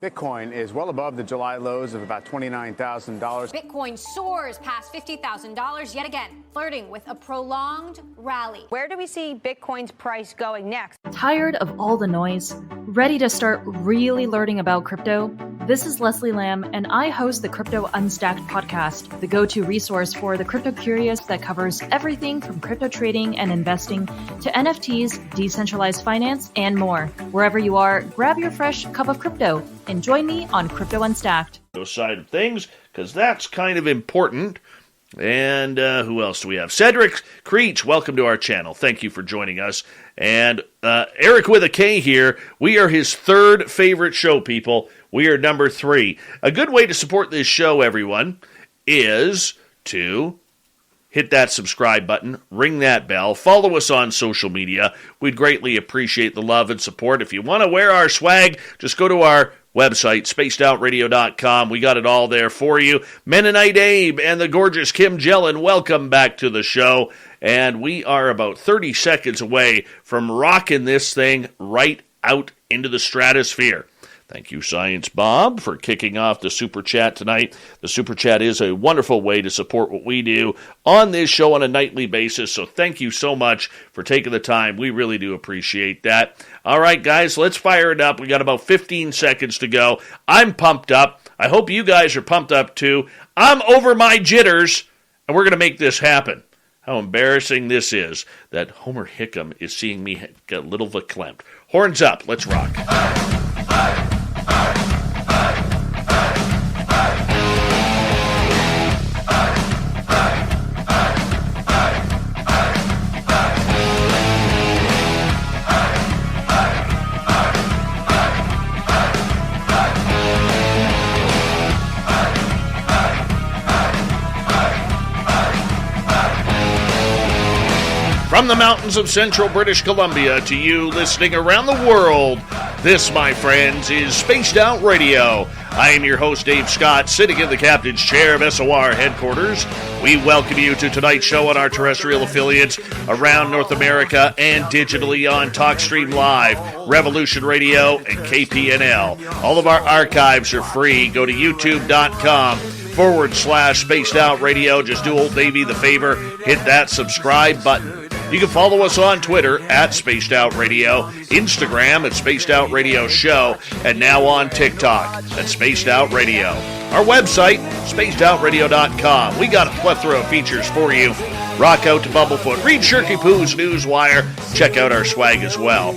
Bitcoin is well above the July lows of about $29,000. Bitcoin soars past $50,000 yet again, flirting with a prolonged rally. Where do we see Bitcoin's price going next? Tired of all the noise? Ready to start really learning about crypto? This is Leslie Lamb, and I host the Crypto Unstacked podcast, the go-to resource for the crypto curious that covers everything from crypto trading and investing to NFTs, decentralized finance, and more. Wherever you are, grab your fresh cup of crypto and join me on Crypto Unstacked. Side of things, because that's kind of important. And who else do we have? Cedric Creech, welcome to our channel. Thank you for joining us. And Eric with a K here. We are his third favorite show, people. We are number 3. A good way to support this show, everyone, is to hit that subscribe button, ring that bell, follow us on social media. We'd greatly appreciate the love and support. If you want to wear our swag, just go to our website, spacedoutradio.com. We got it all there for you. Mennonite Abe and the gorgeous Kim Jellin, welcome back to the show. And we are about 30 seconds away from rocking this thing right out into the stratosphere. Thank you, Science Bob, for kicking off the Super Chat tonight. The Super Chat is a wonderful way to support what we do on this show on a nightly basis, so thank you so much for taking the time. We really do appreciate that. All right, guys, let's fire it up. We got about 15 seconds to go. I'm pumped up. I hope you guys are pumped up, too. I'm over my jitters, and we're going to make this happen. How embarrassing this is that Homer Hickam is seeing me get a little verklempt. Horns up. Let's rock. From the mountains of central British Columbia to you listening around the world, this, my friends, is Spaced Out Radio. I am your host, Dave Scott, sitting in the captain's chair of SOR headquarters. We welcome you to tonight's show on our terrestrial affiliates around North America and digitally on TalkStream Live, Revolution Radio, and KPNL. All of our archives are free. Go to youtube.com/Spaced Out Radio. Just do old Davey the favor, hit that subscribe button. You can follow us on Twitter at Spaced Out Radio, Instagram at Spaced Out Radio Show, and now on TikTok at Spaced Out Radio. Our website, spacedoutradio.com. We got a plethora of features for you. Rock out to Bumblefoot, read Shirky Poo's Newswire, check out our swag as well.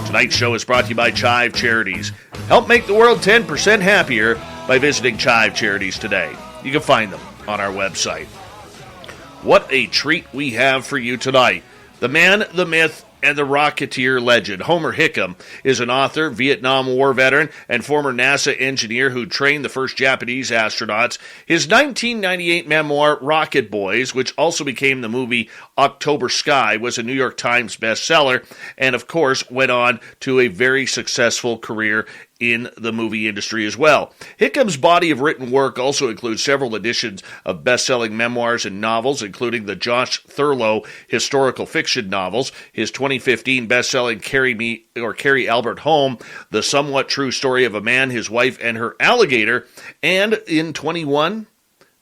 Tonight's show is brought to you by Chive Charities. Help make the world 10% happier by visiting Chive Charities today. You can find them on our website. What a treat we have for you tonight. The man, the myth, and the Rocketeer legend. Homer Hickam is an author, Vietnam War veteran, and former NASA engineer who trained the first Japanese astronauts. His 1998 memoir, Rocket Boys, which also became the movie October Sky, was a New York Times bestseller, and of course went on to a very successful career in the movie industry as well. Hickam's body of written work also includes several editions of best-selling memoirs and novels, including the Josh Thurlow historical fiction novels, his 2015 best-selling Carry Albert Home, the somewhat true story of a man, his wife, and her alligator, and in 21,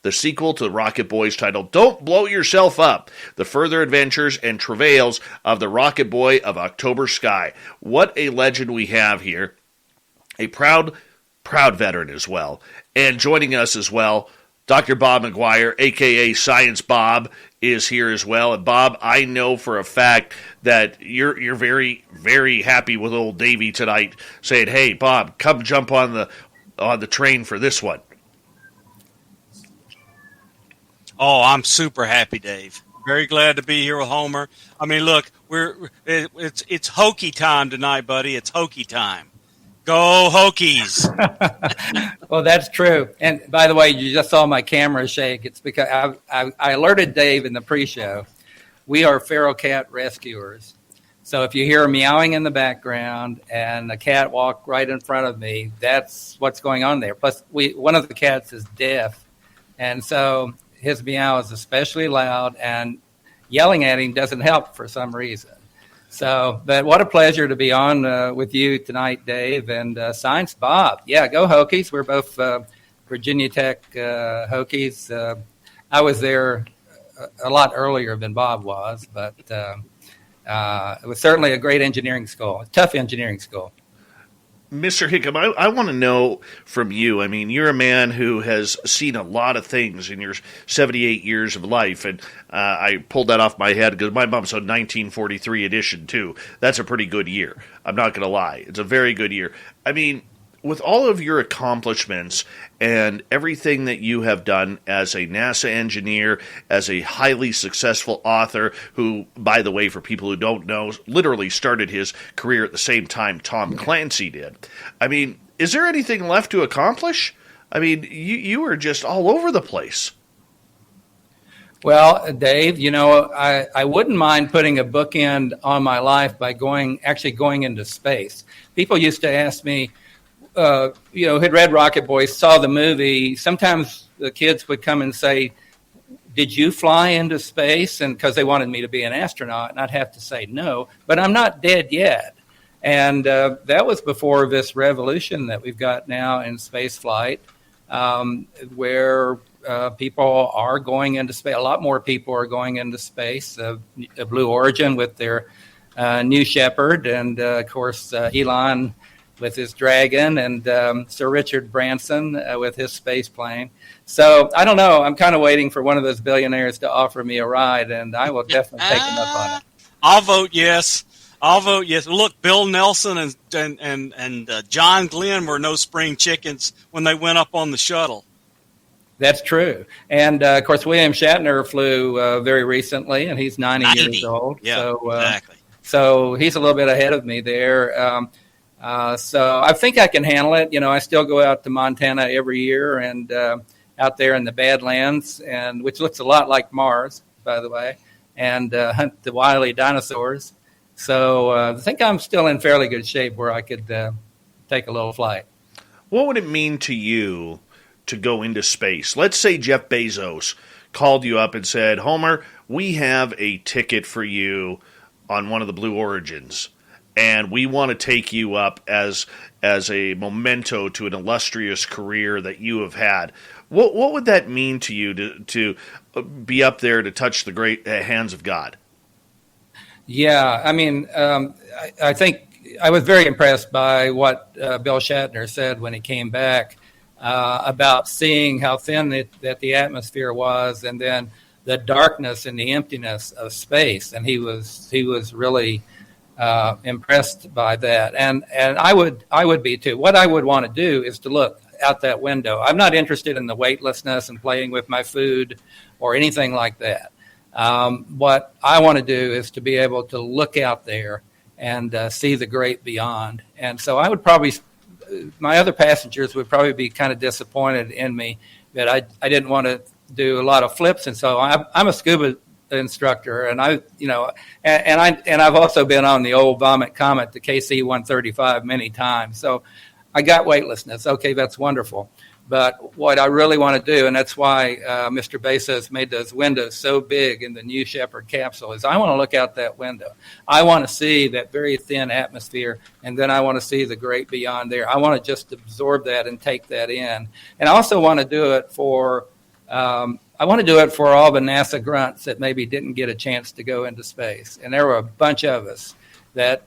the sequel to Rocket Boys titled Don't Blow Yourself Up, The Further Adventures and Travails of the Rocket Boy of October Sky. What a legend we have here. A proud veteran as well. And joining us as well, Dr. Bob McGuire, a.k.a. Science Bob, is here as well. And Bob, I know for a fact that you're very, very happy with old Davey tonight, saying, hey, Bob, come jump on the train for this one. Oh, I'm super happy, Dave. Very glad to be here with Homer. I mean, look, it's Hokie time tonight, buddy. It's Hokie time. Go Hokies! Well, that's true. And by the way, you just saw my camera shake. It's because I alerted Dave in the pre-show. We are feral cat rescuers. So if you hear meowing in the background and a cat walk right in front of me, that's what's going on there. Plus, one of the cats is deaf. And so his meow is especially loud, and yelling at him doesn't help for some reason. So, but what a pleasure to be on with you tonight, Dave, and Science Bob. Yeah, go Hokies. We're both Virginia Tech Hokies. I was there a lot earlier than Bob was, but it was certainly a great engineering school, a tough engineering school. Mr. Hickam, I want to know from you. I mean, you're a man who has seen a lot of things in your 78 years of life, and I pulled that off my head because my mom's a 1943 edition, too. That's a pretty good year. I'm not going to lie. It's a very good year. I mean, with all of your accomplishments and everything that you have done as a NASA engineer, as a highly successful author who, by the way, for people who don't know, literally started his career at the same time Tom Clancy did. I mean, is there anything left to accomplish? I mean, you are just all over the place. Well, Dave, I wouldn't mind putting a bookend on my life by going into space. People used to ask me, had read Rocket Boys, saw the movie. Sometimes the kids would come and say, "Did you fly into space?" And because they wanted me to be an astronaut, and I'd have to say no, but I'm not dead yet. And that was before this revolution that we've got now in space flight, where people are going into space. A lot more people are going into space. Blue Origin with their New Shepard, and of course Elon with his Dragon, and Sir Richard Branson with his space plane. So I don't know. I'm kind of waiting for one of those billionaires to offer me a ride, and I will definitely take them up on it. I'll vote yes. Look, Bill Nelson and John Glenn were no spring chickens when they went up on the shuttle. That's true. And, of course, William Shatner flew very recently, and he's 90 years old. Yeah, so, exactly. So he's a little bit ahead of me there. So I think I can handle it. I still go out to Montana every year and out there in the Badlands, and which looks a lot like Mars, by the way, and hunt the wily dinosaurs. So I think I'm still in fairly good shape where I could take a little flight. What would it mean to you to go into space? Let's say Jeff Bezos called you up and said, "Homer, we have a ticket for you on one of the Blue Origins, and we want to take you up as a memento to an illustrious career that you have had." What would that mean to you to be up there to touch the great hands of God? Yeah, I mean, I think I was very impressed by what Bill Shatner said when he came back about seeing how thin that the atmosphere was, and then the darkness and the emptiness of space, and he was really impressed by that, and I would be too. What I would want to do is to look out that window. I'm not interested in the weightlessness and playing with my food or anything like that. What I want to do is to be able to look out there and see the great beyond. And so I would probably, my other passengers would probably be kind of disappointed in me that I didn't want to do a lot of flips. And so I'm a scuba instructor, and I've also been on the old Vomit Comet, the KC-135, many times. So I got weightlessness. Okay, that's wonderful. But what I really want to do, and that's why Mr. Bezos made those windows so big in the New Shepard capsule, is I want to look out that window. I want to see that very thin atmosphere, and then I want to see the great beyond there. I want to just absorb that and take that in. And I also want to do it for all the NASA grunts that maybe didn't get a chance to go into space. And there were a bunch of us that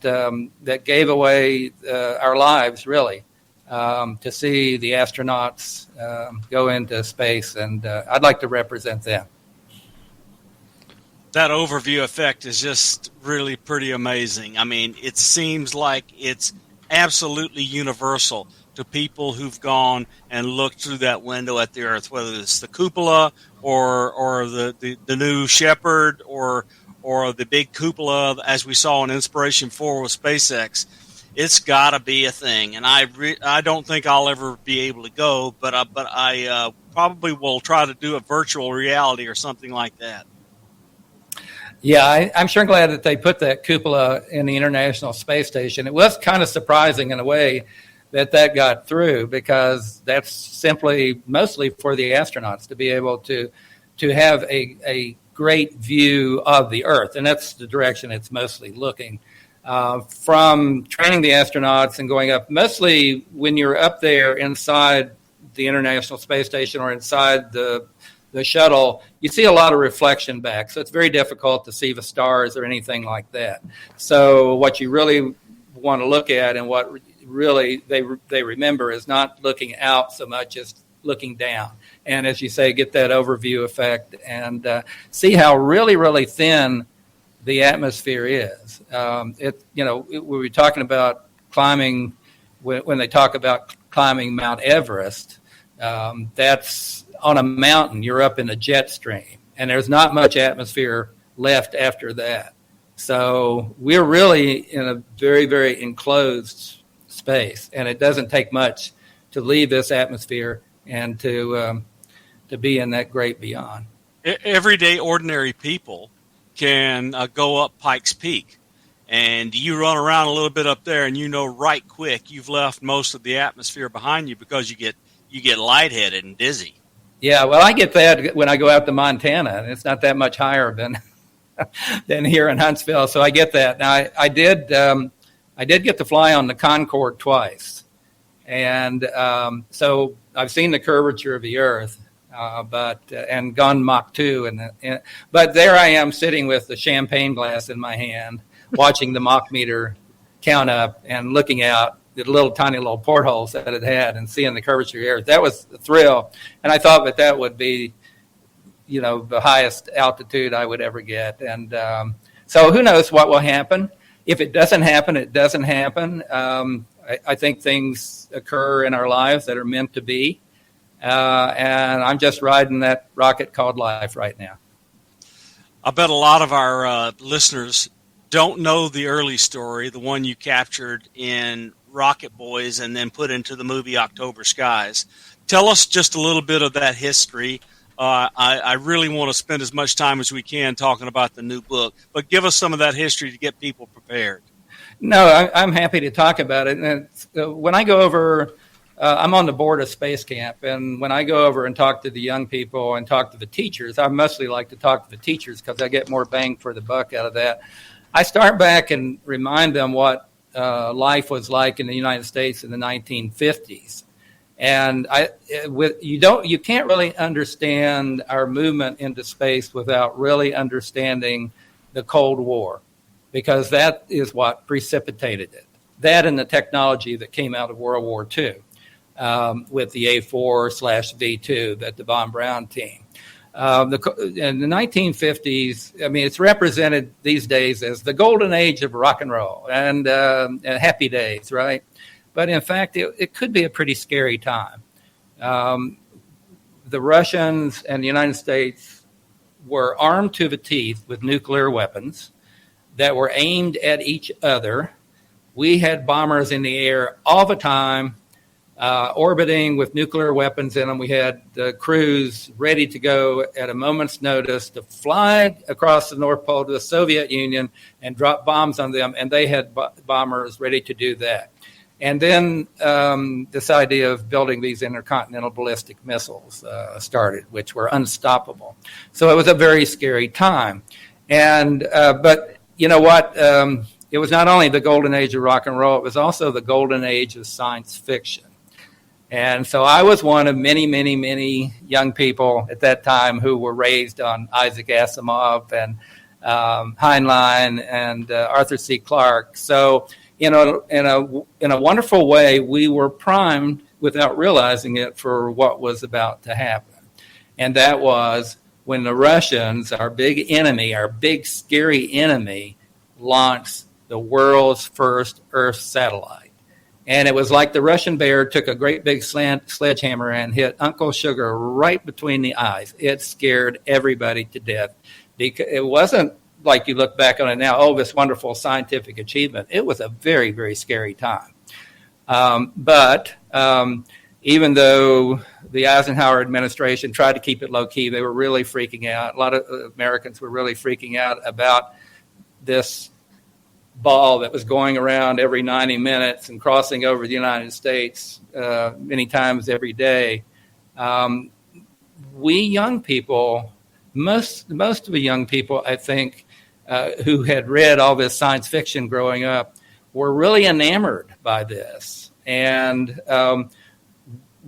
gave away our lives, really. To see the astronauts go into space, and I'd like to represent them. That overview effect is just really pretty amazing. I mean, it seems like it's absolutely universal to people who've gone and looked through that window at the Earth, whether it's the cupola or the New Shepard or the big cupola, as we saw in Inspiration 4 with SpaceX. It's got to be a thing, and I don't think I'll ever be able to go, but I probably will try to do a virtual reality or something like that. Yeah, I'm sure glad that they put that cupola in the International Space Station. It was kind of surprising in a way that got through, because that's simply mostly for the astronauts to be able to have a great view of the Earth, and that's the direction it's mostly looking. from training the astronauts and going up. Mostly when you're up there inside the International Space Station or inside the shuttle, you see a lot of reflection back. So it's very difficult to see the stars or anything like that. So what you really want to look at and what really they remember is not looking out so much as looking down. And as you say, get that overview effect and see how really, really thin the atmosphere is. We were talking about climbing, when they talk about climbing Mount Everest, that's on a mountain. You're up in a jet stream, and there's not much atmosphere left after that. So we're really in a very, very enclosed space, and it doesn't take much to leave this atmosphere and to be in that great beyond. Everyday ordinary people can go up Pikes Peak, and you run around a little bit up there, and right quick you've left most of the atmosphere behind you because you get lightheaded and dizzy. Yeah, well, I get that when I go out to Montana, and it's not that much higher than here in Huntsville, so I get that. Now, I did get to fly on the Concorde twice, and so I've seen the curvature of the Earth, and gone Mach 2, but there I am sitting with the champagne glass in my hand, watching the Mach meter count up and looking out the tiny little portholes that it had and seeing the curvature of the Earth. That was a thrill, and I thought that would be, the highest altitude I would ever get. And so who knows what will happen. If it doesn't happen, it doesn't happen. I think things occur in our lives that are meant to be. And I'm just riding that rocket called life right now. I bet a lot of our listeners don't know the early story, the one you captured in Rocket Boys and then put into the movie October Skies. Tell us just a little bit of that history. I really want to spend as much time as we can talking about the new book, but give us some of that history to get people prepared. No, I'm happy to talk about it. And when I go over, I'm on the board of Space Camp, and when I go over and talk to the young people and talk to the teachers, I mostly like to talk to the teachers because I get more bang for the buck out of that. I start back and remind them what life was like in the United States in the 1950s. And you can't really understand our movement into space without really understanding the Cold War, because that is what precipitated it. That and the technology that came out of World War II with the A4/V2, that the Von Braun team. In the 1950s, it's represented these days as the golden age of rock and roll and happy days, right? But in fact, it could be a pretty scary time. The Russians and the United States were armed to the teeth with nuclear weapons that were aimed at each other. We had bombers in the air all the time, orbiting with nuclear weapons in them. We had crews ready to go at a moment's notice to fly across the North Pole to the Soviet Union and drop bombs on them, and they had bombers ready to do that. And then this idea of building these intercontinental ballistic missiles started, which were unstoppable. So it was a very scary time. And but you know what? It was not only the golden age of rock and roll, it was also the golden age of science fiction. And so I was one of many, many, many young people at that time who were raised on Isaac Asimov and Heinlein and Arthur C. Clarke. So in a wonderful way, we were primed without realizing it for what was about to happen. And that was when the Russians, our big enemy, our big scary enemy, launched the world's first Earth satellite. And it was like the Russian bear took a great big sledgehammer and hit Uncle Sugar right between the eyes. It scared everybody to death. It wasn't like you look back on it now, this wonderful scientific achievement. It was a very, very scary time. But even though the Eisenhower administration tried to keep it low-key, they were really freaking out. A lot of Americans were really freaking out about this ball that was going around every 90 minutes and crossing over the United States many times every day. We young people, most of the young people, I think, who had read all this science fiction growing up were really enamored by this. And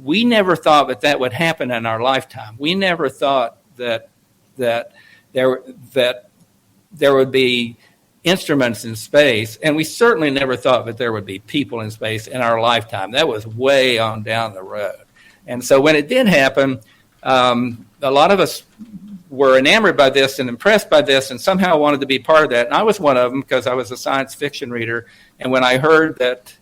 we never thought that would happen in our lifetime. We never thought that there would be instruments in space, and we certainly never thought that there would be people in space in our lifetime. That was way on down the road. And so when it did happen, a lot of us were enamored by this and impressed by this and somehow wanted to be part of that. And I was one of them because I was a science fiction reader. And when I heard that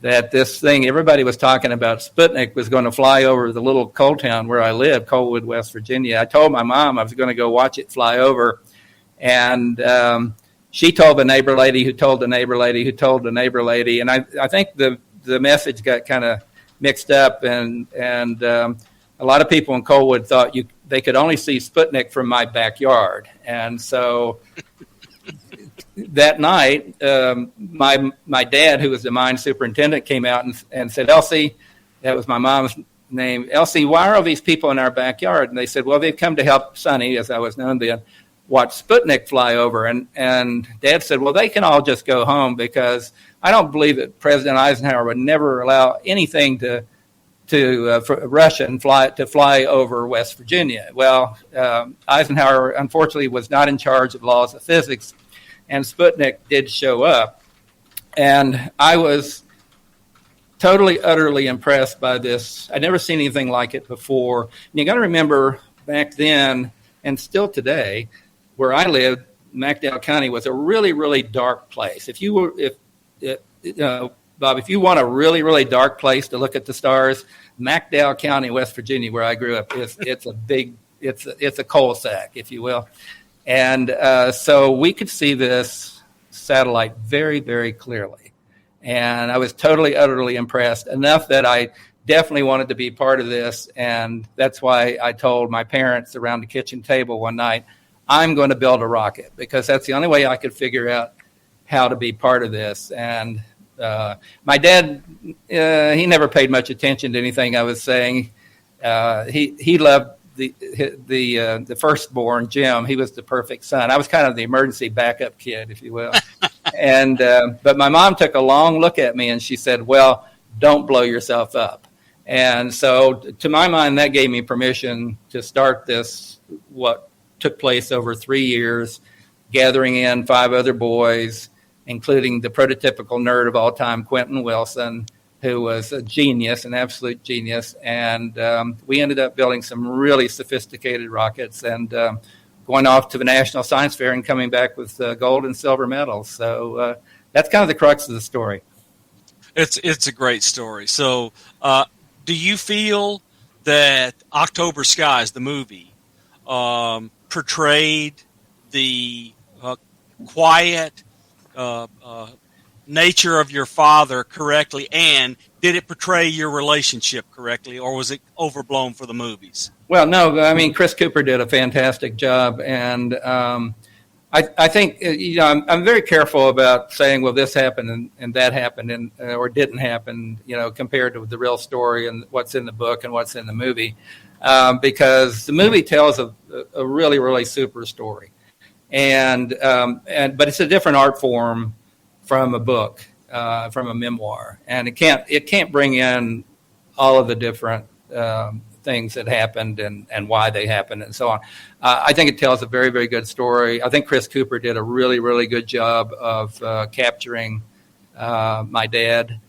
this thing everybody was talking about, Sputnik, was going to fly over the little coal town where I live, Coalwood, West Virginia, I told my mom I was going to go watch it fly over. And she told the neighbor lady who told the neighbor lady who told the neighbor lady. And I think the message got kind of mixed up. And a lot of people in Coalwood thought they could only see Sputnik from my backyard. And so that night, my dad, who was the mine superintendent, came out and said, Elsie, that was my mom's name, Elsie, why are all these people in our backyard? And they said, well, they've come to help Sonny, as I was known then, watch Sputnik fly over. And Dad said, well, they can all just go home because I don't believe that President Eisenhower would never allow anything for Russia to fly over West Virginia. Well, Eisenhower, unfortunately, was not in charge of laws of physics, and Sputnik did show up. And I was totally, utterly impressed by this. I'd never seen anything like it before. And you got to remember, back then, and still today, where I lived, McDowell County was a really, really dark place. Bob, if you want a really, really dark place to look at the stars, McDowell County, West Virginia, where I grew up, it's a coal sack, if you will. And so we could see this satellite very, very clearly. And I was totally, utterly impressed, enough that I definitely wanted to be part of this. And that's why I told my parents around the kitchen table one night, I'm going to build a rocket, because that's the only way I could figure out how to be part of this. And my dad, he never paid much attention to anything I was saying. He loved the firstborn, Jim. He was the perfect son. I was kind of the emergency backup kid, if you will. And but my mom took a long look at me and she said, well, don't blow yourself up. And so to my mind, that gave me permission to start this, what took place over 3 years, gathering in 5 other boys, including the prototypical nerd of all time, Quentin Wilson, who was a genius, an absolute genius. And we ended up building some really sophisticated rockets and going off to the National Science Fair and coming back with gold and silver medals. So that's kind of the crux of the story. It's a great story. So do you feel that October Skies, the movie, portrayed the quiet nature of your father correctly, and did it portray your relationship correctly, or was it overblown for the movies? Well, no, I mean, Chris Cooper did a fantastic job, and I think, I'm very careful about saying, well, this happened and that happened or didn't happen, compared to the real story and what's in the book and what's in the movie, because the movie tells a really, really super story. But it's a different art form from a book, from a memoir, and it can't bring in all of the different things that happened and why they happened and so on. I think it tells a very, very good story. I think Chris Cooper did a really, really good job of capturing my dad.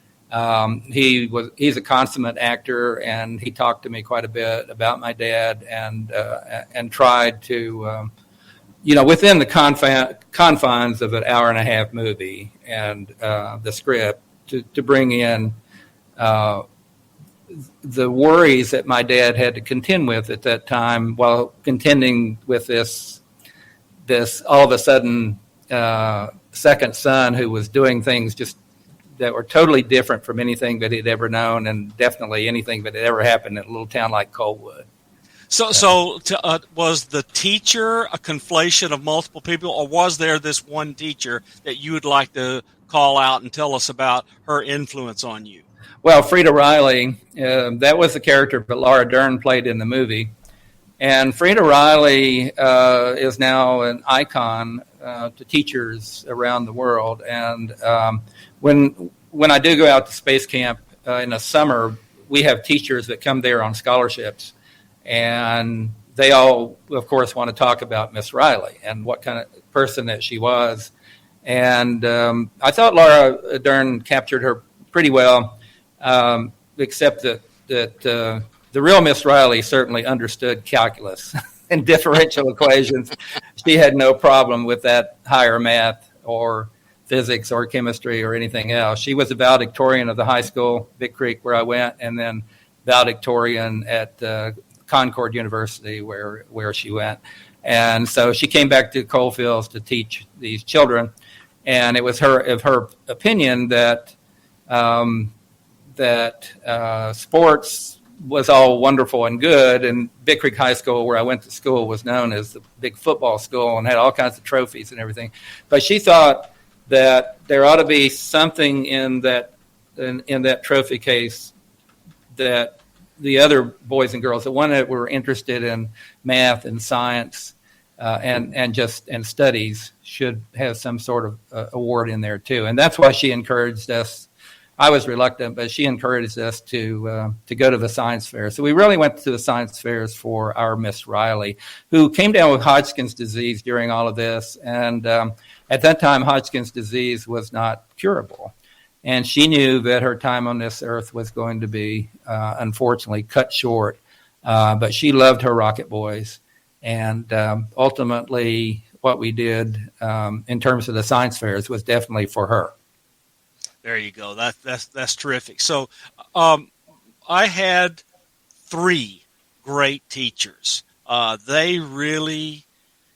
He's a consummate actor, and he talked to me quite a bit about my dad and tried to. Within the confines of an hour-and-a-half movie and the script, to bring in the worries that my dad had to contend with at that time, while contending with this all of a sudden second son who was doing things just that were totally different from anything that he'd ever known, and definitely anything that had ever happened in a little town like Coalwood. So was the teacher a conflation of multiple people, or was there this one teacher that you would like to call out and tell us about her influence on you? Well, Frida Riley, that was the character that Laura Dern played in the movie. And Frida Riley is now an icon to teachers around the world. And when I do go out to space camp in the summer, we have teachers that come there on scholarships, and they all, of course, want to talk about Miss Riley and what kind of person that she was. And I thought Laura Dern captured her pretty well, except that the real Miss Riley certainly understood calculus and differential equations. She had no problem with that higher math or physics or chemistry or anything else. She was a valedictorian of the high school, Big Creek, where I went, and then valedictorian at Concord University, where she went. And so she came back to Coalfields to teach these children, and it was her opinion that sports was all wonderful and good, and Big Creek High School, where I went to school, was known as the big football school and had all kinds of trophies and everything. But she thought that there ought to be something in that trophy case that the other boys and girls, the one that were interested in math and science and studies, should have some sort of award in there too. And that's why she encouraged us. I was reluctant, but she encouraged us to go to the science fair. So we really went to the science fairs for our Miss Riley, who came down with Hodgkin's disease during all of this. And at that time, Hodgkin's disease was not curable. And she knew that her time on this earth was going to be, unfortunately, cut short. But she loved her Rocket Boys. And ultimately, what we did in terms of the science fairs was definitely for her. There you go. That's terrific. So I had 3 great teachers. They really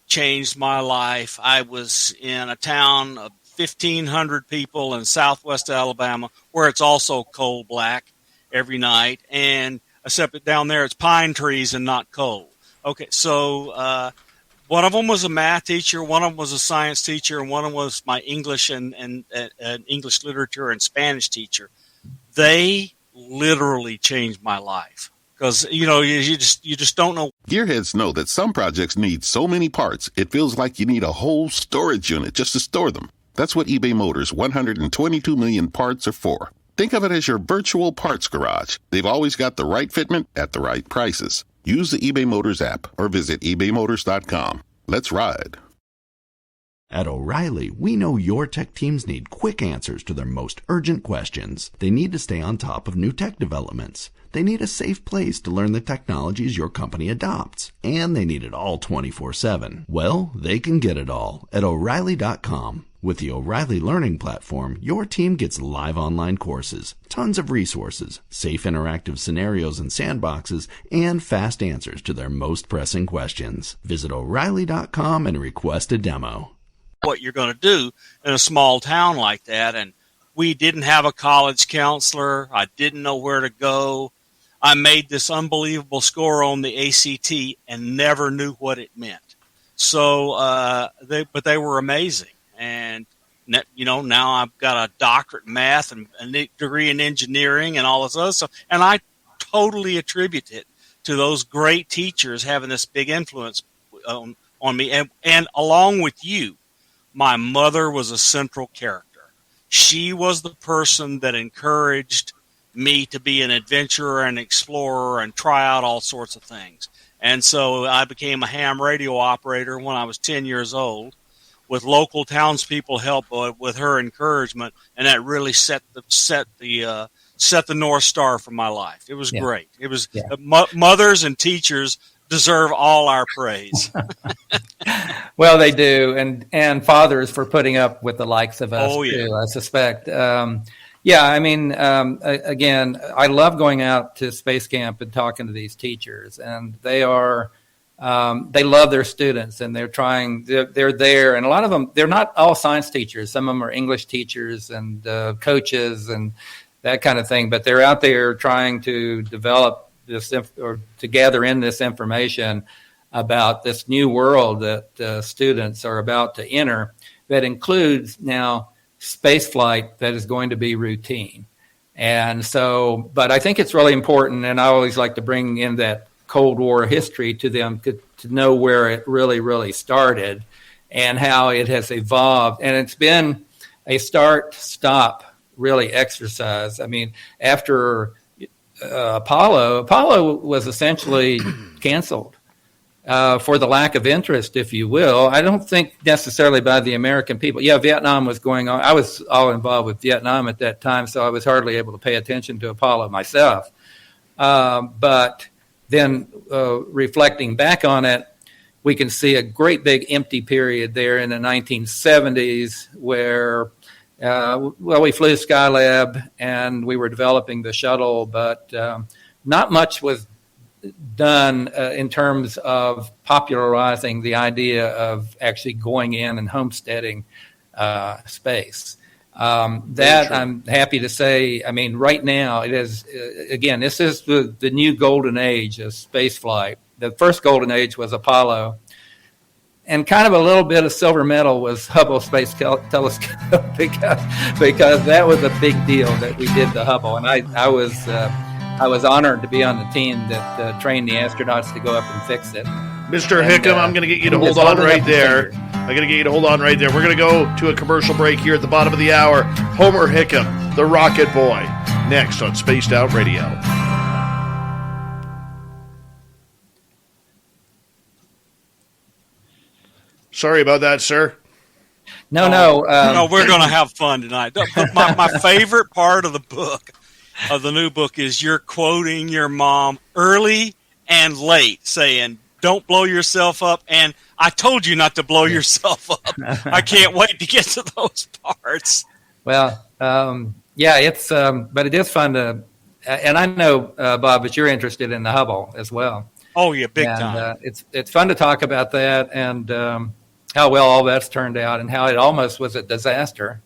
changed my life. I was in a town of 1,500 people in southwest Alabama, where it's also coal black every night, and except that down there it's pine trees and not coal. Okay, so one of them was a math teacher, one of them was a science teacher, and one of them was my English and English literature and Spanish teacher. They literally changed my life because you just don't know. Gearheads know that some projects need so many parts it feels like you need a whole storage unit just to store them. That's what eBay Motors' 122 million parts are for. Think of it as your virtual parts garage. They've always got the right fitment at the right prices. Use the eBay Motors app or visit ebaymotors.com. Let's ride. At O'Reilly, we know your tech teams need quick answers to their most urgent questions. They need to stay on top of new tech developments. They need a safe place to learn the technologies your company adopts. And they need it all 24/7. Well, they can get it all at O'Reilly.com. With the O'Reilly Learning Platform, your team gets live online courses, tons of resources, safe interactive scenarios and sandboxes, and fast answers to their most pressing questions. Visit O'Reilly.com and request a demo. What you're going to do in a small town like that, and we didn't have a college counselor. I didn't know where to go. I made this unbelievable score on the ACT and never knew what it meant. So, they were amazing. And, now I've got a doctorate in math and a degree in engineering and all this other stuff. And I totally attribute it to those great teachers having this big influence on me. And along with you, my mother was a central character. She was the person that encouraged me to be an adventurer and explorer and try out all sorts of things. And so I became a ham radio operator when I was 10 years old, with local townspeople help with her encouragement, and that really set the North Star for my life. It was great. It was mothers and teachers deserve all our praise. Well, they do, and fathers for putting up with the likes of us too, I suspect. Again, I love going out to space camp and talking to these teachers, and they love their students, and they're there. And a lot of them, they're not all science teachers. Some of them are English teachers and coaches and that kind of thing. But they're out there trying to develop this or to gather in this information about this new world that students are about to enter that includes now space flight that is going to be routine. And so, but I think it's really important, and I always like to bring in that Cold War history to them to know where it really, really started. and how it has evolved. And it's been a start-stop really exercise. I mean, after Apollo was essentially canceled for the lack of interest, if you will. I don't think necessarily by the American people. Yeah, Vietnam was going on. I was all involved with Vietnam at that time, so I was hardly able to pay attention to Apollo myself. But then reflecting back on it, we can see a great big empty period there in the 1970s where we flew Skylab and we were developing the shuttle, but not much was done in terms of popularizing the idea of actually going in and homesteading space. That I'm happy to say, I mean, right now it is, again, this is the new golden age of space flight. The first golden age was Apollo. And kind of a little bit of silver medal was Hubble Space Telescope because that was a big deal that we did the Hubble, and I was honored to be on the team that trained the astronauts to go up and fix it. Mr. Hickam, I'm going to get you to hold on right there. I'm going to get you to hold on right there. We're going to go to a commercial break here at the bottom of the hour. Homer Hickam, the Rocket Boy, next on Spaced Out Radio. Sorry about that, sir. No, we're going to have fun tonight. My favorite part of the book, of the new book, is you're quoting your mom early and late, saying, "Don't blow yourself up," and "I told you not to blow yourself up." I can't wait to get to those parts. Well, it's but it is fun to, and I know Bob, that you're interested in the Hubble as well. Oh yeah, big time. It's fun to talk about that and how well all that's turned out and how it almost was a disaster.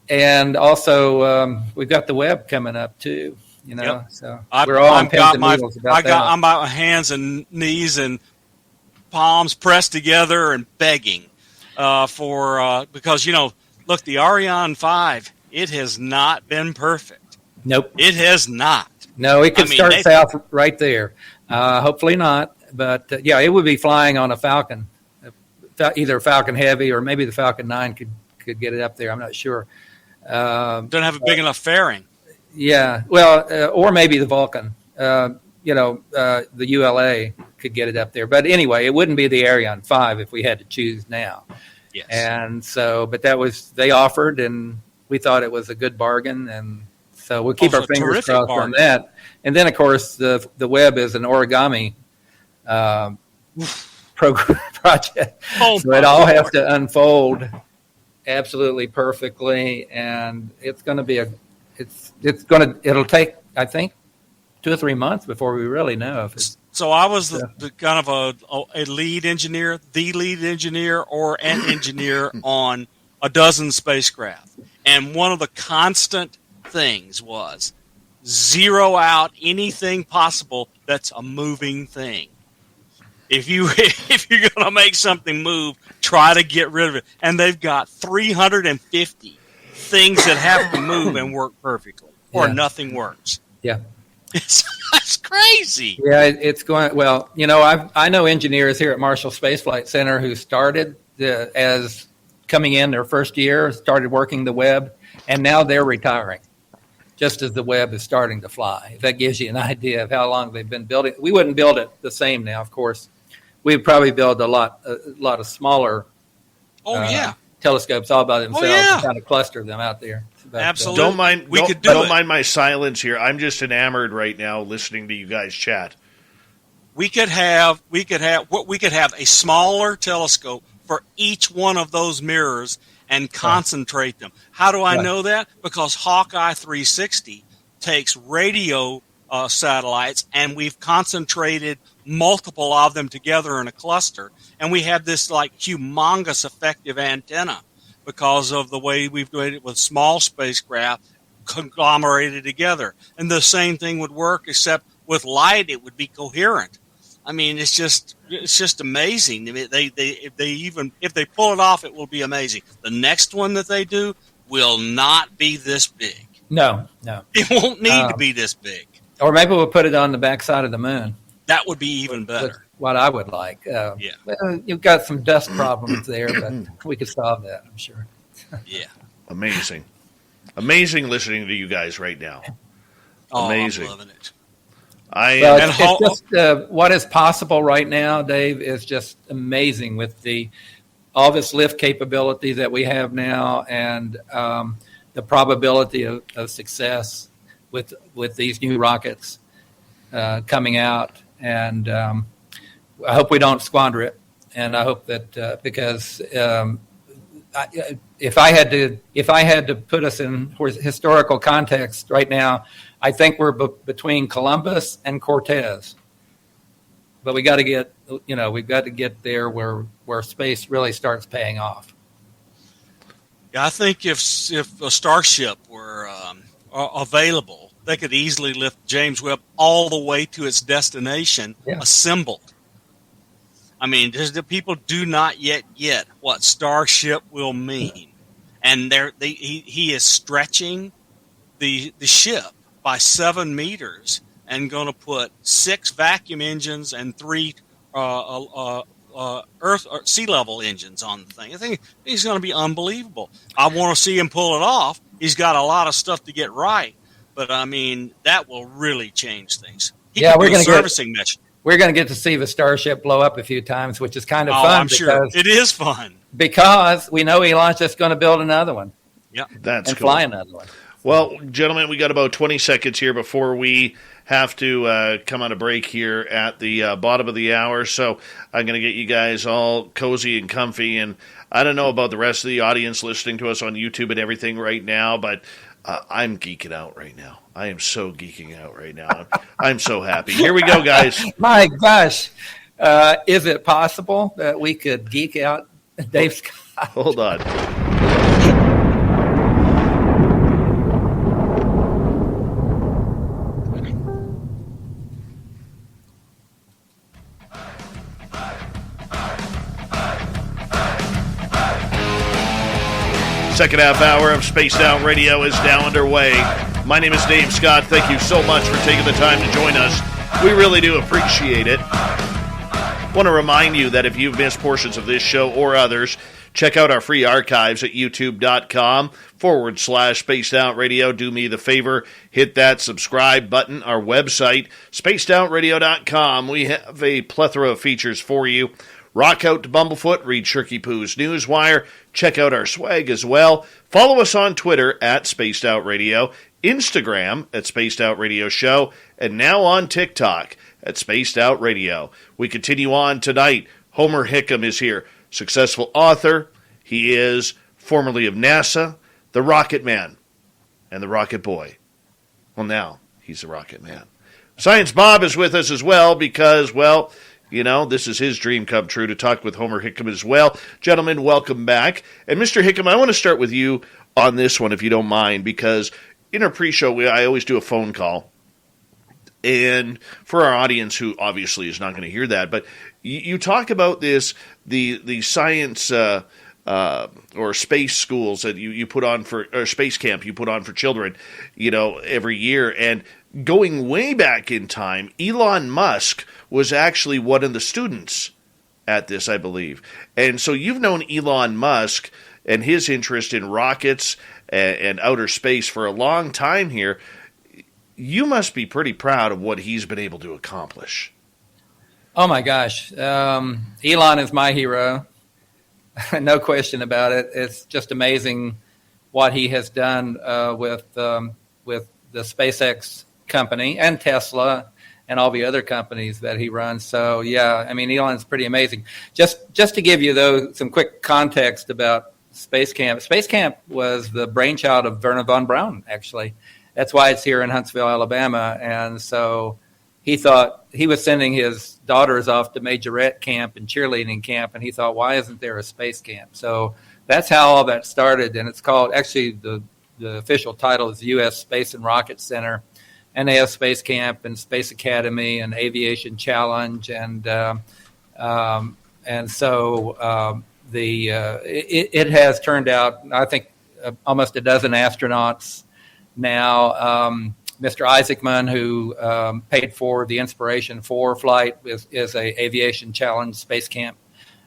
And also, we've got the web coming up too. You know, yep. So we're all on pins and needles about that. I'm on my hands and knees and palms pressed together and begging because look, the Ariane 5, it has not been perfect. Nope, it has not. No, it could start south right there. Hopefully not, but it would be flying on a Falcon, either Falcon Heavy or maybe the Falcon 9 could get it up there. I'm not sure. Don't have a big enough fairing. Yeah, well, or maybe the Vulcan. The ULA could get it up there. But anyway, it wouldn't be the Ariane 5 if we had to choose now. Yes. And so, but they offered, and we thought it was a good bargain, and so we'll keep our fingers crossed on that. And then, of course, the web is an origami project. So it all has to unfold absolutely perfectly, and it's going to be it'll take, I think, 2 or 3 months before we really know if it's. So I was the kind of a lead engineer, or an engineer on a dozen spacecraft, and one of the constant things was zero out anything possible that's a moving thing. If you're going to make something move, try to get rid of it. And they've got 350 things that have to move and work perfectly, or nothing works. Yeah, it's crazy. Yeah, it's going well. I know engineers here at Marshall Space Flight Center who started as coming in their first year, started working the web, and now they're retiring just as the web is starting to fly. If that gives you an idea of how long they've been building. We wouldn't build it the same now, of course. We'd probably build a lot of smaller telescopes all by themselves and kind of cluster them out there. Absolutely. Don't mind my silence here. I'm just enamored right now listening to you guys chat. We could have a smaller telescope for each one of those mirrors and concentrate them. How do I know that? Because Hawkeye 360 takes radio satellites, and we've concentrated multiple of them together in a cluster, and we have this like humongous effective antenna because of the way we've done it with small spacecraft conglomerated together. And the same thing would work, except with light it would be coherent. I mean, it's just amazing. I mean, if they pull it off, it will be amazing. The next one that they do will not be this big. No. It won't need to be this big. Or maybe we'll put it on the backside of the moon. That would be even better. what I would like. You've got some dust problems there, but we could solve that, I'm sure. Yeah. Amazing listening to you guys right now. Amazing. I'm loving it. It's just what is possible right now, Dave, is just amazing with all this lift capability that we have now, and the probability of success with these new rockets coming out. And I hope we don't squander it. And I hope that because if I had to put us in historical context right now, I think we're between Columbus and Cortez. But we got to get, we've got to get there where space really starts paying off. Yeah, I think if a Starship were available, they could easily lift James Webb all the way to its destination, assembled. I mean, the people do not yet get what Starship will mean, and he is stretching the ship by 7 meters and going to put 6 vacuum engines and 3 Earth or sea level engines on the thing. I think he's going to be unbelievable. I want to see him pull it off. He's got a lot of stuff to get right, but I mean that will really change things. We're going to servicing mission. We're going to get to see the Starship blow up a few times, which is kind of fun. I'm sure it is fun because we know Elon's just going to build another one. Yeah, that's and cool. Fly another one. Well, gentlemen, we got about 20 seconds here before we have to come on a break here at the bottom of the hour. So I'm going to get you guys all cozy and comfy. And I don't know about the rest of the audience listening to us on YouTube and everything right now, but I'm geeking out right now. I am so geeking out right now. I'm so happy. Here we go, guys. My gosh. Is it possible that we could geek out Dave Scott? Hold on. Second half hour of Spaced Out Radio is now underway. My name is Dave Scott. Thank you so much for taking the time to join us. We really do appreciate it. Want to remind you that if you've missed portions of this show or others, check out our free archives at youtube.com/Spaced Out Radio. Do me the favor, hit that subscribe button. Our website, spacedoutradio.com. We have a plethora of features for you. Rock out to Bumblefoot, read Shirky Poo's Newswire, check out our swag as well. Follow us on Twitter at Spaced Out Radio, Instagram at Spaced Out Radio Show, and now on TikTok at Spaced Out Radio. We continue on tonight. Homer Hickam is here, successful author. He is formerly of NASA, the Rocket Man, and the Rocket Boy. Well, now he's the Rocket Man. Science Bob is with us as well because, well, you know, this is his dream come true to talk with Homer Hickam as well. Gentlemen, welcome back. And Mr. Hickam, I want to start with you on this one, if you don't mind, because in our pre-show, I always do a phone call. And for our audience, who obviously is not going to hear that, but you talk about this, the science or space schools that you put on for, or space camp you put on for children, you know, every year. And going way back in time, Elon Musk was actually one of the students at this, I believe. And so you've known Elon Musk and his interest in rockets and outer space for a long time here. You must be pretty proud of what he's been able to accomplish. Oh, my gosh. Elon is my hero. No question about it. It's just amazing what he has done with the SpaceX company and Tesla and all the other companies that he runs. So, yeah, I mean, Elon's pretty amazing. Just to give you, though, some quick context about Space Camp. Space Camp was the brainchild of Wernher von Braun, actually. That's why it's here in Huntsville, Alabama. And so he thought he was sending his daughters off to majorette camp and cheerleading camp, and he thought, why isn't there a space camp? So that's how all that started, and it's called, actually, the official title is U.S. Space and Rocket Center. And they have Space Camp and Space Academy and Aviation Challenge, and so it has turned out, I think, almost a dozen astronauts now. Mr. Isaacman, who paid for the Inspiration 4 flight, is a Aviation Challenge Space Camp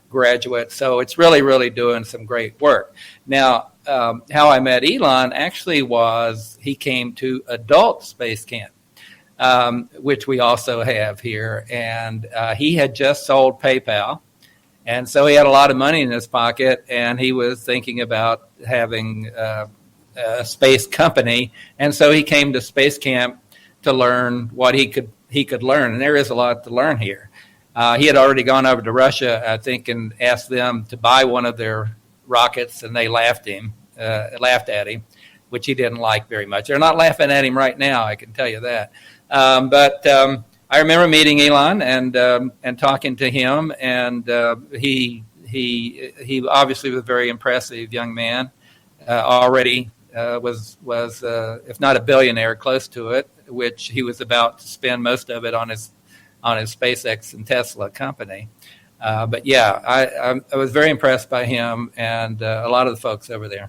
graduate. So it's really doing some great work. Now, how I met Elon actually was he came to Adult Space Camp, which we also have here. And he had just sold PayPal. And so he had a lot of money in his pocket, and he was thinking about having a space company. And so he came to Space Camp to learn what he could learn. And there is a lot to learn here. He had already gone over to Russia, I think, and asked them to buy one of their rockets, and they laughed at him, which he didn't like very much. They're not laughing at him right now, I can tell you that. But I remember meeting Elon and talking to him, and he obviously was a very impressive young man. Already was if not a billionaire, close to it, which he was about to spend most of it on his SpaceX and Tesla company. But yeah, I was very impressed by him and a lot of the folks over there.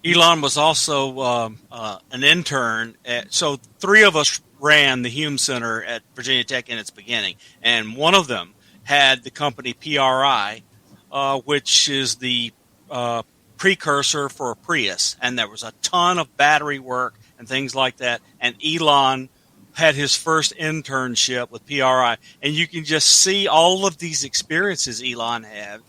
Elon was also an intern. So three of us ran the Hume Center at Virginia Tech in its beginning, and one of them had the company PRI, which is the precursor for Prius, and there was a ton of battery work and things like that. And Elon had his first internship with PRI, and you can just see all of these experiences Elon had,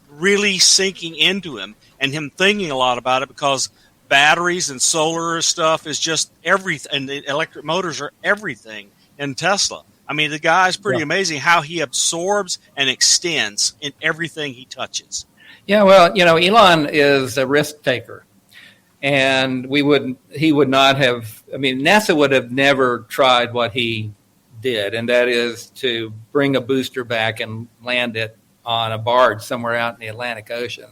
really sinking into him, and him thinking a lot about it, because batteries and solar stuff is just everything, and the electric motors are everything in Tesla. I mean, the guy's pretty amazing how he absorbs and extends in everything he touches. Yeah, well, Elon is a risk taker. And he would not have, NASA would have never tried what he did, and that is to bring a booster back and land it on a barge somewhere out in the Atlantic Ocean.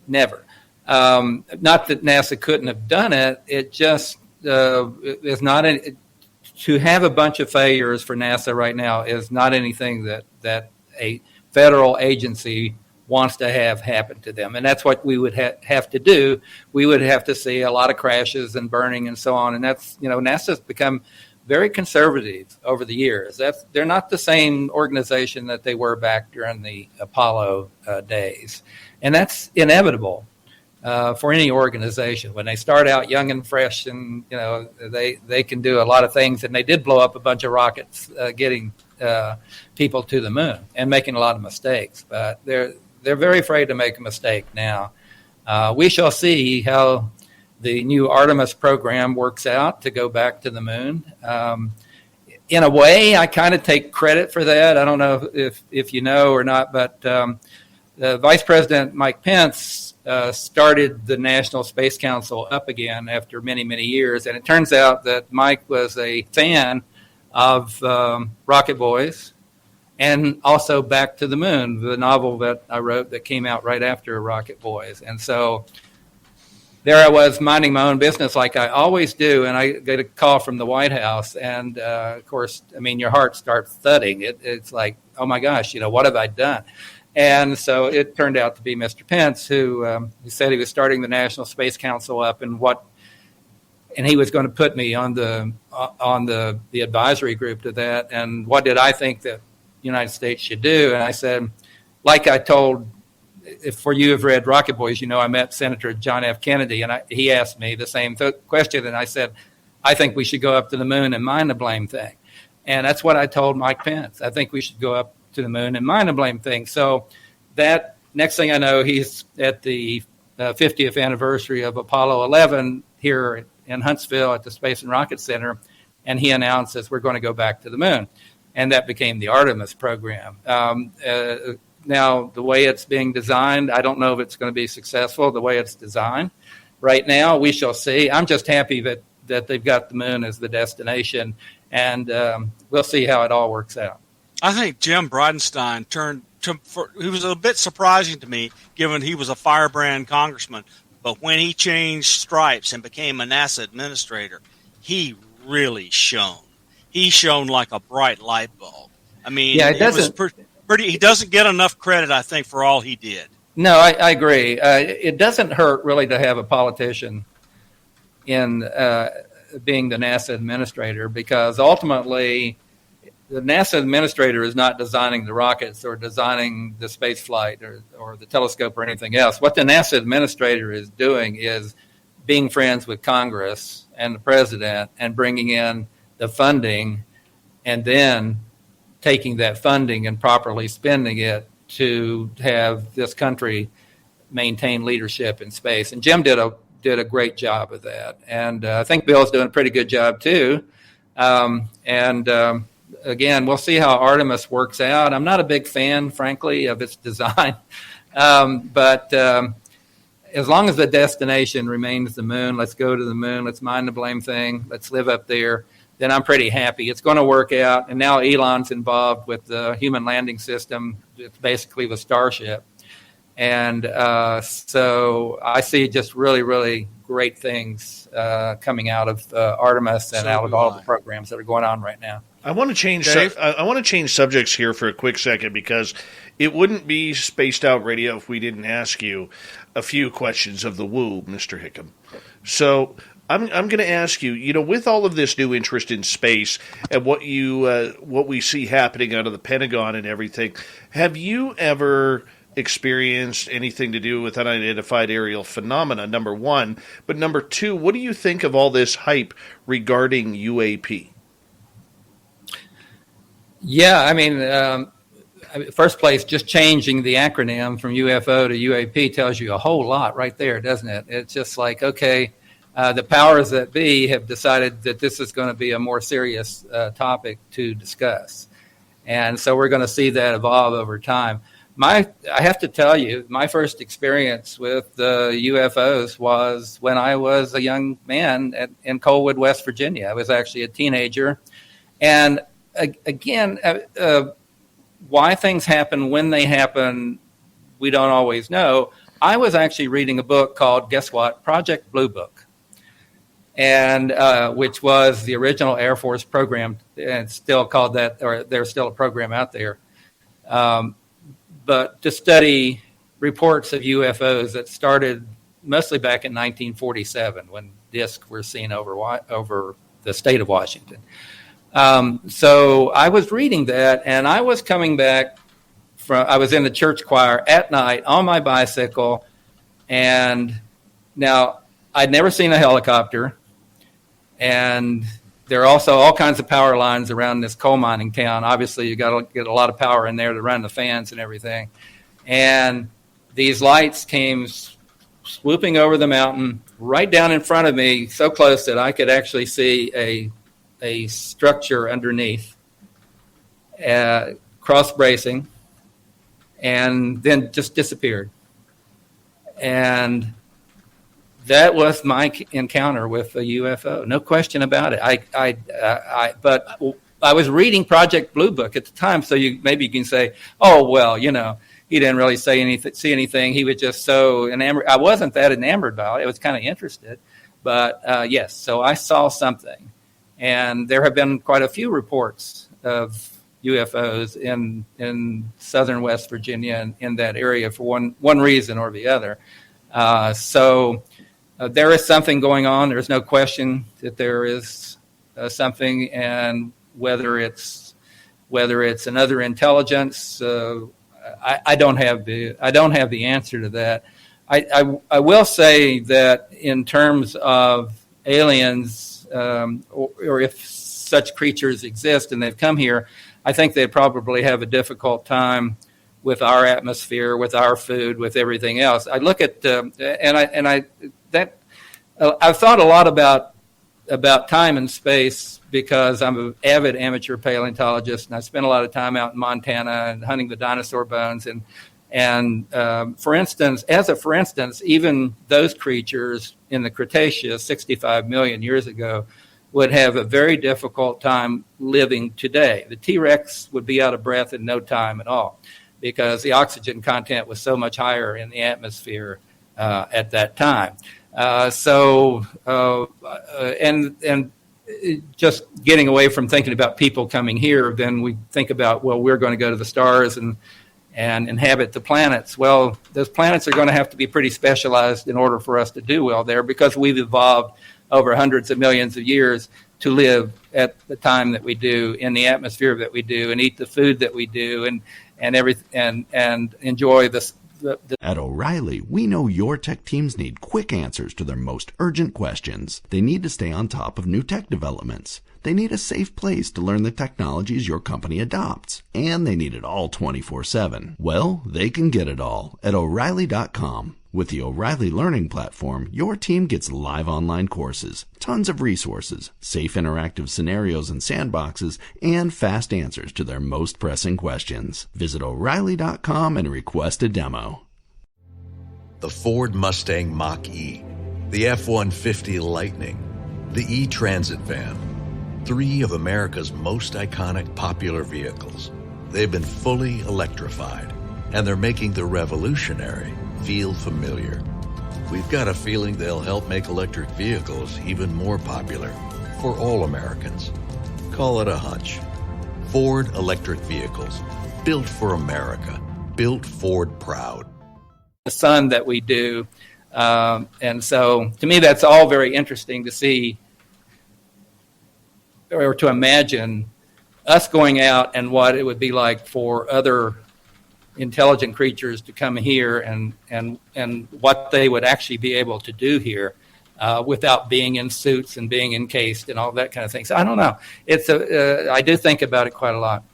Never. Not that NASA couldn't have done it. It just is not to have a bunch of failures for NASA right now is not anything that a federal agency wants to have happen to them. And that's what we would have to do. We would have to see a lot of crashes and burning and so on. And that's, NASA's become very conservative over the years. They're not the same organization that they were back during the Apollo days. And that's inevitable for any organization. When they start out young and fresh, and, they can do a lot of things. And they did blow up a bunch of rockets getting people to the moon and making a lot of mistakes. But they're very afraid to make a mistake now. We shall see how the new Artemis program works out to go back to the moon. In a way, I kind of take credit for that. I don't know if you know or not, but the Vice President Mike Pence started the National Space Council up again after many, many years. And it turns out that Mike was a fan of Rocket Boys, and also Back to the Moon, the novel that I wrote that came out right after Rocket Boys. And so there I was minding my own business like I always do, and I get a call from the White House. And, of course, your heart starts thudding. It's like, oh, my gosh, what have I done? And so it turned out to be Mr. Pence, who said he was starting the National Space Council up, and he was going to put me on the advisory group to that. And what did I think that United States should do? And I said, like I told, if you have read Rocket Boys, I met Senator John F. Kennedy, and he asked me the same question, and I said, I think we should go up to the moon and mine the blame thing. And that's what I told Mike Pence. I think we should go up to the moon and mine the blame thing. So that next thing I know, he's at the 50th anniversary of Apollo 11 here in Huntsville at the Space and Rocket Center, and he announces we're going to go back to the moon. And that became the Artemis program. Now, the way it's being designed, I don't know if it's going to be successful, the way it's designed. Right now, we shall see. I'm just happy that they've got the moon as the destination, and we'll see how it all works out. I think Jim Bridenstine he was a bit surprising to me, given he was a firebrand congressman. But when he changed stripes and became a NASA administrator, he really shone. He shone like a bright light bulb. It was pretty. He doesn't get enough credit, I think, for all he did. No, I agree. It doesn't hurt really to have a politician in being the NASA administrator, because ultimately the NASA administrator is not designing the rockets or designing the space flight or the telescope or anything else. What the NASA administrator is doing is being friends with Congress and the president and bringing in the funding, and then taking that funding and properly spending it to have this country maintain leadership in space. And Jim did a great job of that. And I think Bill's doing a pretty good job too. Again, we'll see how Artemis works out. I'm not a big fan, frankly, of its design. But as long as the destination remains the moon, let's go to the moon, let's mind the blame thing, let's live up there, then I'm pretty happy. It's going to work out. And now Elon's involved with the human landing system. It's basically the Starship. And so I see just really, really great things coming out of Artemis and out of all the programs that are going on right now. I want to change. I want to change subjects here for a quick second, because it wouldn't be Spaced Out Radio if we didn't ask you a few questions of the woo, Mr. Hickam. So I'm going to ask you, with all of this new interest in space and what we see happening out of the Pentagon and everything, have you ever experienced anything to do with unidentified aerial phenomena, number one? But number two, what do you think of all this hype regarding UAP? Yeah, I mean, first place, just changing the acronym from UFO to UAP tells you a whole lot right there, doesn't it? It's just like, okay, the powers that be have decided that this is going to be a more serious topic to discuss. And so we're going to see that evolve over time. I have to tell you, my first experience with UFOs was when I was a young man in Colwood, West Virginia. I was actually a teenager. And again, why things happen when they happen, we don't always know. I was actually reading a book called, guess what, Project Blue Book, and which was the original Air Force program, and it's still called that, or there's still a program out there, but to study reports of UFOs that started mostly back in 1947 when discs were seen over the state of Washington. So I was reading that, and I was coming back I was in the church choir at night on my bicycle, and now I'd never seen a helicopter, and there are also all kinds of power lines around this coal mining town. Obviously, you got to get a lot of power in there to run the fans and everything. And these lights came swooping over the mountain right down in front of me, so close that I could actually see a structure underneath, cross-bracing, and then just disappeared. And that was my encounter with a UFO, no question about it. But I was reading Project Blue Book at the time, so maybe you can say, oh, well, he didn't really see anything. He was just so enamored. I wasn't that enamored by it. I was kind of interested. But, yes, so I saw something. And there have been quite a few reports of UFOs in southern West Virginia and in that area for one reason or the other. So there is something going on. There's no question that there is something, and whether it's another intelligence, I don't have the answer to that. I will say that in terms of aliens, or if such creatures exist and they've come here, I think they probably have a difficult time with our atmosphere, with our food, with everything else. I look at I've thought a lot about time and space, because I'm an avid amateur paleontologist, and I spent a lot of time out in Montana and hunting the dinosaur bones. And for instance, even those creatures in the Cretaceous 65 million years ago would have a very difficult time living today. The T-Rex would be out of breath in no time at all, because the oxygen content was so much higher in the atmosphere at that time. And just getting away from thinking about people coming here, then we think about, well, we're going to go to the stars and inhabit the planets. Well, those planets are going to have to be pretty specialized in order for us to do well there, because we've evolved over hundreds of millions of years to live at the time that we do, in the atmosphere that we do, and eat the food that we do, and enjoy this. At O'Reilly, we know your tech teams need quick answers to their most urgent questions. They need to stay on top of new tech developments. They need a safe place to learn the technologies your company adopts. And they need it all 24/7. Well, they can get it all at O'Reilly.com. With the O'Reilly Learning Platform, your team gets live online courses, tons of resources, safe interactive scenarios and sandboxes, and fast answers to their most pressing questions. Visit O'Reilly.com and request a demo. The Ford Mustang Mach-E, the F-150 Lightning, the E-Transit van, 3 of America's most iconic popular vehicles. They've been fully electrified, and they're making the revolutionary feel familiar. We've got a feeling they'll help make electric vehicles even more popular for all Americans. Call it a hunch. Ford electric vehicles, built for America, built Ford proud. The sun that we do. And so to me, that's all very interesting to see or to imagine us going out and what it would be like for other intelligent creatures to come here and what they would actually be able to do here without being in suits and being encased and all that kind of thing. So I don't know. It's I do think about it quite a lot.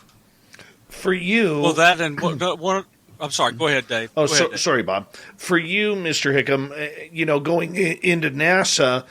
For you, Well, that and one. I'm sorry. Go ahead, Dave. Oh, Go ahead, Dave. sorry, Bob. For you, Mr. Hickam, going into NASA,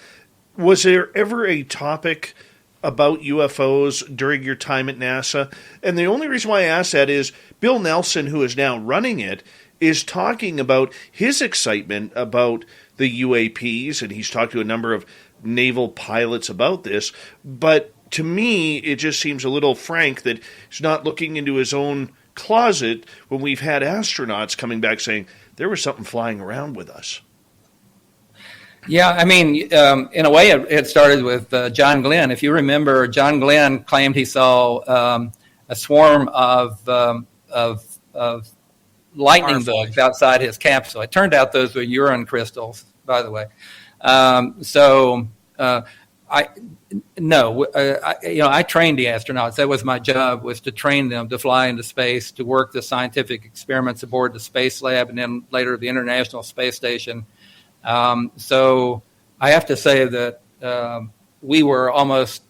was there ever a topic about UFOs during your time at NASA? And the only reason why I ask that is Bill Nelson, who is now running it, is talking about his excitement about the UAPs, and he's talked to a number of naval pilots about this. But to me, it just seems a little frank that he's not looking into his own closet when we've had astronauts coming back saying there was something flying around with us. Yeah, I mean, in a way, it started with John Glenn. If you remember, John Glenn claimed he saw a swarm of lightning bugs outside his capsule. It turned out those were urine crystals, by the way. I trained the astronauts. That was my job, was to train them to fly into space, to work the scientific experiments aboard the Space Lab, and then later the International Space Station. So I have to say that we were almost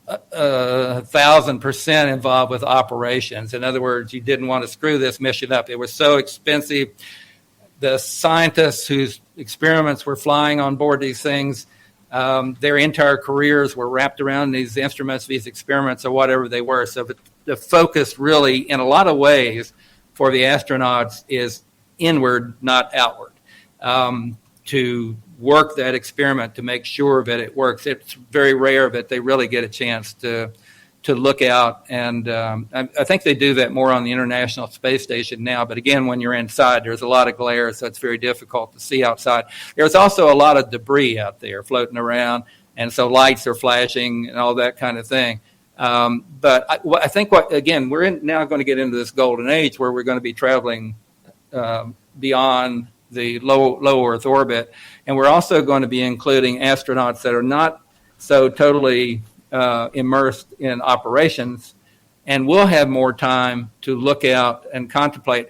1,000% involved with operations. In other words, you didn't want to screw this mission up. It was so expensive. The scientists whose experiments were flying on board these things, their entire careers were wrapped around these instruments, these experiments, or whatever they were. So the focus really, in a lot of ways, for the astronauts is inward, not outward. To work that experiment to make sure that it works. It's very rare that they really get a chance to look out, and I think they do that more on the International Space Station now. But again, when you're inside, there's a lot of glare, so it's very difficult to see outside. There's also a lot of debris out there floating around, and so lights are flashing and all that kind of thing. But I think we're now going to get into this golden age where we're going to be traveling beyond the low Earth orbit, and we're also going to be including astronauts that are not so totally immersed in operations, and we'll have more time to look out and contemplate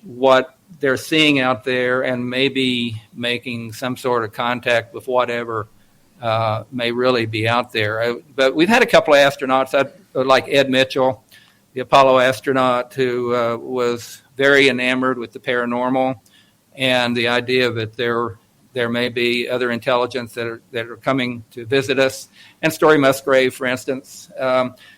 what they're seeing out there, and maybe making some sort of contact with whatever may really be out there. But we've had a couple of astronauts, like Ed Mitchell, the Apollo astronaut, who was very enamored with the paranormal and the idea that there may be other intelligence that are coming to visit us, and Story Musgrave, for instance.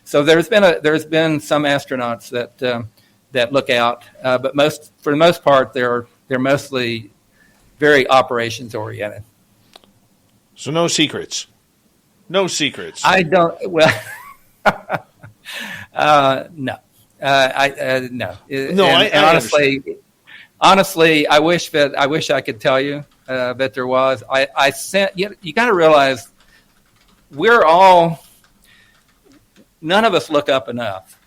So there's been some astronauts that look out, but for the most part, they're mostly very operations oriented. So no secrets. No secrets. I don't. Well, no. No. Honestly, I wish I could tell you that there was. I sent. You got to realize, none of us look up enough.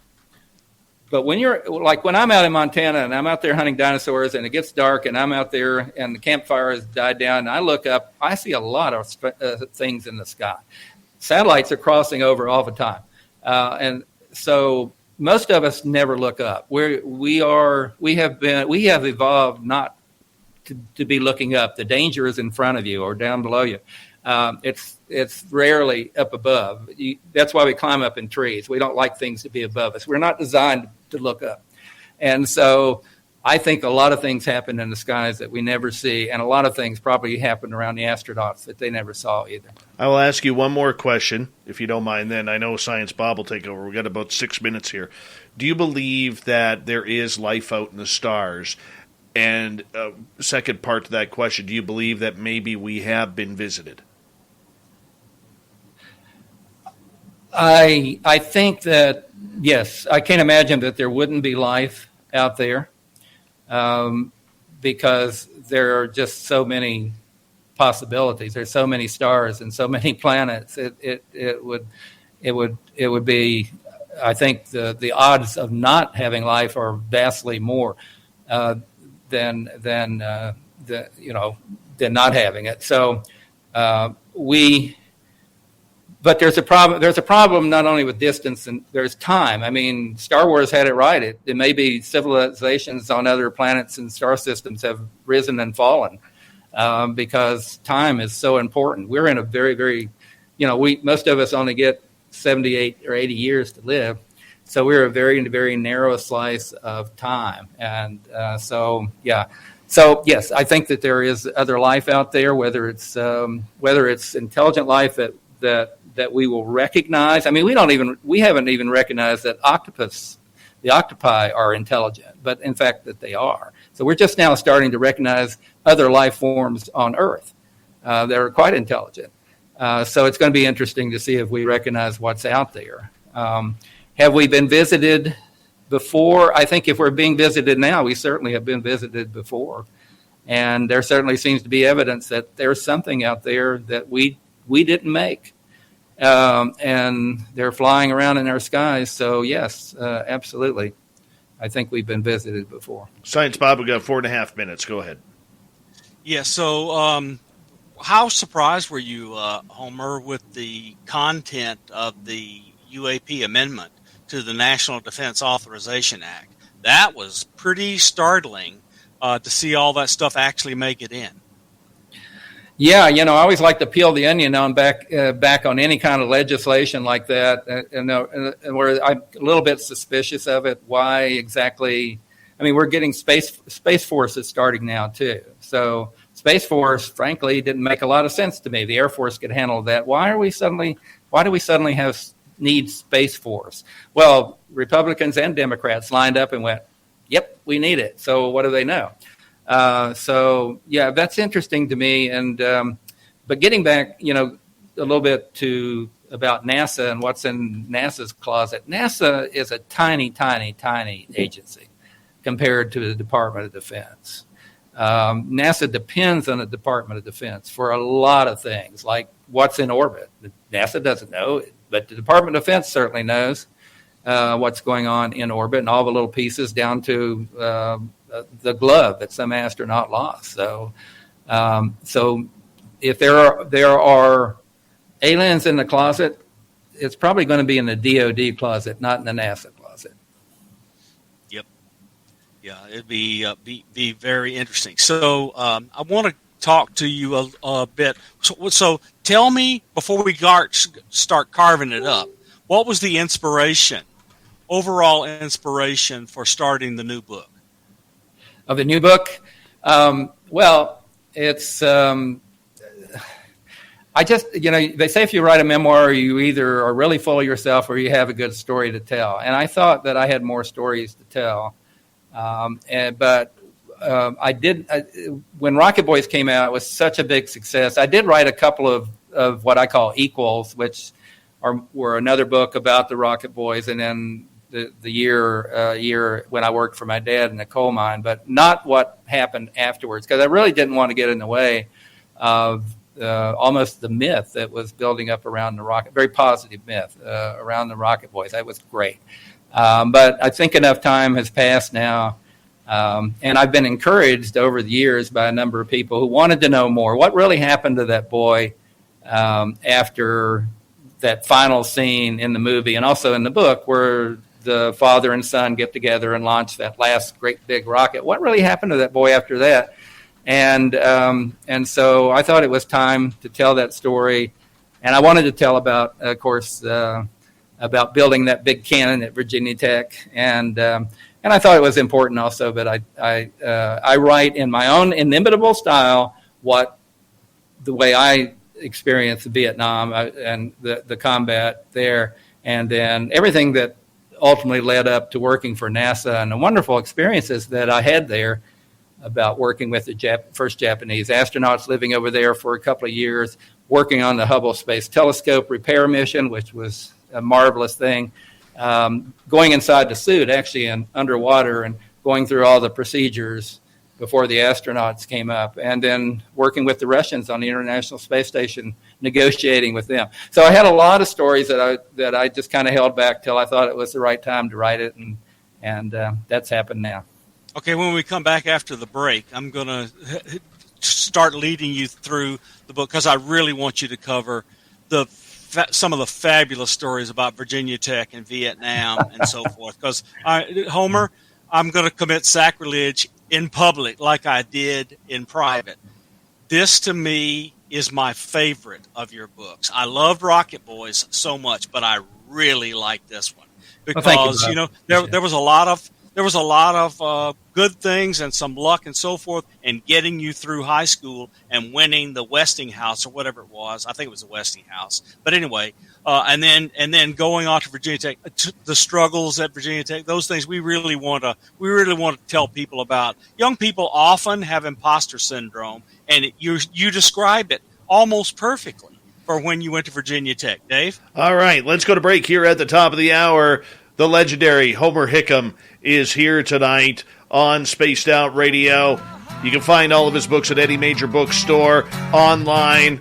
But when I'm out in Montana and I'm out there hunting dinosaurs and it gets dark and I'm out there and the campfire has died down and I look up, I see a lot of things in the sky. Satellites are crossing over all the time. And so most of us never look up. We have evolved not to be looking up. The danger is in front of you or down below you. It's rarely up above. That's why we climb up in trees. We don't like things to be above us. We're not designed to look up. And so I think a lot of things happen in the skies that we never see, and a lot of things probably happen around the astronauts that they never saw either. I will ask you one more question, if you don't mind, then. I know Science Bob will take over. We've got about 6 minutes here. Do you believe that there is life out in the stars? And second part to that question, do you believe that maybe we have been visited? I think that, yes, I can't imagine that there wouldn't be life out there because there are just so many possibilities. There's so many stars and so many planets. It would be, I think the odds of not having life are vastly more than not having it. So But there's a problem. There's a problem not only with distance and there's time. I mean, Star Wars had it right. It may be civilizations on other planets and star systems have risen and fallen because time is so important. We're in a very, very, most of us only get 78 or 80 years to live, so we're a very, very narrow slice of time. And so yes, I think that there is other life out there, whether it's intelligent life that we will recognize. I mean, we haven't even recognized that the octopi are intelligent, but in fact that they are. So we're just now starting to recognize other life forms on Earth that are quite intelligent. So it's going to be interesting to see if we recognize what's out there. Have we been visited before? I think if we're being visited now, we certainly have been visited before. And there certainly seems to be evidence that there's something out there that we didn't make. And they're flying around in our skies. So, yes, absolutely. I think we've been visited before. Science Bob, we've got 4.5 minutes. Go ahead. Yeah, so how surprised were you, Homer, with the content of the UAP amendment to the National Defense Authorization Act? That was pretty startling to see all that stuff actually make it in. Yeah, I always like to peel the onion on back on any kind of legislation like that, and where I'm a little bit suspicious of it. Why exactly? I mean, we're getting Space Force is starting now too. So Space Force, frankly, didn't make a lot of sense to me. The Air Force could handle that. Why do we suddenly need Space Force? Well, Republicans and Democrats lined up and went, "Yep, we need it." So what do they know? So yeah, that's interesting to me. And but getting back, a little bit to about NASA and what's in NASA's closet. NASA is a tiny, tiny, tiny agency compared to the Department of Defense. NASA depends on the Department of Defense for a lot of things, like what's in orbit. NASA doesn't know, but the Department of Defense certainly knows what's going on in orbit and all the little pieces down to the glove that some astronaut lost. So if there are aliens in the closet, it's probably going to be in the DoD closet, not in the NASA closet. Yep. Yeah, it'd be very interesting. So I want to talk to you a bit. So tell me, before we start carving it up, what was the overall inspiration for starting the new book? Of the new book? Well, it's, I just, they say if you write a memoir, you either are really full of yourself or you have a good story to tell. And I thought that I had more stories to tell. But I did, when Rocket Boys came out, it was such a big success. I did write a couple of what I call equals, which were another book about the Rocket Boys, and then the year when I worked for my dad in the coal mine, but not what happened afterwards, because I really didn't want to get in the way of almost the myth that was building up around the Rocket, very positive myth around the Rocket Boys. That was great. But I think enough time has passed now. And I've been encouraged over the years by a number of people who wanted to know more. What really happened to that boy after that final scene in the movie and also in the book where the father and son get together and launch that last great big rocket? What really happened to that boy after that? And so I thought it was time to tell that story. And I wanted to tell about, of course, about building that big cannon at Virginia Tech. And I thought it was important also that I write in my own inimitable style the way I experienced Vietnam and the combat there, and then everything that ultimately led up to working for NASA and the wonderful experiences that I had there about working with the first Japanese astronauts living over there for a couple of years, working on the Hubble Space Telescope repair mission, which was a marvelous thing. Going inside the suit, actually, and underwater, and going through all the procedures before the astronauts came up, and then working with the Russians on the International Space Station, negotiating with them. So I had a lot of stories that I just kind of held back till I thought it was the right time to write it, and that's happened now. Okay, when we come back after the break, I'm going to start leading you through the book because I really want you to cover some of the fabulous stories about Virginia Tech and Vietnam and so forth. Because, Homer, I'm going to commit sacrilege in public like I did in private. This, to me, is my favorite of your books. I loved Rocket Boys so much, but I really like this one because, there was a lot of good things and some luck and so forth in getting you through high school and winning the Westinghouse or whatever it was. I think it was the Westinghouse. But anyway, and then going on to Virginia Tech, the struggles at Virginia Tech, those things we really want to tell people about. Young people often have imposter syndrome, and you describe it almost perfectly for when you went to Virginia Tech. Dave? All right, let's go to break here at the top of the hour. The legendary Homer Hickam is here tonight on Spaced Out Radio. You can find all of his books at any major bookstore, online.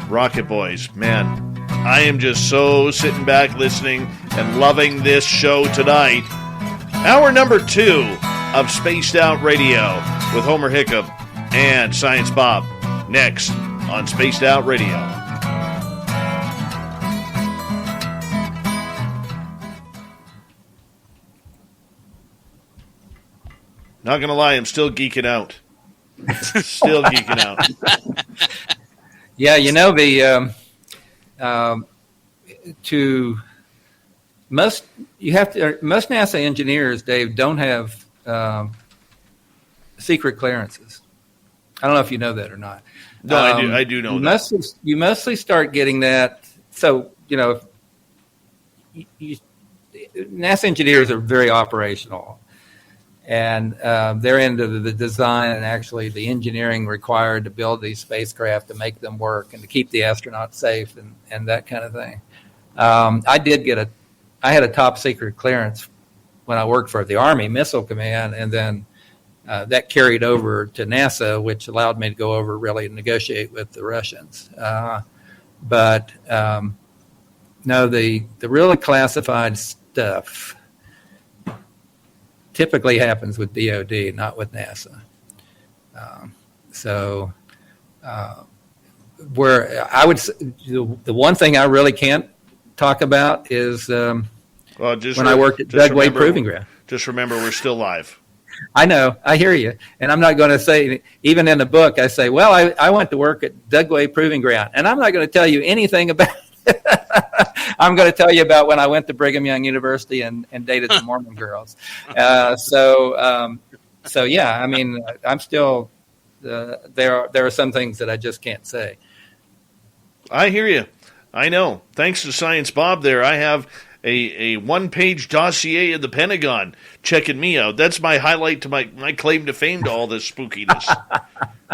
Rocket Boys, man, I am just so sitting back listening and loving this show tonight. Hour number 2 of Spaced Out Radio with Homer Hickam and Science Bob next on Spaced Out Radio. Not going to lie, I'm still geeking out. Yeah, most NASA engineers, Dave, don't have secret clearances. I don't know if you know that or not. No, I do know that. You mostly start getting that. So, NASA engineers are very operational. And they're into the design and actually the engineering required to build these spacecraft to make them work and to keep the astronauts safe and that kind of thing. I had a top secret clearance when I worked for the Army Missile Command, and then that carried over to NASA, which allowed me to go over really and negotiate with the Russians. But no, the really classified stuff typically happens with DOD, not with NASA. Where I would, the one thing I really can't talk about is when I worked at Dugway Proving Ground. Just remember, we're still live. I know, I hear you, and I'm not going to say, even in the book, I say, well, I went to work at Dugway Proving Ground, and I'm not going to tell you anything about it. I'm going to tell you about when I went to Brigham Young University and dated the Mormon girls. So yeah, I mean, I'm still there are some things that I just can't say. I hear you. I know. Thanks to Science Bob there, I have a one-page dossier of the Pentagon checking me out. That's my highlight to my claim to fame to all this spookiness.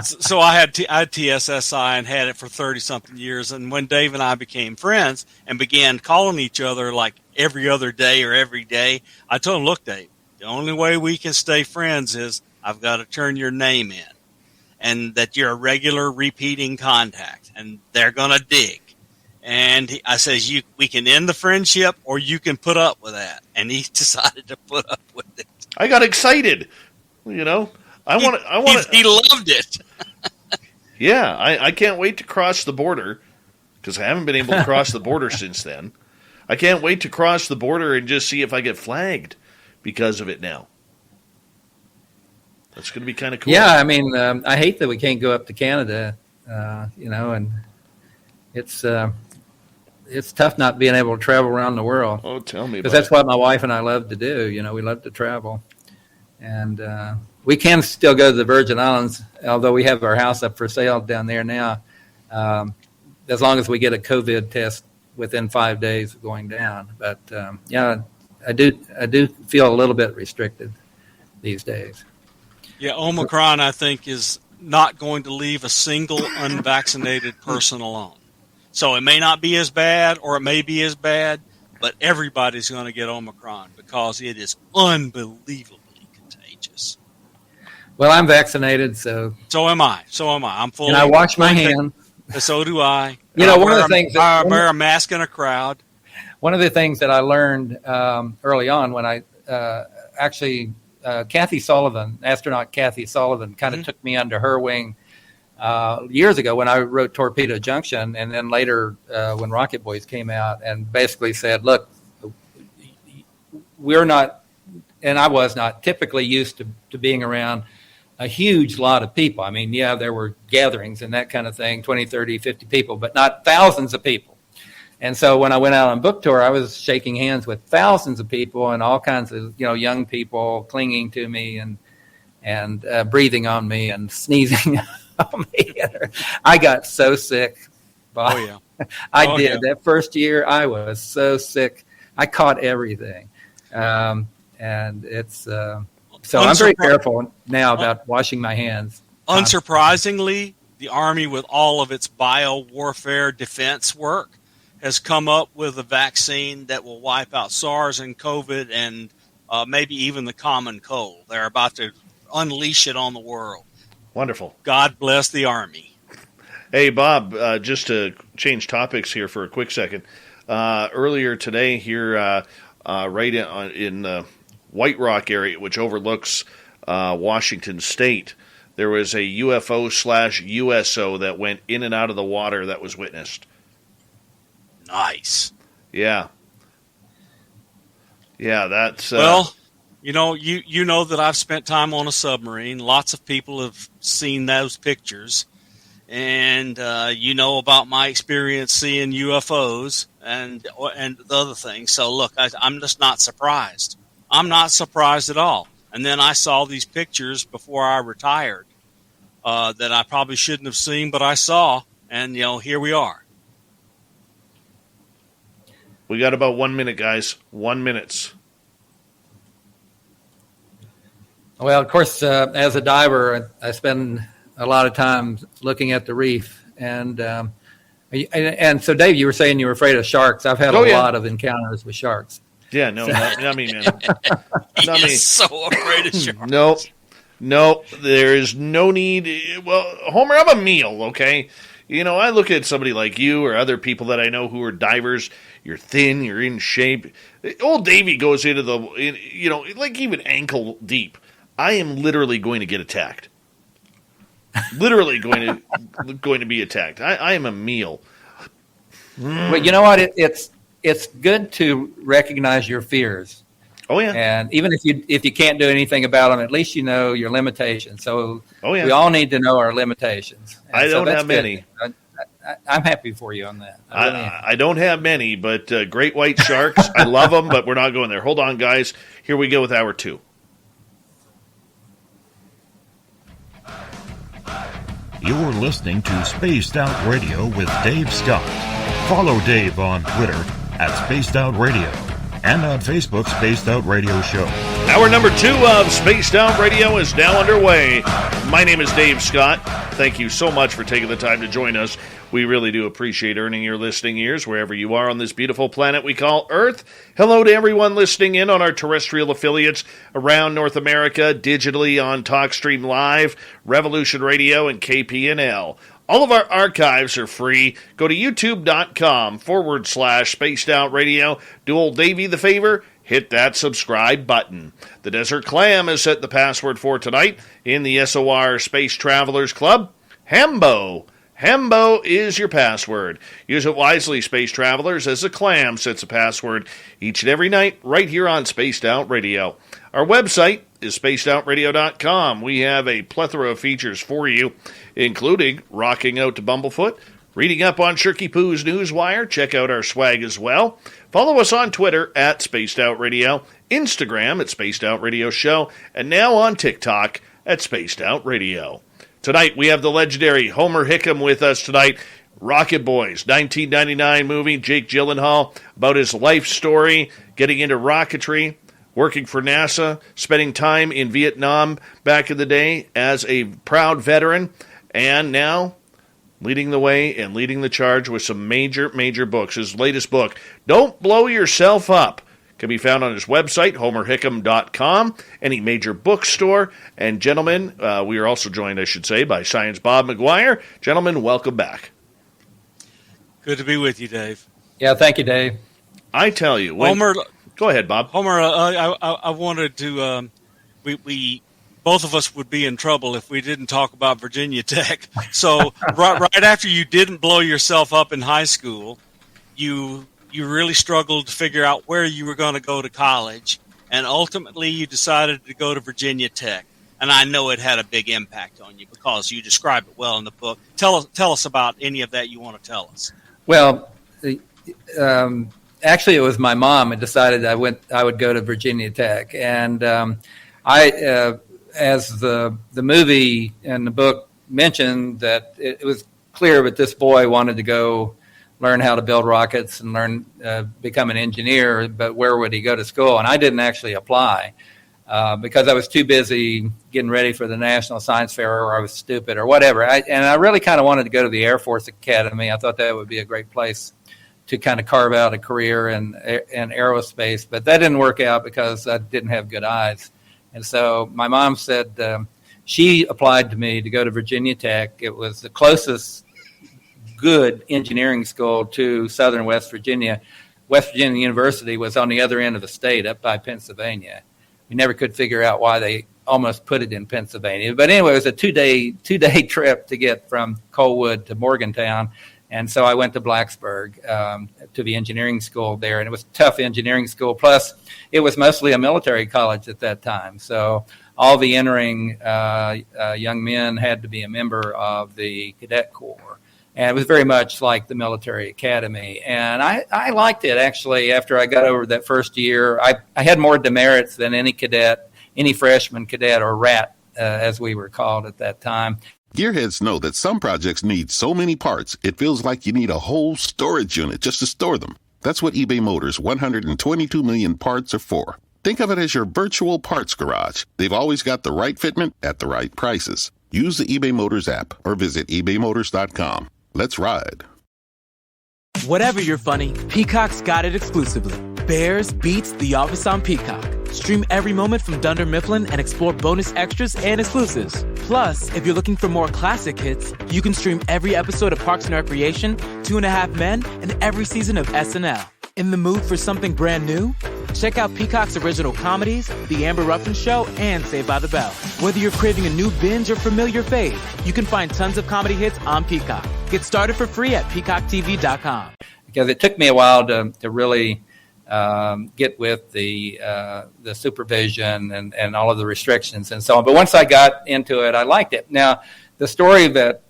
So I had TSSI and had it for 30-something years, and when Dave and I became friends and began calling each other like every other day or every day, I told him, look, Dave, the only way we can stay friends is I've got to turn your name in, and that you're a regular repeating contact, and they're going to dig. And I says, we can end the friendship or you can put up with that. And he decided to put up with it. I got excited. You know, He loved it. Yeah, I can't wait to cross the border because I haven't been able to cross the border since then. I can't wait to cross the border and just see if I get flagged because of it now. That's going to be kind of cool. Yeah, I mean, I hate that we can't go up to Canada, and it's tough not being able to travel around the world. Oh, tell me about it. Because that's what my wife and I love to do. You know, we love to travel. And we can still go to the Virgin Islands, although we have our house up for sale down there now, as long as we get a COVID test within 5 days of going down. But, yeah, I do feel a little bit restricted these days. Yeah, Omicron, I think, is not going to leave a single unvaccinated person alone. So it may not be as bad or it may be as bad, but everybody's going to get Omicron because it is unbelievably contagious. Well, I'm vaccinated, so am I. I'm fully. And I wash my hands. So do I. You know, one of the things I wear a mask in a crowd. One of the things that I learned early on when I Kathy Sullivan, astronaut Kathy Sullivan, kind of took me under her wing years ago when I wrote Torpedo Junction, and then later when Rocket Boys came out, and basically said, look, we're not, and I was not, typically used to being around a huge lot of people. I mean, yeah, there were gatherings and that kind of thing, 20, 30, 50 people, but not thousands of people. And so when I went out on book tour, I was shaking hands with thousands of people and all kinds of, young people clinging to me and breathing on me and sneezing on me. I got so sick. Bob. Oh, yeah. I did. Yeah. That first year, I was so sick. I caught everything. And it's so I'm very careful now about washing my hands. Unsurprisingly, the Army, with all of its biowarfare defense work, has come up with a vaccine that will wipe out SARS and COVID and maybe even the common cold. They're about to unleash it on the world. Wonderful. God bless the Army. Hey, Bob, just to change topics here for a quick second. Earlier today here right in the White Rock area, which overlooks Washington State, there was a UFO/USO that went in and out of the water that was witnessed. Nice. Yeah. Yeah, that's... well, you know that I've spent time on a submarine. Lots of people have seen those pictures. And you know about my experience seeing UFOs and the other things. So, look, I'm just not surprised. I'm not surprised at all. And then I saw these pictures before I retired that I probably shouldn't have seen, but I saw. And, here we are. We got about 1 minute, guys. 1 minute. Well, of course, as a diver, I spend a lot of time looking at the reef. And so, Dave, you were saying you were afraid of sharks. I've had a lot of encounters with sharks. Yeah, no, not me, man. Not me. So afraid of sharks. No, there is no need. Well, Homer, I'm a meal, okay? I look at somebody like you or other people that I know who are divers. You're thin, you're in shape. Old Davey goes into like even ankle deep. I am literally going to get attacked. Literally going to be attacked. I am a meal. But you know what? It's good to recognize your fears. Oh yeah. And even if you can't do anything about them, at least you know your limitations. So we all need to know our limitations. And I don't have many. I'm happy for you on that. I don't have many, but great white sharks, I love them, but we're not going there. Hold on, guys. Here we go with hour 2. You're listening to Spaced Out Radio with Dave Scott. Follow Dave on Twitter @Spaced Out Radio and on Facebook, Spaced Out Radio Show. Hour number 2 of Spaced Out Radio is now underway. My name is Dave Scott. Thank you so much for taking the time to join us. We really do appreciate earning your listening ears wherever you are on this beautiful planet we call Earth. Hello to everyone listening in on our terrestrial affiliates around North America, digitally on TalkStream Live, Revolution Radio, and KPNL. All of our archives are free. Go to youtube.com/Spaced Out Radio. Do old Davey the favor. Hit that subscribe button. The Desert Clam has set the password for tonight in the SOR Space Travelers Club. Hambo. Hambo is your password. Use it wisely, Space Travelers, as the Clam sets a password each and every night right here on Spaced Out Radio. Our website is spacedoutradio.com. We have a plethora of features for you, including rocking out to Bumblefoot, reading up on Shirky Poo's Newswire. Check out our swag as well. Follow us on Twitter at Spaced Out Radio, Instagram at Spaced Out Radio Show, and now on TikTok at Spaced Out Radio. Tonight we have the legendary Homer Hickam with us tonight. Rocket Boys, 1999 movie, Jake Gyllenhaal, about his life story, getting into rocketry, working for NASA, spending time in Vietnam back in the day as a proud veteran, and now leading the way and leading the charge with some major, major books. His latest book, Don't Blow Yourself Up, can be found on his website, homerhickam.com, any major bookstore. And gentlemen, we are also joined, I should say, by Science Bob McGuire. Gentlemen, welcome back. Good to be with you, Dave. Yeah, thank you, Dave. I tell you. Homer, go ahead, Bob. Homer, I wanted to, we both of us would be in trouble if we didn't talk about Virginia Tech. So right after you didn't blow yourself up in high school, you really struggled to figure out where you were going to go to college, and ultimately you decided to go to Virginia Tech. And I know it had a big impact on you because you describe it well in the book. Tell us about any of that you want to tell us. Well, actually, it was my mom that decided I would go to Virginia Tech, and as the movie and the book mentioned, that it was clear that this boy wanted to go learn how to build rockets and become an engineer, but where would he go to school? And I didn't actually apply because I was too busy getting ready for the National Science Fair, or I was stupid or whatever. And I really kind of wanted to go to the Air Force Academy. I thought that would be a great place to kind of carve out a career in aerospace, but that didn't work out because I didn't have good eyes. And so my mom said she applied to me to go to Virginia Tech. It was the closest good engineering school to southern West Virginia. West Virginia University was on the other end of the state, up by Pennsylvania. We never could figure out why they almost put it in Pennsylvania. But anyway, it was a two-day trip to get from Coalwood to Morgantown. And so I went to Blacksburg to the engineering school there, and it was a tough engineering school. Plus, it was mostly a military college at that time. So all the entering young men had to be a member of the Cadet Corps. And it was very much like the military academy. And I liked it, actually, after I got over that first year. I had more demerits than any cadet, any freshman cadet, or rat, as we were called at that time. Gearheads know that some projects need so many parts, it feels like you need a whole storage unit just to store them. That's what eBay Motors' 122 million parts are for. Think of it as your virtual parts garage. They've always got the right fitment at the right prices. Use the eBay Motors app or visit ebaymotors.com. Let's ride. Whatever you're funny, Peacock's got it exclusively. Bears beats The Office on Peacock. Stream every moment from Dunder Mifflin and explore bonus extras and exclusives. Plus, if you're looking for more classic hits, you can stream every episode of Parks and Recreation, 2.5 Men, and every season of SNL. In the mood for something brand new? Check out Peacock's original comedies, The Amber Ruffin Show, and Saved by the Bell. Whether you're craving a new binge or familiar fave, you can find tons of comedy hits on Peacock. Get started for free at peacocktv.com. Because it took me a while to really get with the supervision and all of the restrictions and so on. But once I got into it, I liked it. Now, the story that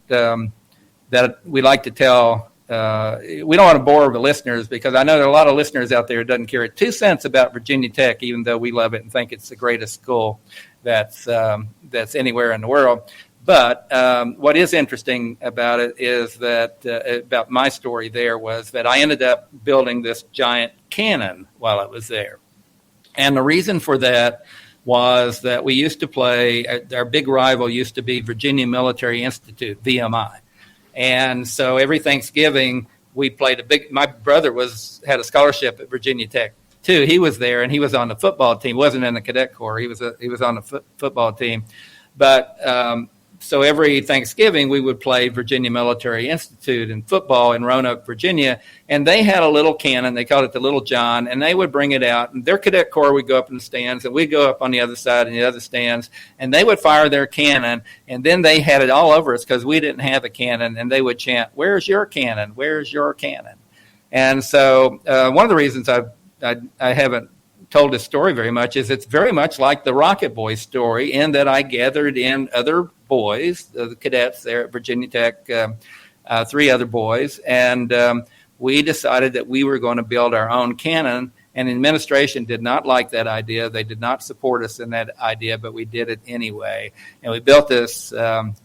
we like to tell, we don't want to bore the listeners, because I know there are a lot of listeners out there who doesn't care 2 cents about Virginia Tech, even though we love it and think it's the greatest school that's anywhere in the world. But what is interesting about it is that about my story there was that I ended up building this giant cannon while I was there. And the reason for that was that we used to play, our big rival used to be Virginia Military Institute, VMI. And so every Thanksgiving we played my brother had a scholarship at Virginia Tech too. He was there and he was on the football team. He wasn't in the cadet corps. He was on the football team. But so every Thanksgiving we would play Virginia Military Institute in football in Roanoke, Virginia, and they had a little cannon. They called it the Little John, and they would bring it out. And their cadet corps would go up in the stands, and we'd go up on the other side in the other stands, and they would fire their cannon, and then they had it all over us because we didn't have a cannon, and they would chant, "Where's your cannon? Where's your cannon?" And so one of the reasons I haven't told this story very much is it's very much like the Rocket Boys story in that I gathered in other boys, the cadets there at Virginia Tech, 3 other boys, and we decided that we were going to build our own cannon, and the administration did not like that idea. They did not support us in that idea, but we did it anyway. And we built this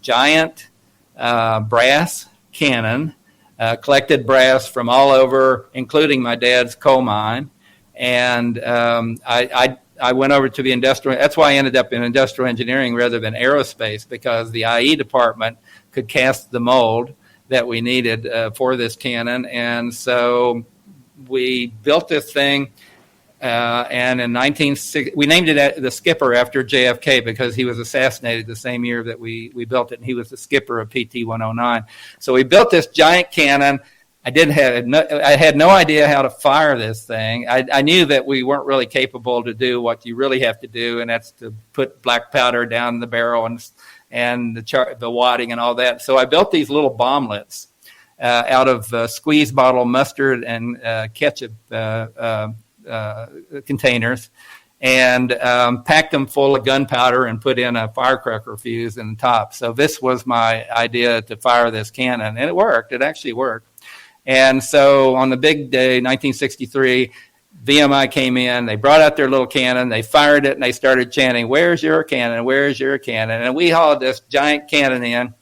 giant brass cannon, collected brass from all over, including my dad's coal mine. And I went over to the industrial. That's why I ended up in industrial engineering rather than aerospace, because the IE department could cast the mold that we needed for this cannon. And so we built this thing. And in 1960, we named it the Skipper after JFK because he was assassinated the same year that we built it. And he was the skipper of PT-109. So we built this giant cannon. I had no idea how to fire this thing. I knew that we weren't really capable to do what you really have to do, and that's to put black powder down the barrel and the wadding and all that. So I built these little bomblets out of squeeze bottle mustard and ketchup containers, and packed them full of gunpowder and put in a firecracker fuse in the top. So this was my idea to fire this cannon, and it worked. It actually worked. And so on the big day, 1963, VMI came in, they brought out their little cannon, they fired it, and they started chanting, "Where's your cannon? Where's your cannon?" And we hauled this giant cannon in,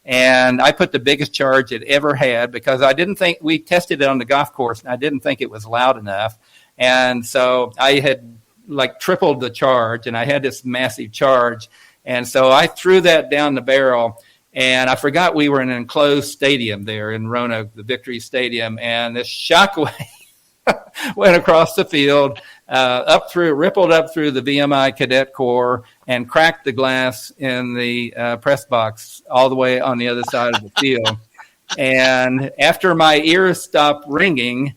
and I put the biggest charge it ever had because I didn't think, we tested it on the golf course, and I didn't think it was loud enough. And so I had like tripled the charge, and I had this massive charge. And so I threw that down the barrel. And I forgot we were in an enclosed stadium there in Roanoke, the Victory Stadium, and this shockwave went across the field, rippled up through the VMI Cadet Corps, and cracked the glass in the press box all the way on the other side of the field. And after my ears stopped ringing,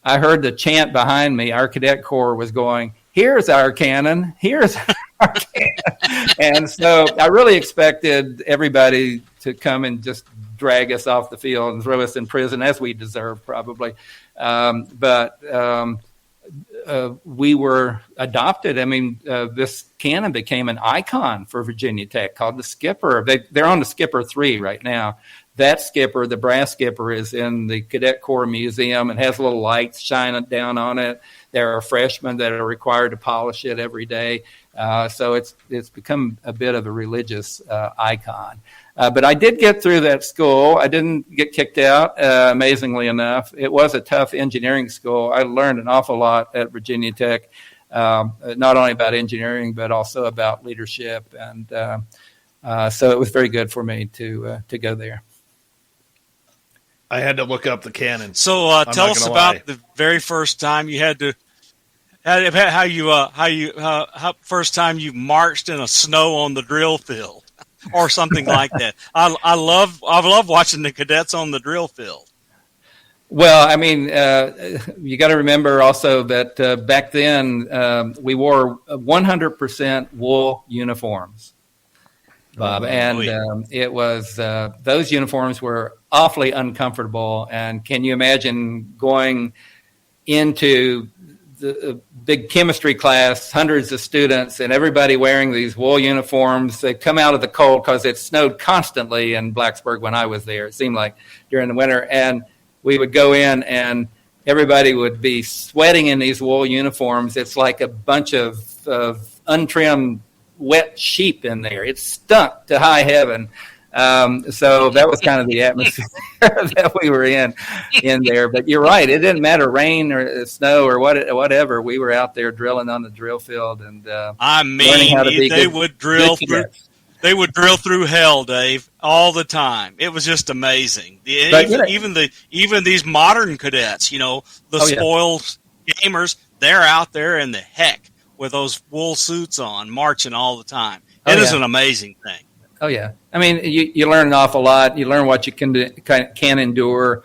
I heard the chant behind me. Our Cadet Corps was going, "Here's our cannon, here's our cannon." And so I really expected everybody to come and just drag us off the field and throw us in prison, as we deserve probably. But we were adopted. I mean, this cannon became an icon for Virginia Tech called the Skipper. They're on the Skipper 3 right now. That Skipper, the brass Skipper, is in the Cadet Corps Museum and has little lights shining down on it. There are freshmen that are required to polish it every day. So it's become a bit of a religious icon. But I did get through that school. I didn't get kicked out, amazingly enough. It was a tough engineering school. I learned an awful lot at Virginia Tech, not only about engineering, but also about leadership. And so it was very good for me to go there. I had to look up the cannon. So tell us about the very first time you had to, how first time you marched in a snow on the drill field or something like that. I love watching the cadets on the drill field. Well, I mean, you got to remember also that back then we wore 100% wool uniforms, Bob, and it was those uniforms were awfully uncomfortable. And can you imagine going into the big chemistry class, hundreds of students, and everybody wearing these wool uniforms? They come out of the cold because it snowed constantly in Blacksburg when I was there. It seemed like during the winter, and we would go in and everybody would be sweating in these wool uniforms. It's like a bunch of untrimmed, wet sheep in there. It stunk to high heaven. So that was kind of the atmosphere that we were in there. But you're right; it didn't matter rain or snow or whatever. We were out there drilling on the drill field and learning how to be they good, would drill good through. cadets. They would drill through hell, Dave, all the time. It was just amazing. But, Even these modern cadets, the spoiled gamers, they're out there in the heck with those wool suits on, marching all the time. It is an amazing thing. Oh yeah, I mean you learn an awful lot. You learn what you can endure.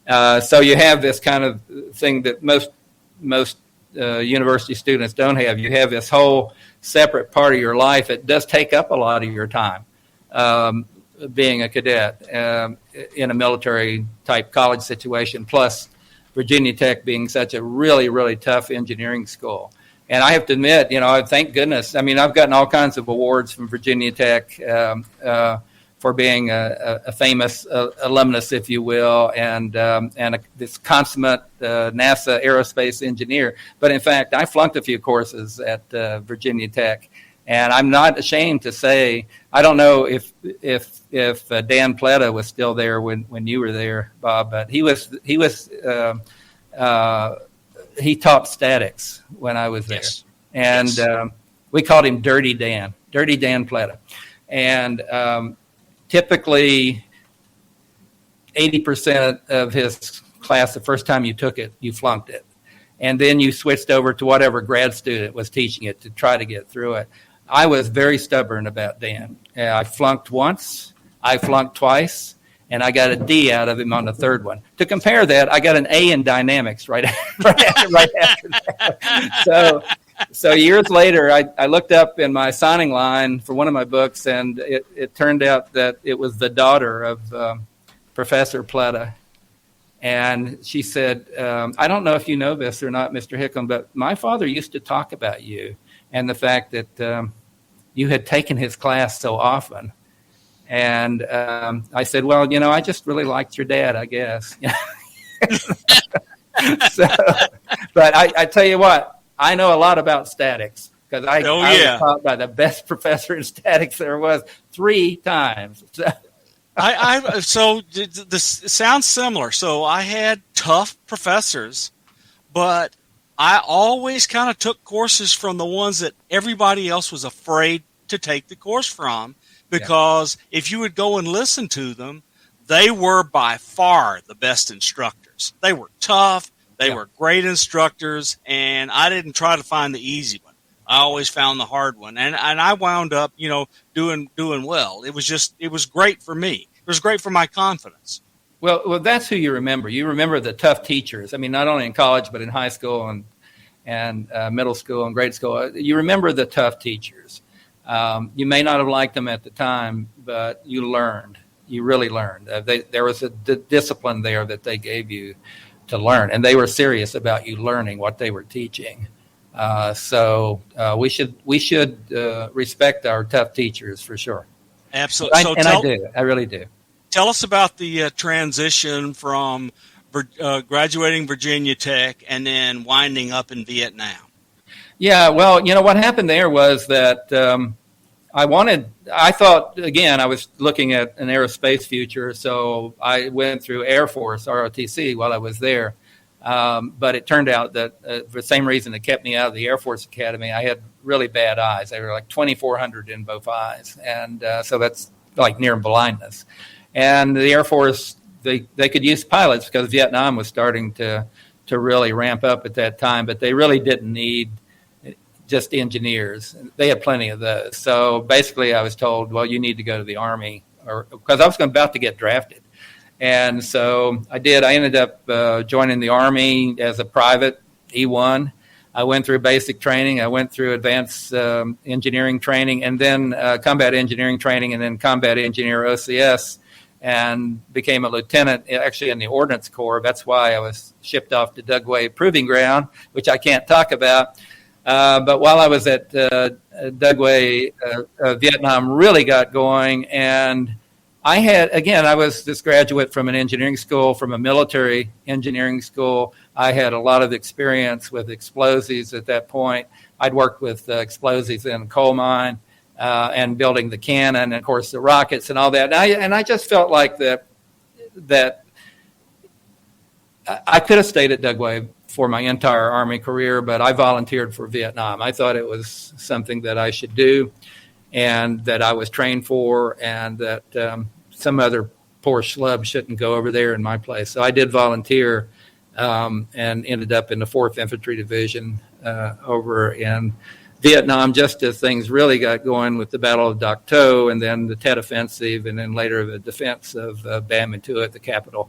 So you have this kind of thing that most university students don't have. You have this whole separate part of your life. It does take up a lot of your time, being a cadet in a military type college situation, plus Virginia Tech being such a really, really tough engineering school. And I have to admit, thank goodness. I mean, I've gotten all kinds of awards from Virginia Tech for being a famous alumnus, if you will, and this consummate NASA aerospace engineer. But in fact, I flunked a few courses at Virginia Tech, and I'm not ashamed to say I don't know if Dan Pletta was still there when you were there, Bob, but he taught statics when I was there, Yes. and we called him Dirty Dan Pletta, and typically 80% of his class, the first time you took it, you flunked it. And then you switched over to whatever grad student was teaching it to try to get through it. I was very stubborn about Dan. I flunked once, I flunked twice, and I got a D out of him on the third one. To compare that, I got an A in dynamics right after that. So years later, I looked up in my signing line for one of my books, and it turned out that it was the daughter of Professor Pletta. And she said, I don't know if you know this or not, Mr. Hickam, but my father used to talk about you and the fact that you had taken his class so often. And I said, well, I just really liked your dad, I guess. But I tell you what, I know a lot about statics because I was taught by the best professor in statics there was 3 times. So this sounds similar. So I had tough professors, but I always kind of took courses from the ones that everybody else was afraid to take the course from, because if you would go and listen to them, they were by far the best instructors. They were tough. They were great instructors, and I didn't try to find the easy one. I always found the hard one, and I wound up, doing well. It was great for me. It was great for my confidence. Well, that's who you remember. You remember the tough teachers. I mean, not only in college, but in high school and middle school and grade school. You remember the tough teachers. You may not have liked them at the time, but you learned. You really learned. There was a discipline there that they gave you to learn, and they were serious about you learning what they were teaching. So we should respect our tough teachers for sure. Absolutely. I do. I really do. Tell us about the transition from graduating Virginia Tech and then winding up in Vietnam. Yeah, well, what happened there was that I thought, again, I was looking at an aerospace future, so I went through Air Force, ROTC, while I was there. But it turned out that for the same reason that kept me out of the Air Force Academy, I had really bad eyes. They were like 2,400 in both eyes. And so that's like near blindness. And the Air Force, they could use pilots because Vietnam was starting to really ramp up at that time, but they really didn't need just engineers. They had plenty of those. So basically I was told, well, you need to go to the Army, because I was about to get drafted. And so I did. I ended up joining the Army as a private E1. I went through basic training. I went through advanced engineering training, and then combat engineering training, and then combat engineer OCS, and became a lieutenant actually in the Ordnance Corps. That's why I was shipped off to Dugway Proving Ground, which I can't talk about. But while I was at Dugway, Vietnam really got going, and I was this graduate from an engineering school, from a military engineering school. I had a lot of experience with explosives at that point. I'd worked with explosives in a coal mine. and building the cannon, and of course the rockets and all that. And I just felt like that I could have stayed at Dugway for my entire Army career, but I volunteered for Vietnam. I thought it was something that I should do and that I was trained for, and that some other poor schlub shouldn't go over there in my place. So I did volunteer and ended up in the 4th Infantry Division over in Vietnam, just as things really got going with the Battle of Dak To, and then the Tet Offensive, and then later the defense of Ban Ma Thuot, the capital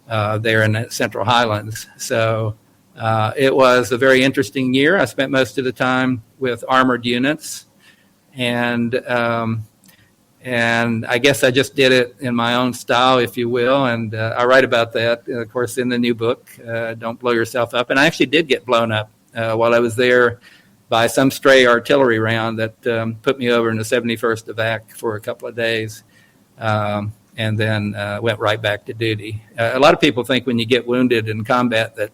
there in the Central Highlands. So it was a very interesting year. I spent most of the time with armored units, and I guess I just did it in my own style, if you will, and I write about that, of course, in the new book, Don't Blow Yourself Up. And I actually did get blown up while I was there by some stray artillery round that put me over in the 71st Evac for a couple of days, and then went right back to duty. A lot of people think when you get wounded in combat that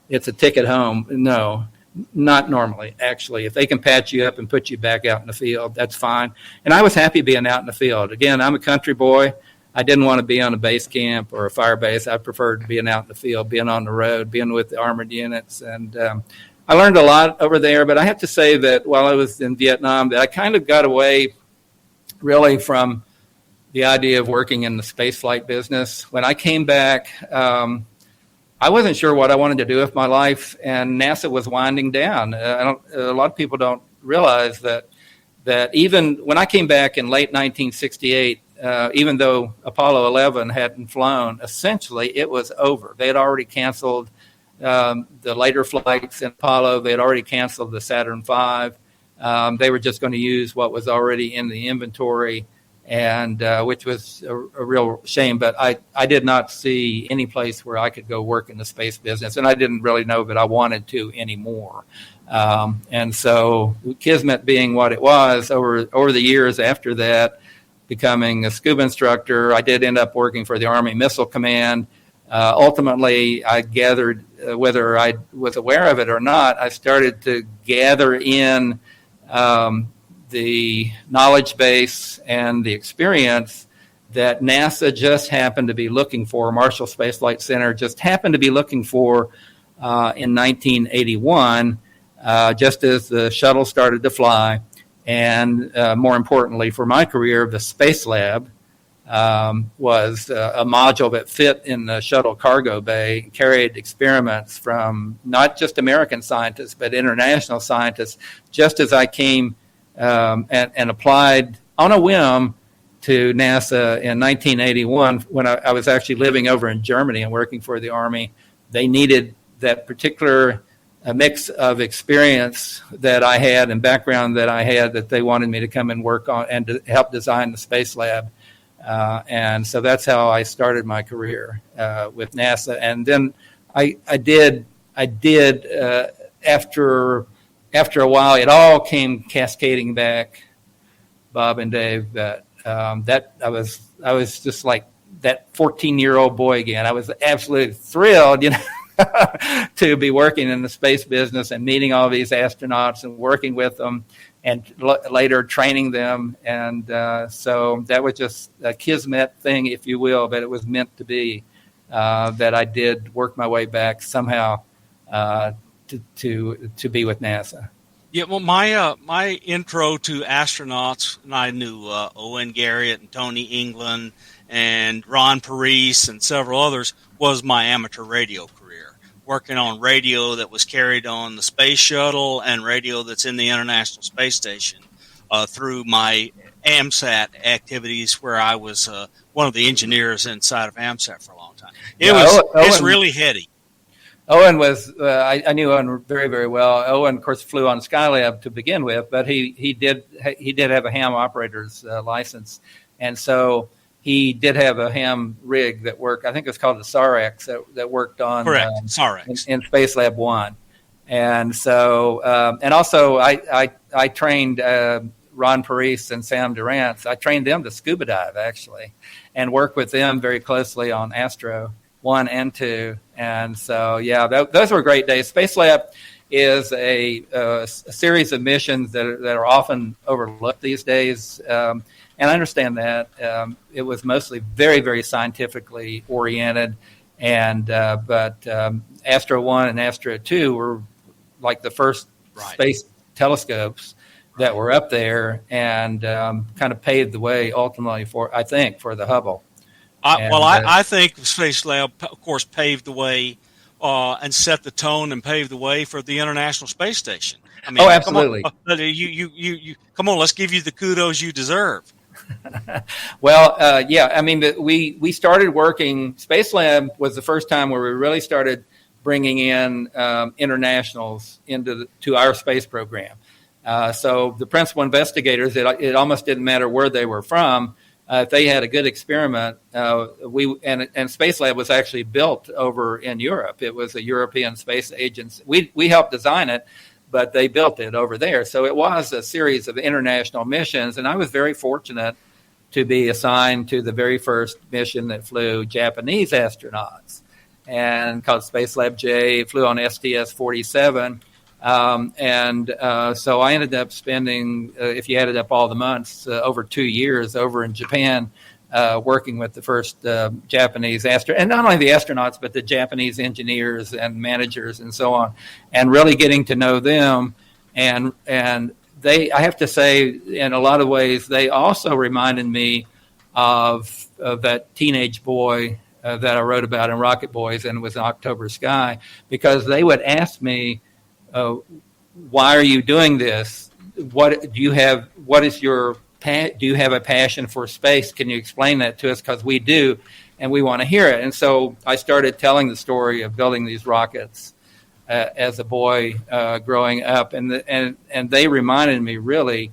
it's a ticket home. No, not normally, actually. If they can patch you up and put you back out in the field, that's fine. And I was happy being out in the field. Again, I'm a country boy. I didn't want to be on a base camp or a fire base. I preferred being out in the field, being on the road, being with the armored units. And I learned a lot over there, but I have to say that while I was in Vietnam, that I kind of got away really from the idea of working in the space flight business. When I came back, I wasn't sure what I wanted to do with my life, and NASA was winding down. A lot of people don't realize that even when I came back in late 1968, even though Apollo 11 hadn't flown, essentially it was over. They had already canceled the later flights in Apollo. They had already canceled the Saturn V. They were just going to use what was already in the inventory, and which was a real shame. But I did not see any place where I could go work in the space business, and I didn't really know that I wanted to anymore. And so Kismet being what it was, over the years after that, becoming a scuba instructor, I did end up working for the Army Missile Command. Ultimately, I gathered, whether I was aware of it or not, I started to gather in the knowledge base and the experience that NASA just happened to be looking for, Marshall Space Flight Center just happened to be looking for in 1981, just as the shuttle started to fly. And more importantly for my career, the Space Lab was a module that fit in the shuttle cargo bay, carried experiments from not just American scientists, but international scientists, just as I came and applied on a whim to NASA in 1981 when I was actually living over in Germany and working for the Army. They needed that particular mix of experience that I had and background that I had that they wanted me to come and work on and to help design the Space Lab. And so that's how I started my career with NASA. And then I did after a while, it all came cascading back, Bob and Dave, that I was just like that 14-year-old boy again. I was absolutely thrilled, to be working in the space business and meeting all these astronauts and working with them and later training them. And so that was just a kismet thing, if you will, but it was meant to be that I did work my way back somehow to be with NASA. Yeah, well, my intro to astronauts, and I knew Owen Garriott and Tony England and Ron Parise and several others, was my amateur radio career, working on radio that was carried on the space shuttle and radio that's in the International Space Station through my AMSAT activities, where I was one of the engineers inside of AMSAT for a long time. It's really heady. Owen was, I knew Owen very, very well. Owen, of course, flew on Skylab to begin with, but he did have a ham operator's license. And so he did have a ham rig that worked, I think it was called the SOR-X, that worked on SOR-X. in Space Lab 1. And so, and also I trained Ron Parise and Sam Durrance. I trained them to scuba dive, actually, and worked with them very closely on Astro 1 and 2. And so, yeah, those were great days. Space Lab, is a series of missions that are often overlooked these days. And I understand that. It was mostly very, very scientifically oriented. But Astro 1 and Astro 2 were like the first space telescopes that were up there and kind of paved the way ultimately for the Hubble. I think Space Lab, of course, paved the way and set the tone and paved the way for the International Space Station. I mean, absolutely. Come on, let's give you the kudos you deserve. Well, yeah, I mean, we started working. Space Lab was the first time where we really started bringing in internationals to our space program. So the principal investigators, it almost didn't matter where they were from. If they had a good experiment, and Space Lab was actually built over in Europe. It was a European space agency. We helped design it, but they built it over there. So it was a series of international missions, and I was very fortunate to be assigned to the very first mission that flew Japanese astronauts, and called Space Lab J. It flew on STS-47. So I ended up spending, if you added up all the months, over 2 years over in Japan, working with the first Japanese and not only the astronauts, but the Japanese engineers and managers and so on, and really getting to know them. And I have to say, in a lot of ways, they also reminded me of that teenage boy that I wrote about in Rocket Boys and was in October Sky, because they would ask me, why are you doing this? Do you have a passion for space? Can you explain that to us? Because we do, and we want to hear it. And so I started telling the story of building these rockets as a boy growing up, and they reminded me really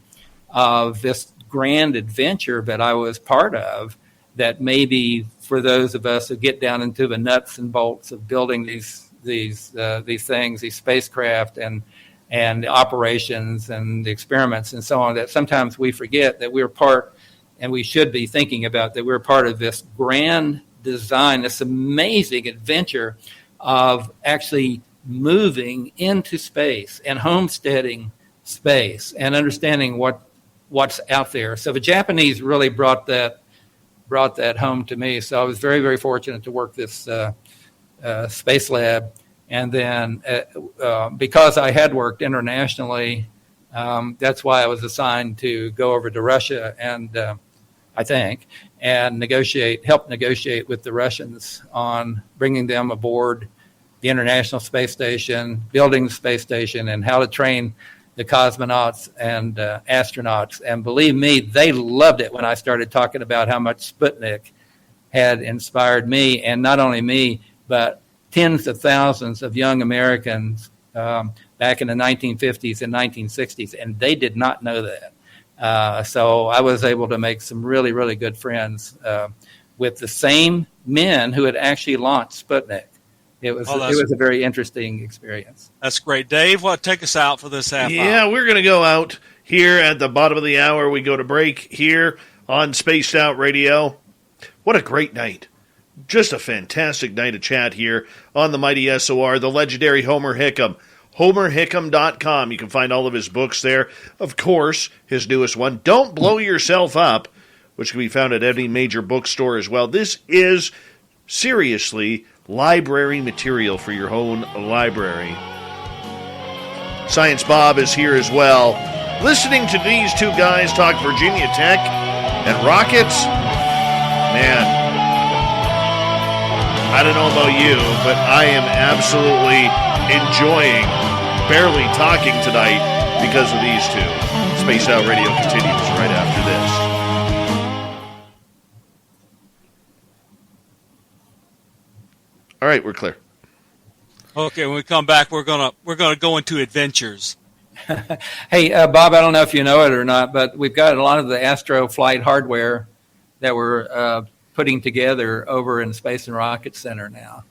of this grand adventure that I was part of. That maybe for those of us who get down into the nuts and bolts of building these things, these spacecraft and the operations and the experiments and so on, that sometimes we forget that we're part, and we should be thinking about that we're part of this grand design, this amazing adventure of actually moving into space and homesteading space and understanding what's out there. So the Japanese really brought that home to me. So I was very, very fortunate to work this Space Lab. And then because I had worked internationally, that's why I was assigned to go over to Russia and help negotiate with the Russians on bringing them aboard the International Space Station, building the space station, and how to train the cosmonauts and astronauts. And believe me, they loved it when I started talking about how much Sputnik had inspired me, and not only me, but tens of thousands of young Americans back in the 1950s and 1960s, and they did not know that. So I was able to make some really, really good friends with the same men who had actually launched Sputnik. It was a very interesting experience. That's great. Dave, take us out for this half hour? Yeah, we're going to go out here at the bottom of the hour. We go to break here on Spaced Out Radio. What a great night. Just a fantastic night of chat here on the mighty SOR, the legendary Homer Hickam. HomerHickam.com. You can find all of his books there. Of course, his newest one, Don't Blow Yourself Up, which can be found at any major bookstore as well. This is seriously library material for your own library. Science Bob is here as well. Listening to these two guys talk Virginia Tech and rockets, man, I don't know about you, but I am absolutely enjoying barely talking tonight because of these two. Spaced Out Radio continues right after this. All right, we're clear. Okay, when we come back, we're gonna go into adventures. Hey, Bob, I don't know if you know it or not, but we've got a lot of the Astro flight hardware that we're putting together over in Space and Rocket Center now.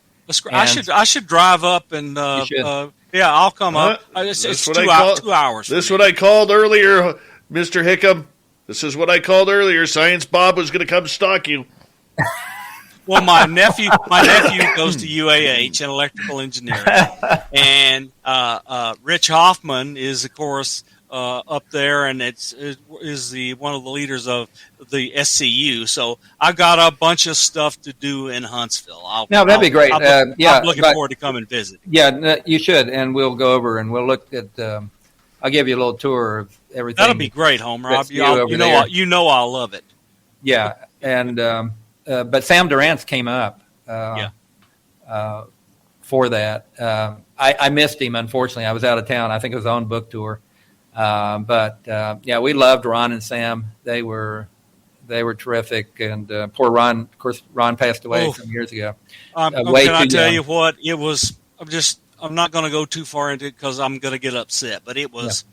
I should drive up and I'll come up. It's 2 hours. This is what I called earlier, Mr. Hickam. This is what I called earlier. Science Bob was going to come stalk you. Well, my nephew goes to UAH in electrical engineering, and Rich Hoffman is, of course, up there, and is one of the leaders of the SCU. So I got a bunch of stuff to do in Huntsville. That'd be great. I'm looking forward to coming visit. Yeah, you should, and we'll go over and we'll look at. I'll give you a little tour of everything. That'll be great, Homer. You know I'll love it. Yeah, and but Sam Durant's came up for that. I missed him, unfortunately. I was out of town. I think it was on book tour. But we loved Ron and Sam. They were terrific. And poor Ron, of course, Ron passed away some years ago. Can I tell you what? It was. I'm not going to go too far into it because I'm going to get upset. But it was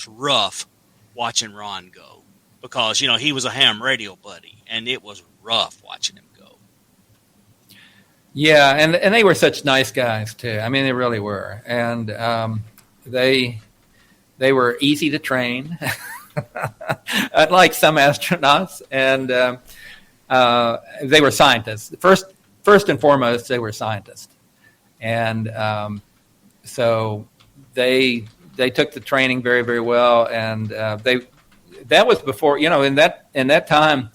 rough watching Ron go because he was a ham radio buddy, and it was rough watching him go. Yeah, and they were such nice guys too. I mean, they really were, and they were easy to train, unlike some astronauts, and they were scientists. First and foremost, they were scientists, and so they took the training very, very well, and that was before in that time,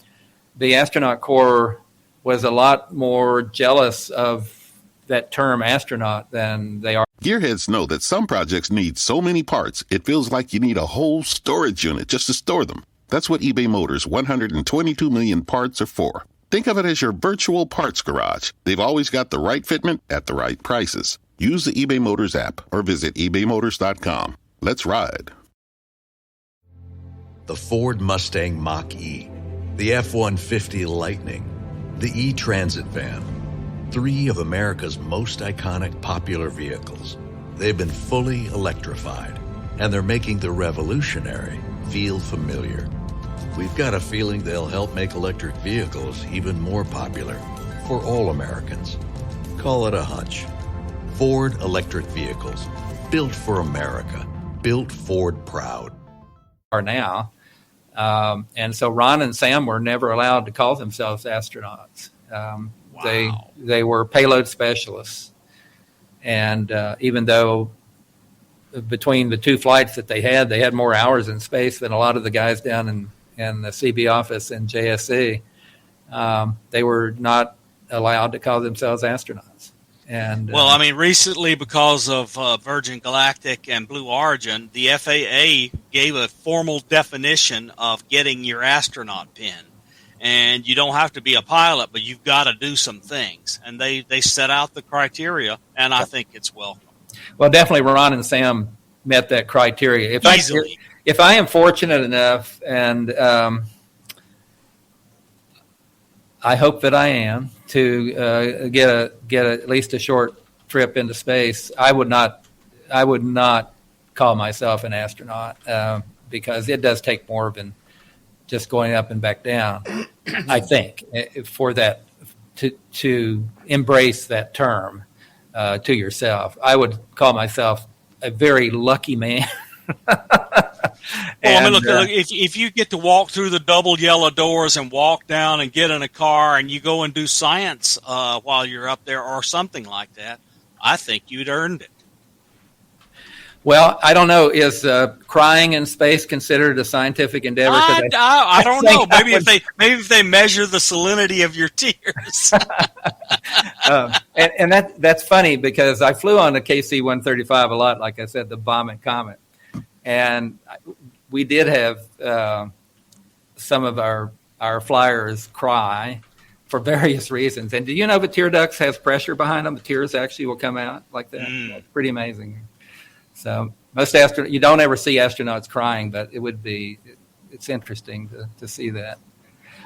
the astronaut corps was a lot more jealous of that term astronaut than they are. Gearheads know that some projects need so many parts, it feels like you need a whole storage unit just to store them. That's what eBay Motors' 122 million parts are for. Think of it as your virtual parts garage. They've always got the right fitment at the right prices. Use the eBay Motors app or visit ebaymotors.com. Let's ride. The Ford Mustang Mach-E, the F-150 Lightning, the E-Transit van, 3 of America's most iconic popular vehicles. They've been fully electrified, and they're making the revolutionary feel familiar. We've got a feeling they'll help make electric vehicles even more popular for all Americans. Call it a hunch. Ford electric vehicles, built for America, built Ford proud. Are now. And so Ron and Sam were never allowed to call themselves astronauts. Wow. They were payload specialists. And even though between the 2 flights that they had more hours in space than a lot of the guys down in the CB office in JSC, they were not allowed to call themselves astronauts. And recently, because of Virgin Galactic and Blue Origin, the FAA gave a formal definition of getting your astronaut pin. And you don't have to be a pilot, but you've got to do some things. And they set out the criteria, and I think it's welcome. Well, definitely Ron and Sam met that criteria. If I am fortunate enough, and I hope that I am, to get at least a short trip into space, I would not call myself an astronaut because it does take more than just going up and back down. I think for that to embrace that term to yourself, I would call myself a very lucky man. Look, if you get to walk through the double yellow doors and walk down and get in a car and you go and do science while you're up there or something like that, I think you'd earned it. Well, I don't know. Is crying in space considered a scientific endeavor? I don't know. Maybe if they measure the salinity of your tears. And that's funny because I flew on the KC-135 a lot. Like I said, the bomb and comet, and we did have some of our flyers cry for various reasons. And do you know the tear ducts has pressure behind them? The tears actually will come out like that. It's pretty amazing. So you don't ever see astronauts crying, but it's interesting to see that.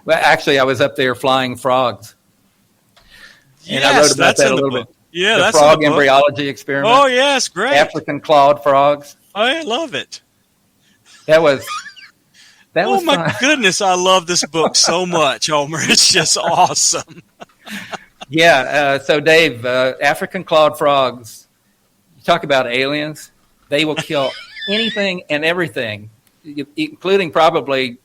But actually, I was up there flying frogs. Yes, and I wrote about that a little bit. Yeah, the that's frog embryology experiment. Oh, yes, great. African clawed frogs. I love it. That was my fun. Goodness, I love this book so much, Homer. It's just awesome. Yeah, so Dave, African clawed frogs, you talk about aliens. They will kill anything and everything, including probably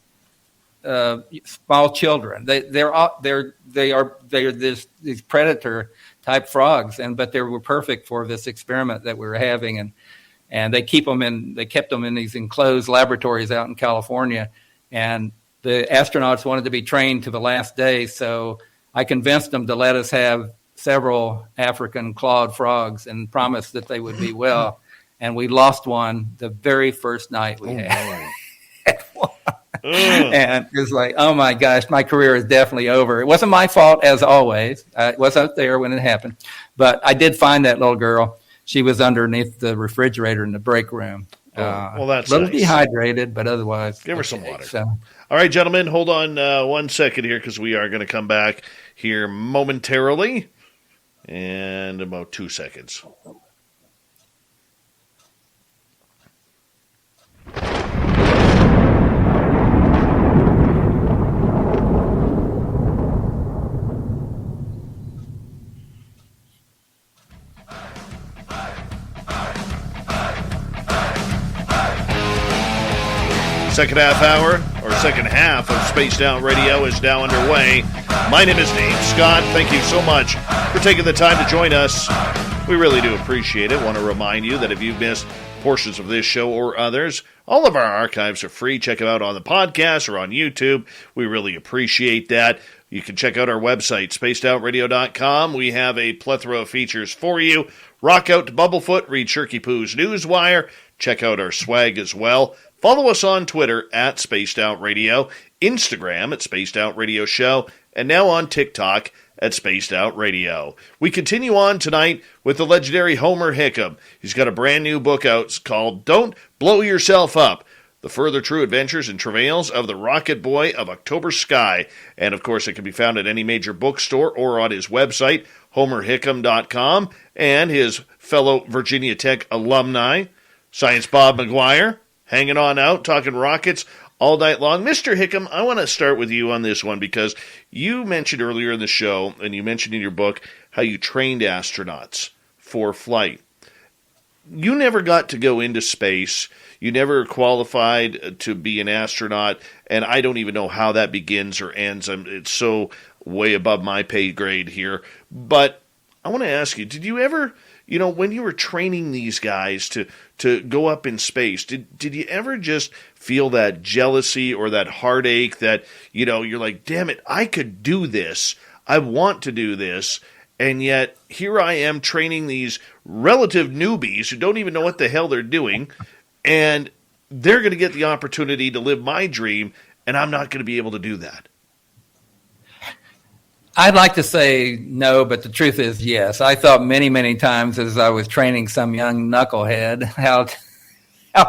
small children. They are these predator type frogs, but they were perfect for this experiment that we were having, and they kept them in these enclosed laboratories out in California, and the astronauts wanted to be trained to the last day, so I convinced them to let us have several African clawed frogs and promised that they would be well. And we lost one the very first night we had. And it was like, oh my gosh, my career is definitely over. It wasn't my fault, as always. I wasn't there when it happened. But I did find that little girl. She was underneath the refrigerator in the break room. Well, that's a little nice. Dehydrated, but otherwise. Give her some water. So. All right, gentlemen, hold on 1 second here because we are going to come back here momentarily. And about 2 seconds. Second half hour, or second half of Spaced Out Radio is now underway. My name is Dave Scott. Thank you so much for taking the time to join us. We really do appreciate it. Want to remind you that if you've missed portions of this show or others, all of our archives are free. Check them out on the podcast or on YouTube. We really appreciate that. You can check out our website, spacedoutradio.com. We have a plethora of features for you. Rock out to Bubblefoot, read Shirky Poo's Newswire. Check out our swag as well. Follow us on Twitter at Spaced Out Radio, Instagram at Spaced Out Radio Show, and now on TikTok at Spaced Out Radio. We continue on tonight with the legendary Homer Hickam. He's got a brand new book out called Don't Blow Yourself Up, The Further True Adventures and Travails of the Rocket Boy of October Sky. And, of course, it can be found at any major bookstore or on his website, homerhickam.com, and his fellow Virginia Tech alumni, Science Bob McGuire, hanging on out, talking rockets all night long. Mr. Hickam, I want to start with you on this one because you mentioned earlier in the show, and you mentioned in your book, how you trained astronauts for flight. You never got to go into space. You never qualified to be an astronaut, and I don't even know how that begins or ends. It's so way above my pay grade here. But I want to ask you, did you ever, when you were training these guys to go up in space, did you ever just feel that jealousy or that heartache that, you're like, damn it, I could do this. I want to do this. And yet here I am training these relative newbies who don't even know what the hell they're doing. And they're going to get the opportunity to live my dream. And I'm not going to be able to do that. I'd like to say no, but the truth is yes. I thought many, many times as I was training some young knucklehead how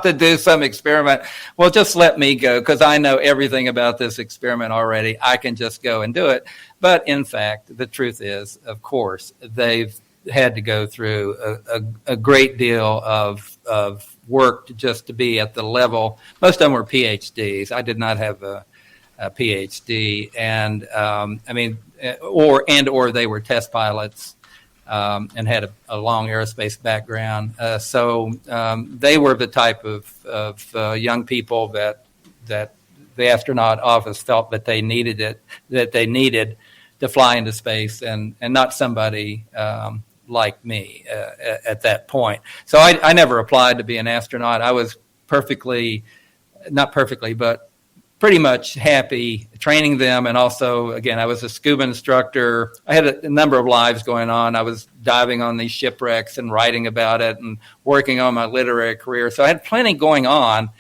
to do some experiment. Well, just let me go because I know everything about this experiment already. I can just go and do it. But in fact, the truth is, of course, they've had to go through a great deal of work just to be at the level. Most of them were PhDs. I did not have a PhD, and or they were test pilots and had a long aerospace background. So they were the type of young people that the astronaut office felt that they needed to fly into space, and not somebody like me at that point. So I never applied to be an astronaut. I was not perfectly, but pretty much happy training them. And also, again, I was a scuba instructor. I had a number of lives going on. I was diving on these shipwrecks and writing about it and working on my literary career. So I had plenty going on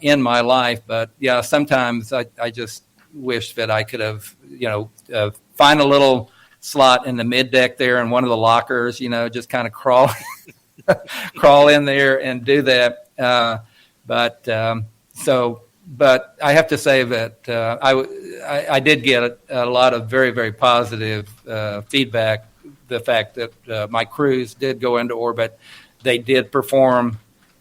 in my life. But, yeah, sometimes I just wish that I could have, find a little slot in the middeck there in one of the lockers, just kind of crawl in there and do that. But I have to say that I did get a lot of very, very positive feedback. The fact that my crews did go into orbit, they did perform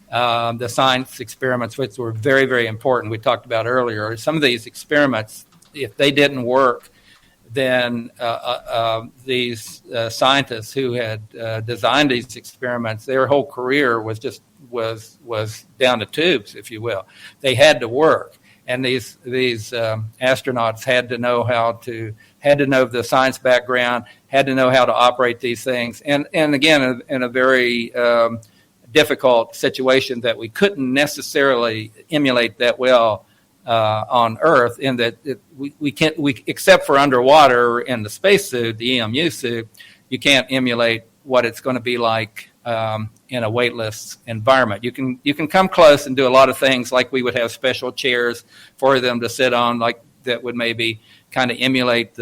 the science experiments, which were very, very important. We talked about earlier. Some of these experiments, if they didn't work, then these scientists who had designed these experiments, their whole career was down to tubes, if you will. They had to work. and these astronauts had to know the science background, had to know how to operate these things, and again in a very difficult situation that we couldn't necessarily emulate that well on Earth, in that we can't, except for underwater in the spacesuit, the EMU suit, you can't emulate what it's going to be like in a weightless environment. You can come close and do a lot of things, like we would have special chairs for them to sit on, like that would maybe kind of emulate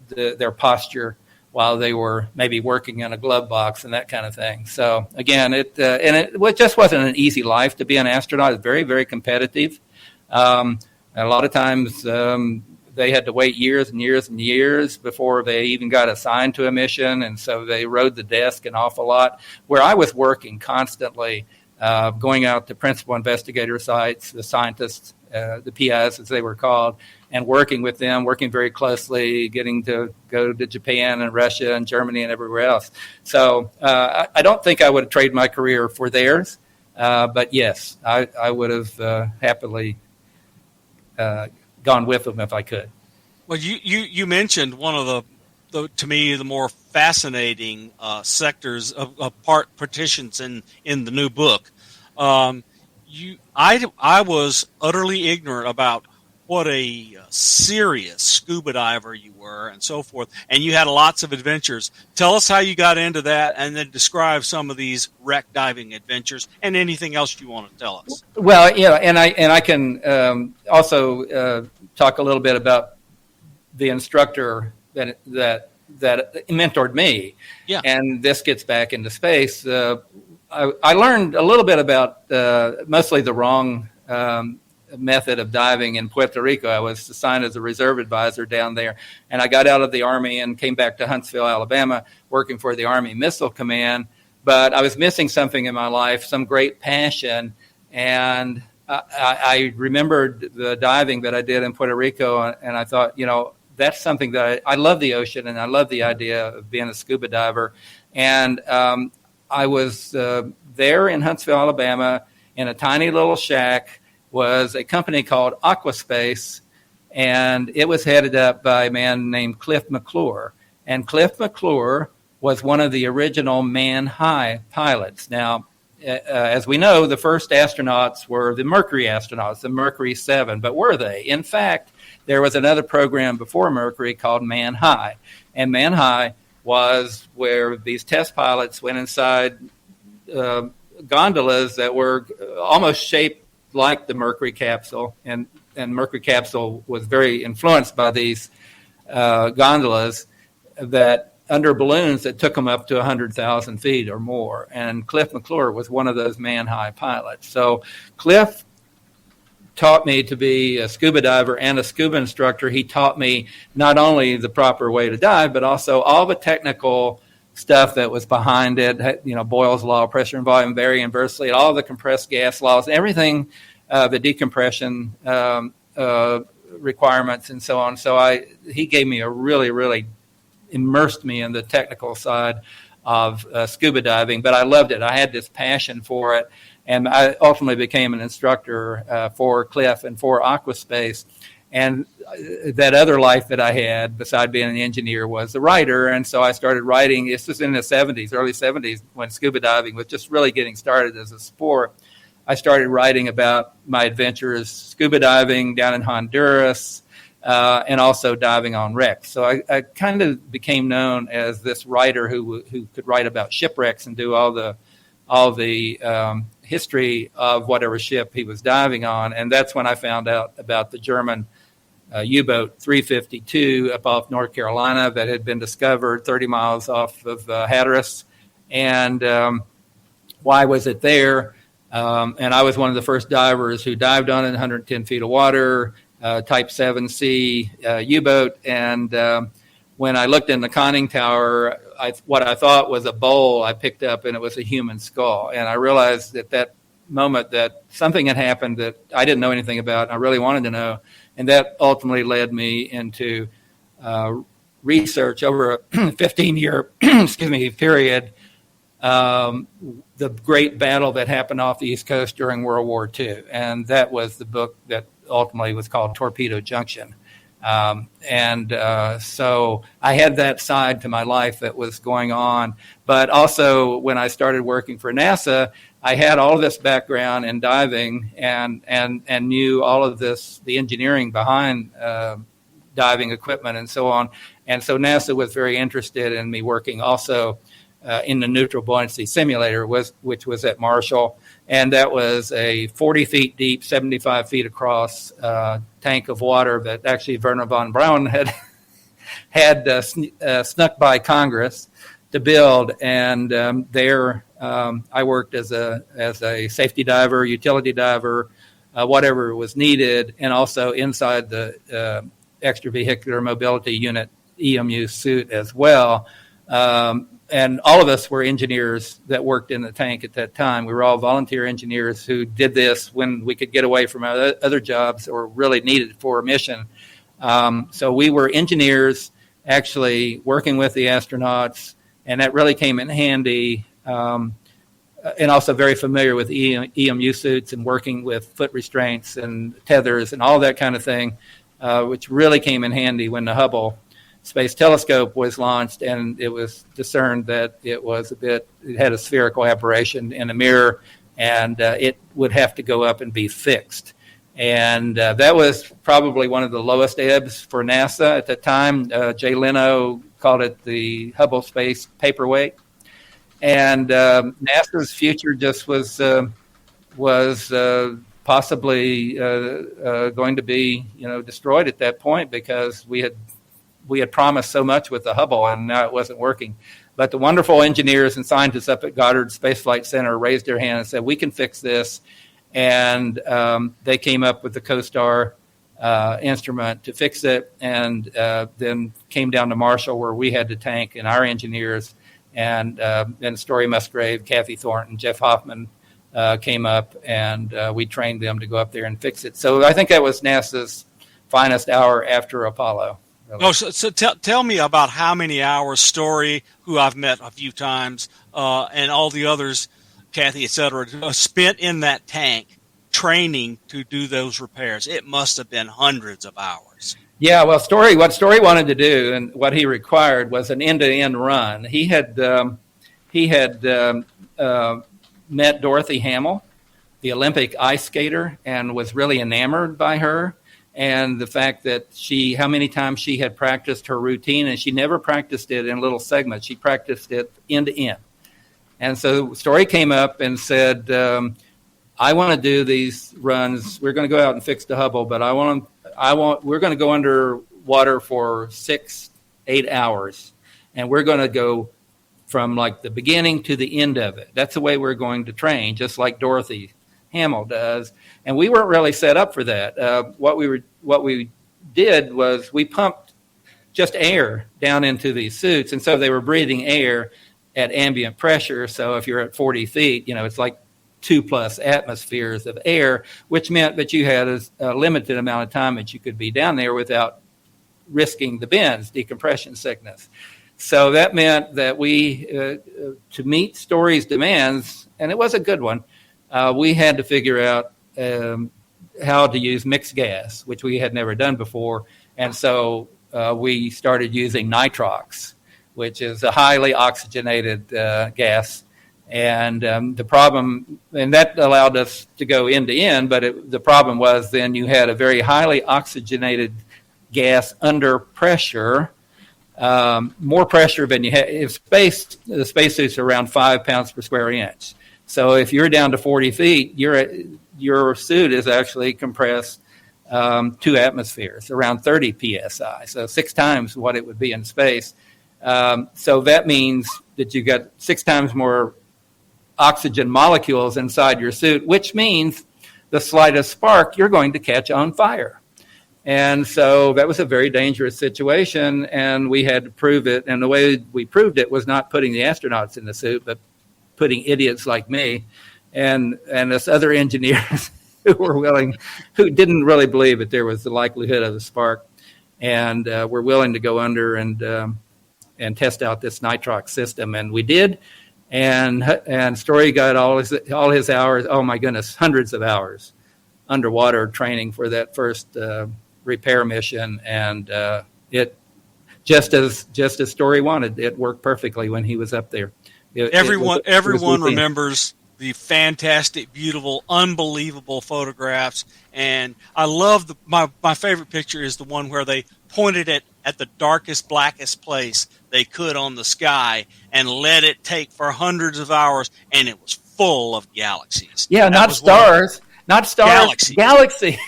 their posture while they were maybe working in a glove box and that kind of thing. So again, it just wasn't an easy life to be an astronaut. It's very, very competitive. A lot of times they had to wait years and years and years before they even got assigned to a mission, and so they rode the desk an awful lot. Where I was working constantly, going out to principal investigator sites, the scientists, the PIs as they were called, and working with them, working very closely, getting to go to Japan and Russia and Germany and everywhere else. So I don't think I would have traded my career for theirs, but yes, I would have happily gone with them if I could. Well, you mentioned one of the to me the more fascinating sectors of partitions in the new book. I was utterly ignorant about what a serious scuba diver you were and so forth, and you had lots of adventures. Tell us how you got into that, and then describe some of these wreck diving adventures and anything else you want to tell us. Well, yeah, and I can also talk a little bit about the instructor that mentored me. Yeah. And this gets back into space. I learned a little bit about mostly the wrong method of diving in Puerto Rico. I was assigned as a reserve advisor down there, and I got out of the Army and came back to Huntsville, Alabama, working for the Army Missile Command. But I was missing something in my life, some great passion, and I remembered the diving that I did in Puerto Rico, and I thought, that's something that I love the ocean, and I love the idea of being a scuba diver. And I was there in Huntsville, Alabama, in a tiny little shack, was a company called Aquaspace, and it was headed up by a man named Cliff McClure. And Cliff McClure was one of the original man-high pilots. Now, as we know, the first astronauts were the Mercury astronauts, the Mercury 7, but were they? In fact, there was another program before Mercury called Man-High, and Man-High was where these test pilots went inside gondolas that were almost shaped like the Mercury capsule, and Mercury capsule was very influenced by these gondolas that under balloons that took them up to 100,000 feet or more. And Cliff McClure was one of those man-high pilots. So Cliff taught me to be a scuba diver and a scuba instructor. He taught me not only the proper way to dive, but also all the technical stuff that was behind it, Boyle's law, pressure and volume vary inversely, all the compressed gas laws, everything, the decompression requirements and so on. So he gave me really immersed me in the technical side of scuba diving, but I loved it. I had this passion for it, and I ultimately became an instructor for Cliff and for Aquaspace. And that other life that I had, beside being an engineer, was a writer. And so I started writing. This was in the 70s, early 70s, when scuba diving was just really getting started as a sport. I started writing about my adventures scuba diving down in Honduras and also diving on wrecks. So I kind of became known as this writer who could write about shipwrecks and do all the history of whatever ship he was diving on. And that's when I found out about the German U-boat 352 up off North Carolina that had been discovered 30 miles off of Hatteras. And why was it there? And I was one of the first divers who dived on it, 110 feet of water, Type 7C U-boat. And when I looked in the conning tower, what I thought was a bowl I picked up, and it was a human skull. And I realized at that moment that something had happened that I didn't know anything about, and I really wanted to know. And that ultimately led me into research over a 15-year period, the great battle that happened off the East Coast during World War II. And that was the book that ultimately was called Torpedo Junction. So I had that side to my life that was going on. But also when I started working for NASA, I had all of this background in diving and knew all of this, the engineering behind diving equipment and so on. And so NASA was very interested in me working also in the neutral buoyancy simulator, which was at Marshall. And that was a 40 feet deep, 75 feet across tank of water that actually Werner von Braun had snuck by Congress to build. And there I worked as a safety diver, utility diver, whatever was needed, and also inside the extravehicular mobility unit EMU suit as well. And all of us were engineers that worked in the tank at that time. We were all volunteer engineers who did this when we could get away from our other jobs or really needed for a mission. So we were engineers actually working with the astronauts, and that really came in handy. And also very familiar with EMU suits and working with foot restraints and tethers and all that kind of thing, which really came in handy when the Hubble Space Telescope was launched, and it was discerned that it had a spherical aberration in a mirror, and it would have to go up and be fixed. And that was probably one of the lowest ebbs for NASA at that time. Jay Leno called it the Hubble Space Paperweight. And NASA's future just was possibly going to be, destroyed at that point, because we had promised so much with the Hubble, and now it wasn't working. But the wonderful engineers and scientists up at Goddard Space Flight Center raised their hand and said, we can fix this. And they came up with the CoStar instrument to fix it, and then came down to Marshall, where we had the tank and our engineers, and then Story Musgrave, Kathy Thornton, Jeff Hoffman came up, and we trained them to go up there and fix it. So I think that was NASA's finest hour after Apollo. Really. Oh, so tell me about how many hours Story, who I've met a few times, and all the others, Kathy, et cetera, spent in that tank training to do those repairs. It must have been hundreds of hours. Yeah, well, what Story wanted to do and what he required was an end-to-end run. He had met Dorothy Hamill, the Olympic ice skater, and was really enamored by her. And the fact that how many times she had practiced her routine, and she never practiced it in little segments. She practiced it end to end. And so Story came up and said, I want to do these runs. We're going to go out and fix the Hubble, but we're going to go underwater for 6-8 hours. And we're going to go from like the beginning to the end of it. That's the way we're going to train, just like Dorothy Hamill does. And we weren't really set up for that. What we did was we pumped just air down into these suits, and so they were breathing air at ambient pressure. So if you're at 40 feet, it's like 2+ atmospheres of air, which meant that you had a limited amount of time that you could be down there without risking the bends, decompression sickness. So that meant that we, to meet Story's demands, and it was a good one, we had to figure out how to use mixed gas, which we had never done before. And so we started using nitrox, which is a highly oxygenated gas. And the problem, and that allowed us to go end to end, but the problem was then you had a very highly oxygenated gas under pressure, more pressure than you had. The spacesuits are around 5 pounds per square inch. So if you're down to 40 feet, your suit is actually compressed 2 atmospheres, around 30 psi, so 6 times what it would be in space. So that means that you got 6 times more oxygen molecules inside your suit, which means the slightest spark, you're going to catch on fire. And so that was a very dangerous situation, and we had to prove it. And the way we proved it was not putting the astronauts in the suit, but putting idiots like me and us other engineers who didn't really believe that there was the likelihood of a spark, and were willing to go under and test out this nitrox system. And we did. And Story got all his hours. Oh my goodness, hundreds of hours underwater training for that first repair mission, and it just as Story wanted, it worked perfectly when he was up there. Everyone remembers the fantastic, beautiful, unbelievable photographs, and I love my favorite picture is the one where they pointed it at the darkest, blackest place they could on the sky and let it take for hundreds of hours, and it was full of galaxies. Yeah, not stars, galaxies.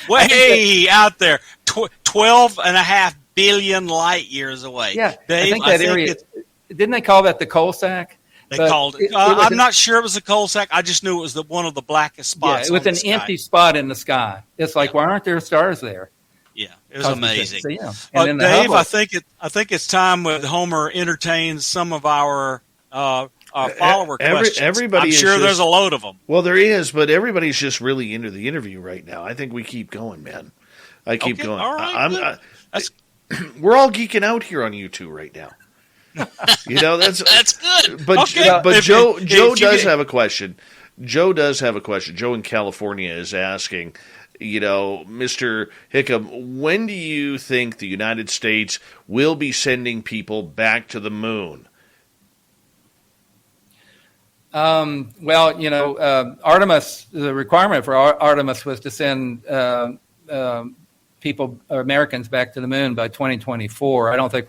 Way out there, 12.5 billion light years away. Yeah, Dave, I think that area. Didn't they call that the coal sack? They called it. I'm not sure it was a coal sack. I just knew it was one of the blackest spots. Yeah, it was an empty spot in the sky. It's like, why aren't there stars there? Yeah, it was amazing. Dave, I think it's time when Homer entertains some of our follower questions. Everybody, I'm sure there's a load of them. Well, there is, but everybody's just really into the interview right now. I think we keep going, man. I keep going. All right, we're all geeking out here on YouTube right now. That's good. But okay. but Joe does have a question. Joe does have a question. Joe in California is asking, Mr. Hickam, when do you think the United States will be sending people back to the moon? Artemis, the requirement for Artemis was to send Americans back to the moon by 2024. I don't think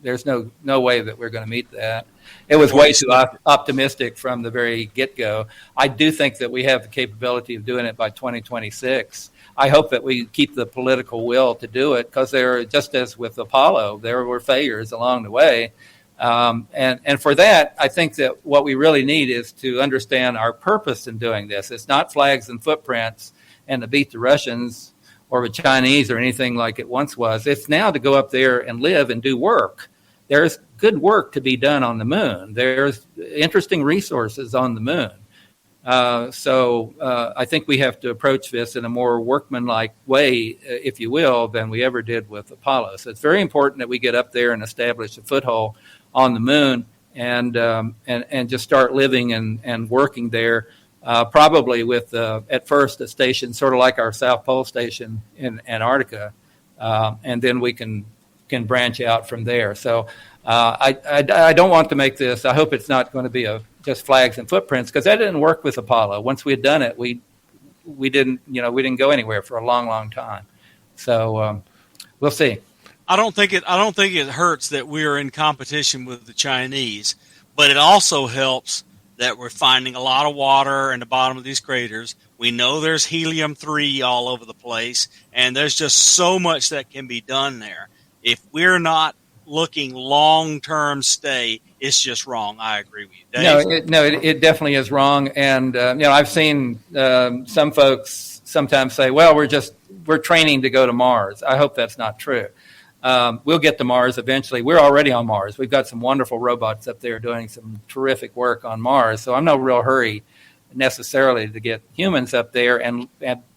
there's no way that we're going to meet that. It was way too optimistic from the very get-go. I do think that we have the capability of doing it by 2026. I hope that we keep the political will to do it, because just as with Apollo, there were failures along the way. And for that, I think that what we really need is to understand our purpose in doing this. It's not flags and footprints and to beat the Russians or the Chinese or anything like it once was. It's now to go up there and live and do work. There's good work to be done on the moon. There's interesting resources on the moon. So I think we have to approach this in a more workmanlike way, if you will, than we ever did with Apollo. So it's very important that we get up there and establish a foothold on the moon and just start living and working there. Probably with at first a station sort of like our South Pole station in Antarctica, and then we can branch out from there. So I don't want to make this. I hope it's not going to be just flags and footprints, because that didn't work with Apollo. Once we had done it, we didn't go anywhere for a long time. So we'll see. I don't think it hurts that we are in competition with the Chinese, but it also helps that we're finding a lot of water in the bottom of these craters. We know there's helium-3 all over the place, and there's just so much that can be done there. If we're not looking long-term stay, it's just wrong. I agree with you, Dave. No, it definitely is wrong. And I've seen some folks sometimes say, "Well, we're training to go to Mars." I hope that's not true. We'll get to Mars eventually. We're already on Mars. We've got some wonderful robots up there doing some terrific work on Mars. So I'm no real hurry necessarily to get humans up there, and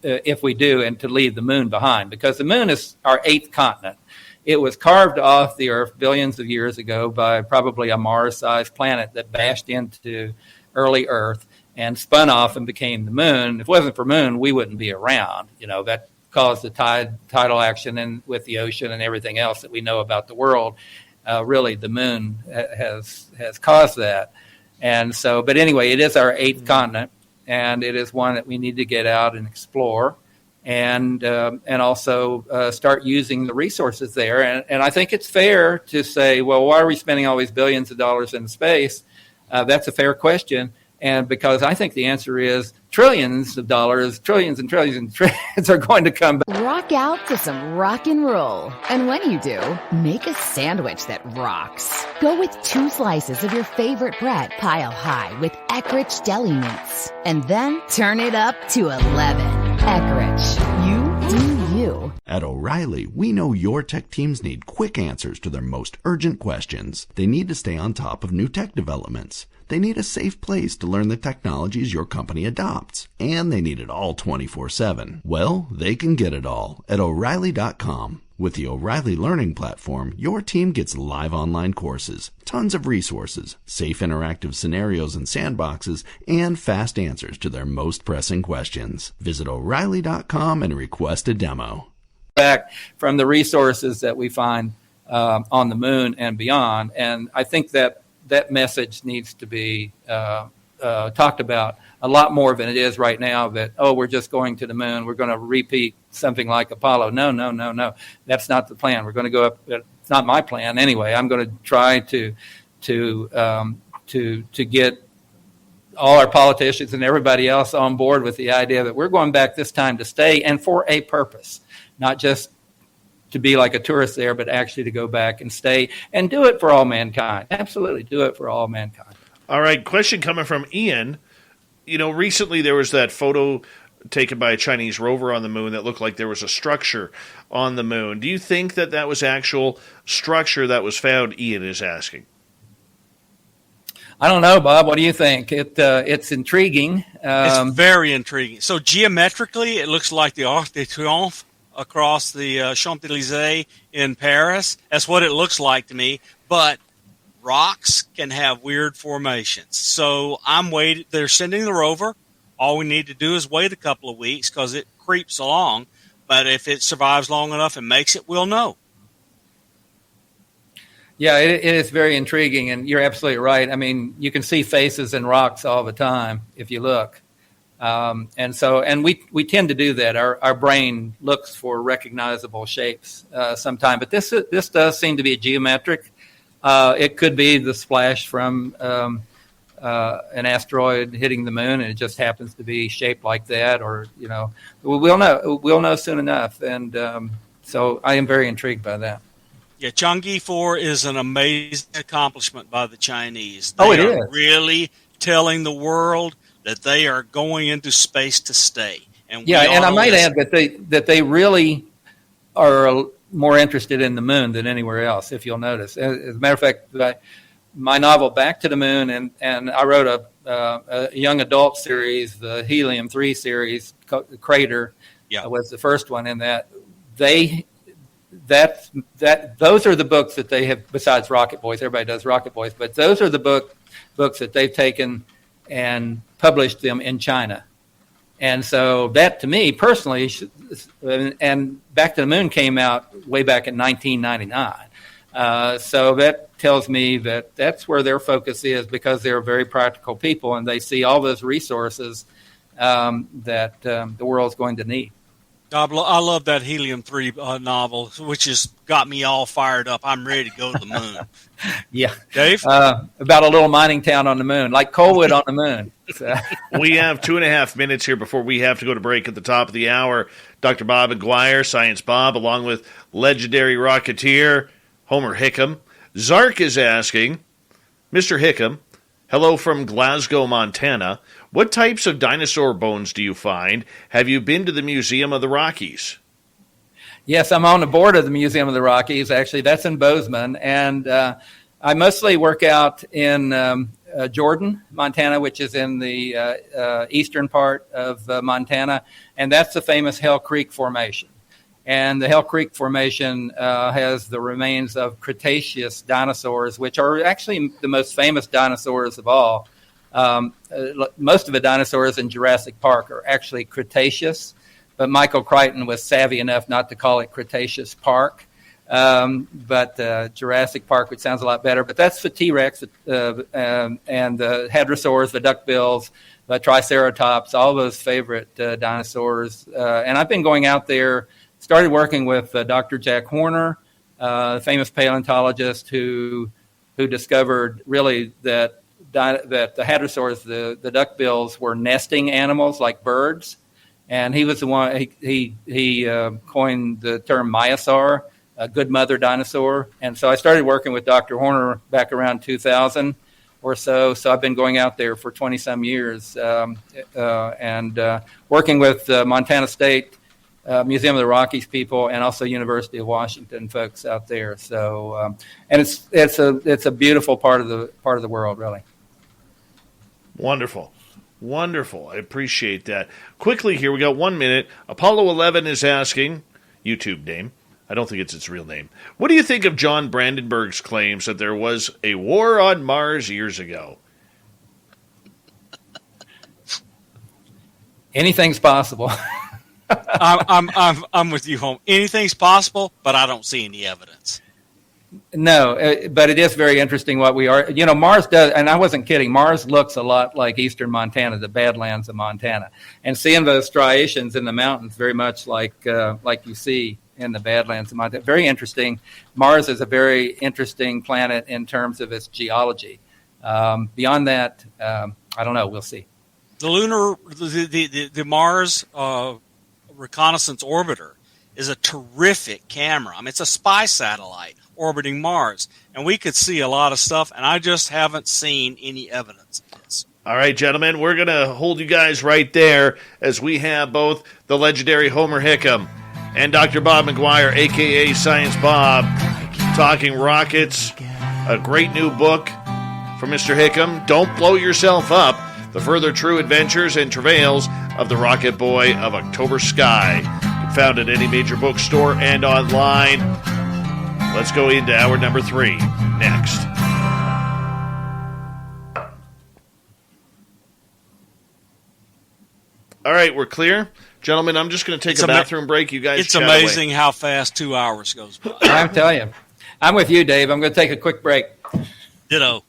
if we do, and to leave the moon behind, because the moon is our 8th continent. It was carved off the Earth billions of years ago by probably a Mars-sized planet that bashed into early Earth and spun off and became the moon. If it wasn't for moon, we wouldn't be around. That caused the tidal action and with the ocean and everything else that we know about the world. Really, the moon has caused that. And so, but anyway, it is our 8th continent, and it is one that we need to get out and explore, and also start using the resources there. And I think it's fair to say, well, why are we spending all these billions of dollars in space? That's a fair question. And because I think the answer is trillions of dollars, trillions and trillions and trillions are going to come back. Rock out to some rock and roll. And when you do, make a sandwich that rocks. Go with 2 slices of your favorite bread, pile high with Eckrich deli meats. And then turn it up to 11. Eckrich, you do you. At O'Reilly, we know your tech teams need quick answers to their most urgent questions. They need to stay on top of new tech developments. They need a safe place to learn the technologies your company adopts. And they need it all 24/7. Well, they can get it all at O'Reilly.com. With the O'Reilly Learning Platform, your team gets live online courses, tons of resources, safe interactive scenarios and sandboxes, and fast answers to their most pressing questions. Visit O'Reilly.com and request a demo. Back from the resources that we find on the moon and beyond, and I think that message needs to be talked about a lot more than it is right now, that, we're just going to the moon, we're going to repeat something like Apollo. No. That's not the plan. We're going to go up. It's not my plan anyway. I'm going to try to get all our politicians and everybody else on board with the idea that we're going back this time to stay and for a purpose, not just to be like a tourist there, but actually to go back and stay and do it for all mankind. Absolutely, do it for all mankind. All right, question coming from Ian. Recently there was that photo taken by a Chinese rover on the moon that looked like there was a structure on the moon. Do you think that was actual structure that was found, Ian is asking? I don't know, Bob. What do you think? It's intriguing. It's very intriguing. So geometrically, it looks like the Arc de Triomphe across the Champs-Élysées in Paris. That's what it looks like to me. But rocks can have weird formations. So I'm waiting. They're sending the rover. All we need to do is wait a couple of weeks because it creeps along. But if it survives long enough and makes it, we'll know. Yeah, it is very intriguing, and you're absolutely right. I mean, you can see faces in rocks all the time if you look. And we tend to do that. Our brain looks for recognizable shapes sometime. But this does seem to be geometric. It could be the splash from an asteroid hitting the moon, and it just happens to be shaped like that, or we'll know soon enough. And so I am very intrigued by that. Yeah, Chang'e 4 is an amazing accomplishment by the Chinese. It They is are really telling the world that they are going into space to stay. And I might add that they really are more interested in the moon than anywhere else, if you'll notice. As a matter of fact, my novel Back to the Moon, and I wrote a young adult series, the Helium-3 series, Crater, was the first one, in that those are the books that they have, besides Rocket Boys. Everybody does Rocket Boys, but those are the books that they've taken and published them in China. And so that, to me personally, and Back to the Moon came out way back in 1999. So that tells me that that's where their focus is, because they're very practical people and they see all those resources that the world's going to need. I love that Helium-3 novel, which has got me all fired up. I'm ready to go to the moon. Yeah. Dave? About a little mining town on the moon, like Colwood on the moon. So. We have 2.5 minutes here before we have to go to break at the top of the hour. Dr. Bob McGuire, Science Bob, along with legendary Rocketeer Homer Hickam. Zark is asking, Mr. Hickam, hello from Glasgow, Montana. What types of dinosaur bones do you find? Have you been to the Museum of the Rockies? Yes, I'm on the board of the Museum of the Rockies. Actually, that's in Bozeman. And I mostly work out in Jordan, Montana, which is in the eastern part of Montana. And that's the famous Hell Creek Formation. And the Hell Creek Formation has the remains of Cretaceous dinosaurs, which are actually the most famous dinosaurs of all. Most of the dinosaurs in Jurassic Park are actually Cretaceous, but Michael Crichton was savvy enough not to call it Cretaceous Park, but Jurassic Park, which sounds a lot better. But that's the T-Rex and the hadrosaurs, the duckbills, the Triceratops, all those favorite dinosaurs. And I've been going out there, started working with Dr. Jack Horner, the famous paleontologist who discovered really that the hadrosaurs, the duckbills, were nesting animals like birds, and he was the one. He coined the term Myosaur, a good mother dinosaur. And so I started working with Dr. Horner back around 2000 or so. So I've been going out there for 20 some years and working with Montana State Museum of the Rockies people, and also University of Washington folks out there. So and it's a beautiful part of the world, really. Wonderful. I appreciate that. Quickly here, we got 1 minute. Apollo 11 is asking, YouTube name, I don't think it's its real name. What do you think of John Brandenburg's claims that there was a war on Mars years ago? Anything's possible. I'm with you, home. Anything's possible, but I don't see any evidence. No, but it is very interesting what we are. You know, Mars does, and I wasn't kidding. Mars looks a lot like eastern Montana, the Badlands of Montana, and seeing those striations in the mountains, very much like you see in the Badlands of Montana. Very interesting. Mars is a very interesting planet in terms of its geology. Beyond that, I don't know. We'll see. The Mars reconnaissance orbiter is a terrific camera. I mean, it's a spy satellite orbiting Mars, and we could see a lot of stuff, and I just haven't seen any evidence of this. All right, gentlemen, we're going to hold you guys right there as we have both the legendary Homer Hickam and Dr. Bob McGuire, a.k.a. Science Bob, talking rockets, a great new book from Mr. Hickam, Don't Blow Yourself Up, The Further True Adventures and Travails of the Rocket Boy of October Sky. Found at any major bookstore and online. Let's go into hour number 3 next. All right, we're clear. Gentlemen, I'm just going to take a bathroom break. You guys It's amazing how fast 2 hours goes by. I'm telling you. I'm with you, Dave. I'm going to take a quick break. Ditto.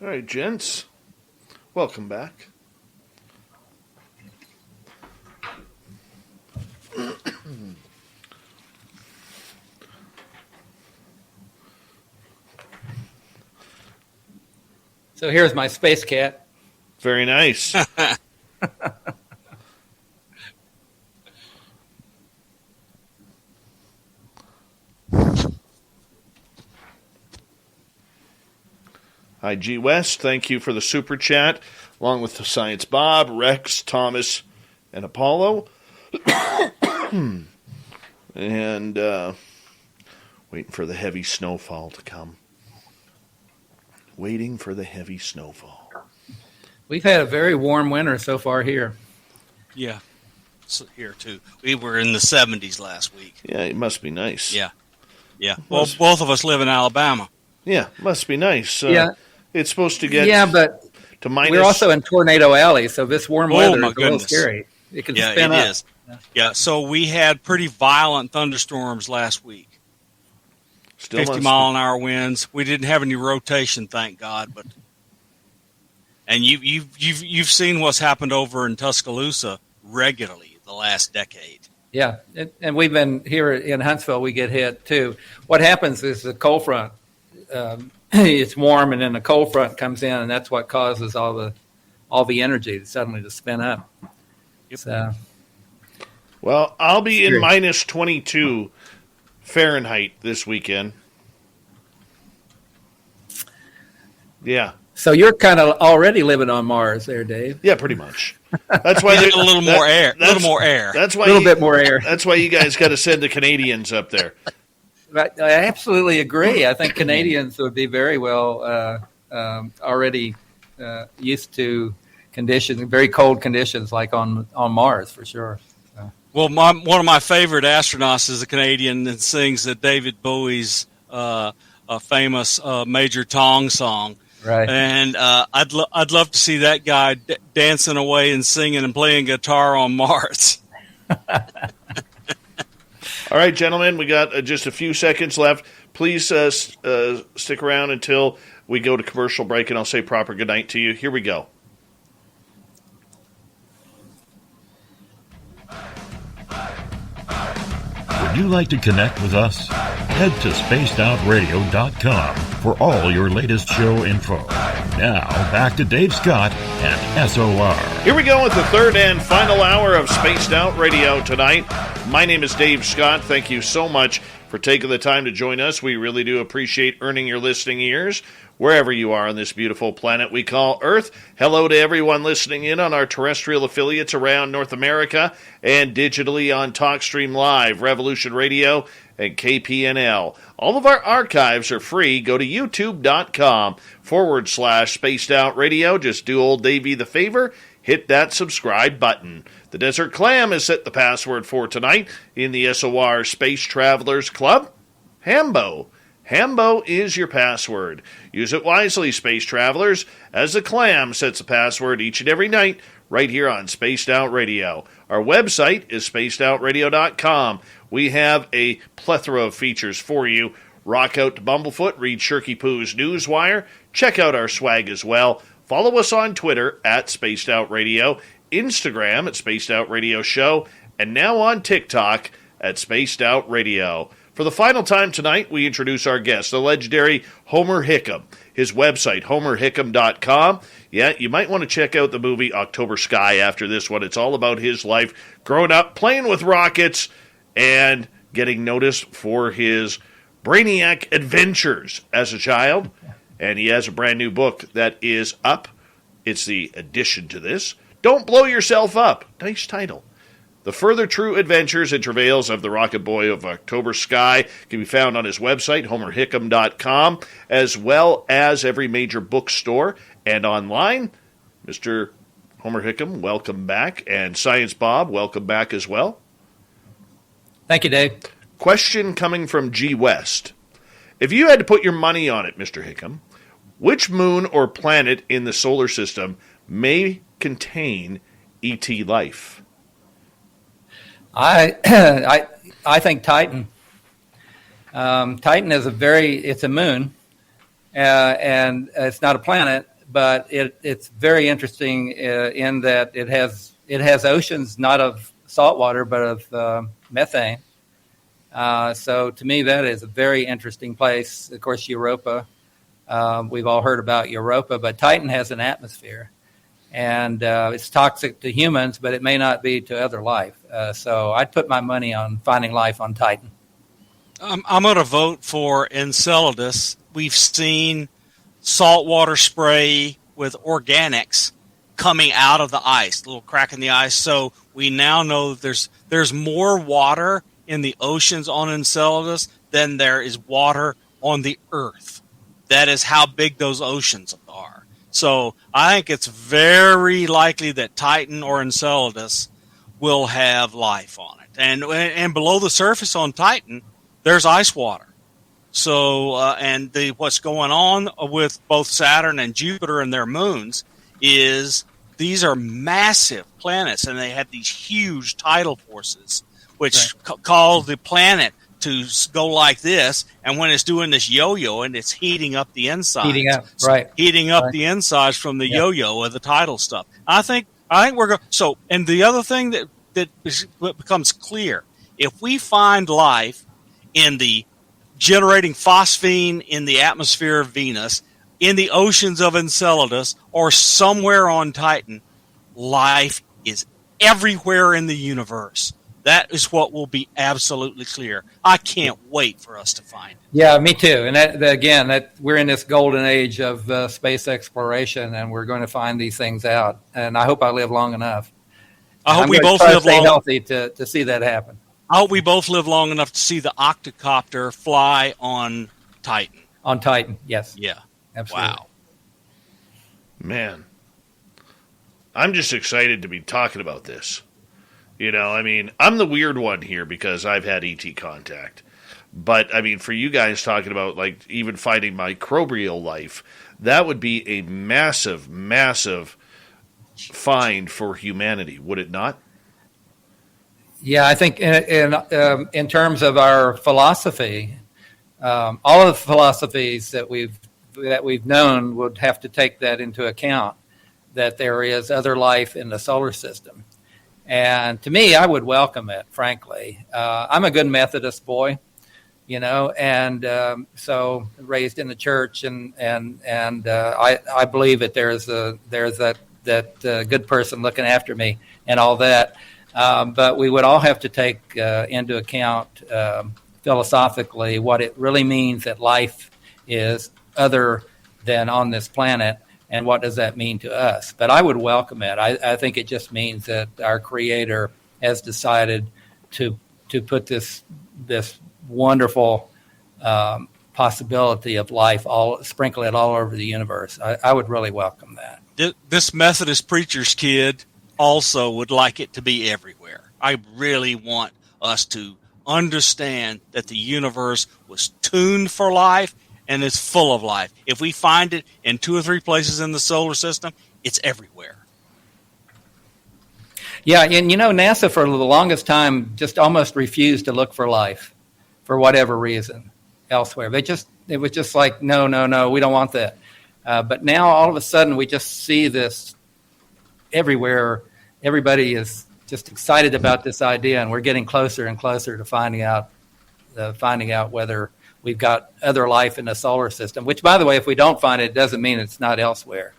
All right, gents. Welcome back. So here's my space cat. Very nice. Hi, G. West. Thank you for the super chat, along with the Science Bob, Rex, Thomas, and Apollo. And waiting for the heavy snowfall to come. Waiting for the heavy snowfall. We've had a very warm winter so far here. Yeah, so here too. We were in the 70s last week. Yeah, it must be nice. Yeah. Well, both of us live in Alabama. Yeah, must be nice. Yeah. It's supposed to get but to minus. we're also in Tornado Alley, so this warm weather my is a little goodness. scary. It can Yeah, spin it up. is. Yeah, so we had pretty violent thunderstorms last week. Still 50-mile-an-hour winds. We didn't have any rotation, thank God. But and you've seen what's happened over in Tuscaloosa regularly the last decade. Yeah, and we've been here in Huntsville. We get hit too. What happens is the cold front. It's warm, and then the cold front comes in, and that's what causes all the energy suddenly to spin up. Yep. So, well, I'll be in minus 22 Fahrenheit this weekend. Yeah. So you're kind of already living on Mars, there, Dave. Yeah, pretty much. That's why a little more air. That's why a little bit more air. That's why you guys got to send the Canadians up there. I absolutely agree. I think Canadians would be very well already used to conditions, very cold conditions, like on Mars for sure. So. Well, one of my favorite astronauts is a Canadian that sings David Bowie's famous Major Tom song. Right. And I'd love to see that guy dancing away and singing and playing guitar on Mars. All right, gentlemen, we got just a few seconds left. Please stick around until we go to commercial break, and I'll say proper goodnight to you. Here we go. Would you like to connect with us? Head to spacedoutradio.com for all your latest show info. Now, back to Dave Scott and SOR. Here we go with the third and final hour of Spaced Out Radio tonight. My name is Dave Scott. Thank you so much for taking the time to join us. We really do appreciate earning your listening ears wherever you are on this beautiful planet we call Earth. Hello to everyone listening in on our terrestrial affiliates around North America and digitally on TalkStream Live, Revolution Radio, and KPNL. All of our archives are free. Go to youtube.com/Spaced Out Radio. Just do old Davey the favor. Hit that subscribe button. The Desert Clam has set the password for tonight in the SOR Space Travelers Club. Hambo. Hambo is your password. Use it wisely, Space Travelers, as the Clam sets the password each and every night right here on Spaced Out Radio. Our website is spacedoutradio.com. We have a plethora of features for you. Rock out to Bumblefoot, read Shirky Poo's Newswire, check out our swag as well. Follow us on Twitter at Spaced Out Radio, Instagram at Spaced Out Radio Show, and now on TikTok at Spaced Out Radio. For the final time tonight, we introduce our guest, the legendary Homer Hickam. His website, homerhickam.com. Yeah, you might want to check out the movie October Sky after this one. It's all about his life growing up, playing with rockets, and getting noticed for his brainiac adventures as a child. And he has a brand new book that is up. It's the addition to this. Don't Blow Yourself Up. Nice title. The Further True Adventures and Travails of the Rocket Boy of October Sky can be found on his website, homerhickam.com, as well as every major bookstore and online. Mr. Homer Hickam, welcome back. And Science Bob, welcome back as well. Thank you, Dave. Question coming from G. West. If you had to put your money on it, Mr. Hickam, which moon or planet in the solar system may contain ET life? I think Titan. Titan is it's a moon, and it's not a planet, but it's very interesting in that it has oceans, not of salt water, but of methane. So to me, that is a very interesting place. Of course, Europa. We've all heard about Europa, but Titan has an atmosphere, and it's toxic to humans, but it may not be to other life. So I'd put my money on finding life on Titan. I'm going to vote for Enceladus. We've seen saltwater spray with organics coming out of the ice, a little crack in the ice. So we now know there's more water in the oceans on Enceladus than there is water on the Earth. That is how big those oceans are. So I think it's very likely that Titan or Enceladus will have life on it. And below the surface on Titan, there's ice water. So and what's going on with both Saturn and Jupiter and their moons is these are massive planets, and they have these huge tidal forces, which cause the planet to go like this, and when it's doing this yo-yo, and it's heating up the insides. Heating up the insides from the yo-yo of the tidal stuff. I think we're going. So, and the other thing that becomes clear, if we find life in the generating phosphine in the atmosphere of Venus, in the oceans of Enceladus, or somewhere on Titan, life is everywhere in the universe. That is what will be absolutely clear. I can't wait for us to find it. Yeah, me too. And that we're in this golden age of space exploration, and we're going to find these things out. And I hope I live long enough. I hope we both live long enough to see that happen. I hope we both live long enough to see the octocopter fly on Titan. On Titan, yes. Yeah. Absolutely. Wow. Man, I'm just excited to be talking about this. You know, I mean, I'm the weird one here because I've had ET contact. But, I mean, for you guys talking about, like, even finding microbial life, that would be a massive, massive find for humanity, would it not? Yeah, I think in terms of our philosophy, all of the philosophies that we've known would have to take that into account, that there is other life in the solar system. And to me, I would welcome it, frankly. I'm a good Methodist boy, you know, and so raised in the church, and I believe that there's that good person looking after me and all that. But we would all have to take into account philosophically what it really means that life is other than on this planet. And what does that mean to us? But I would welcome it. I think it just means that our Creator has decided to put this wonderful possibility of life, sprinkle it all over the universe. I would really welcome that. This Methodist preacher's kid also would like it to be everywhere. I really want us to understand that the universe was tuned for life and is full of life. If we find it in 2 or 3 places in the solar system, it's everywhere. Yeah, and you know, NASA for the longest time just almost refused to look for life for whatever reason elsewhere. It was just like, no, we don't want that. But now all of a sudden we just see this everywhere. Everybody is just excited about this idea, and we're getting closer and closer to finding out whether we've got other life in the solar system, which, by the way, if we don't find it, doesn't mean it's not elsewhere.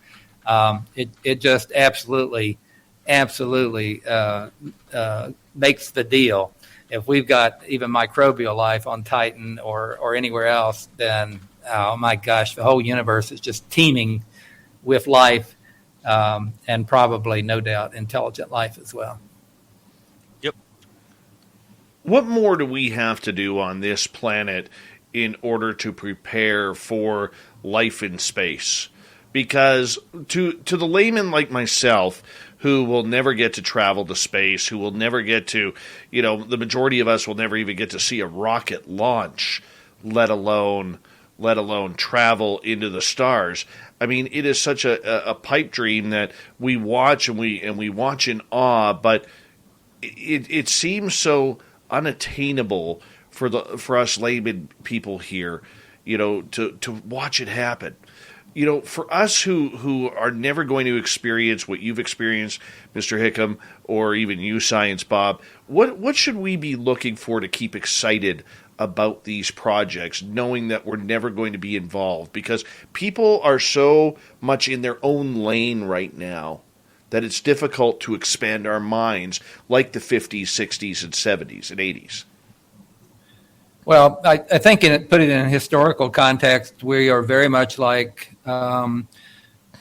It just absolutely makes the deal. If we've got even microbial life on Titan or anywhere else, then, oh my gosh, the whole universe is just teeming with life, and probably, no doubt, intelligent life as well. Yep. What more do we have to do on this planet in order to prepare for life in space? Because to the layman like myself, who will never get to travel to space, who will never get to, you know, the majority of us will never even get to see a rocket launch, let alone travel into the stars. I mean, it is such a pipe dream that we watch and we watch in awe, but it seems so unattainable for us layman people here, you know, to watch it happen. for us who are never going to experience what you've experienced, Mr. Hickam, or even you, Science Bob, what should we be looking for to keep excited about these projects, knowing that we're never going to be involved? Because people are so much in their own lane right now that it's difficult to expand our minds like the 50s, 60s, and 70s and 80s. Well, I think put it in a historical context, we are very much like the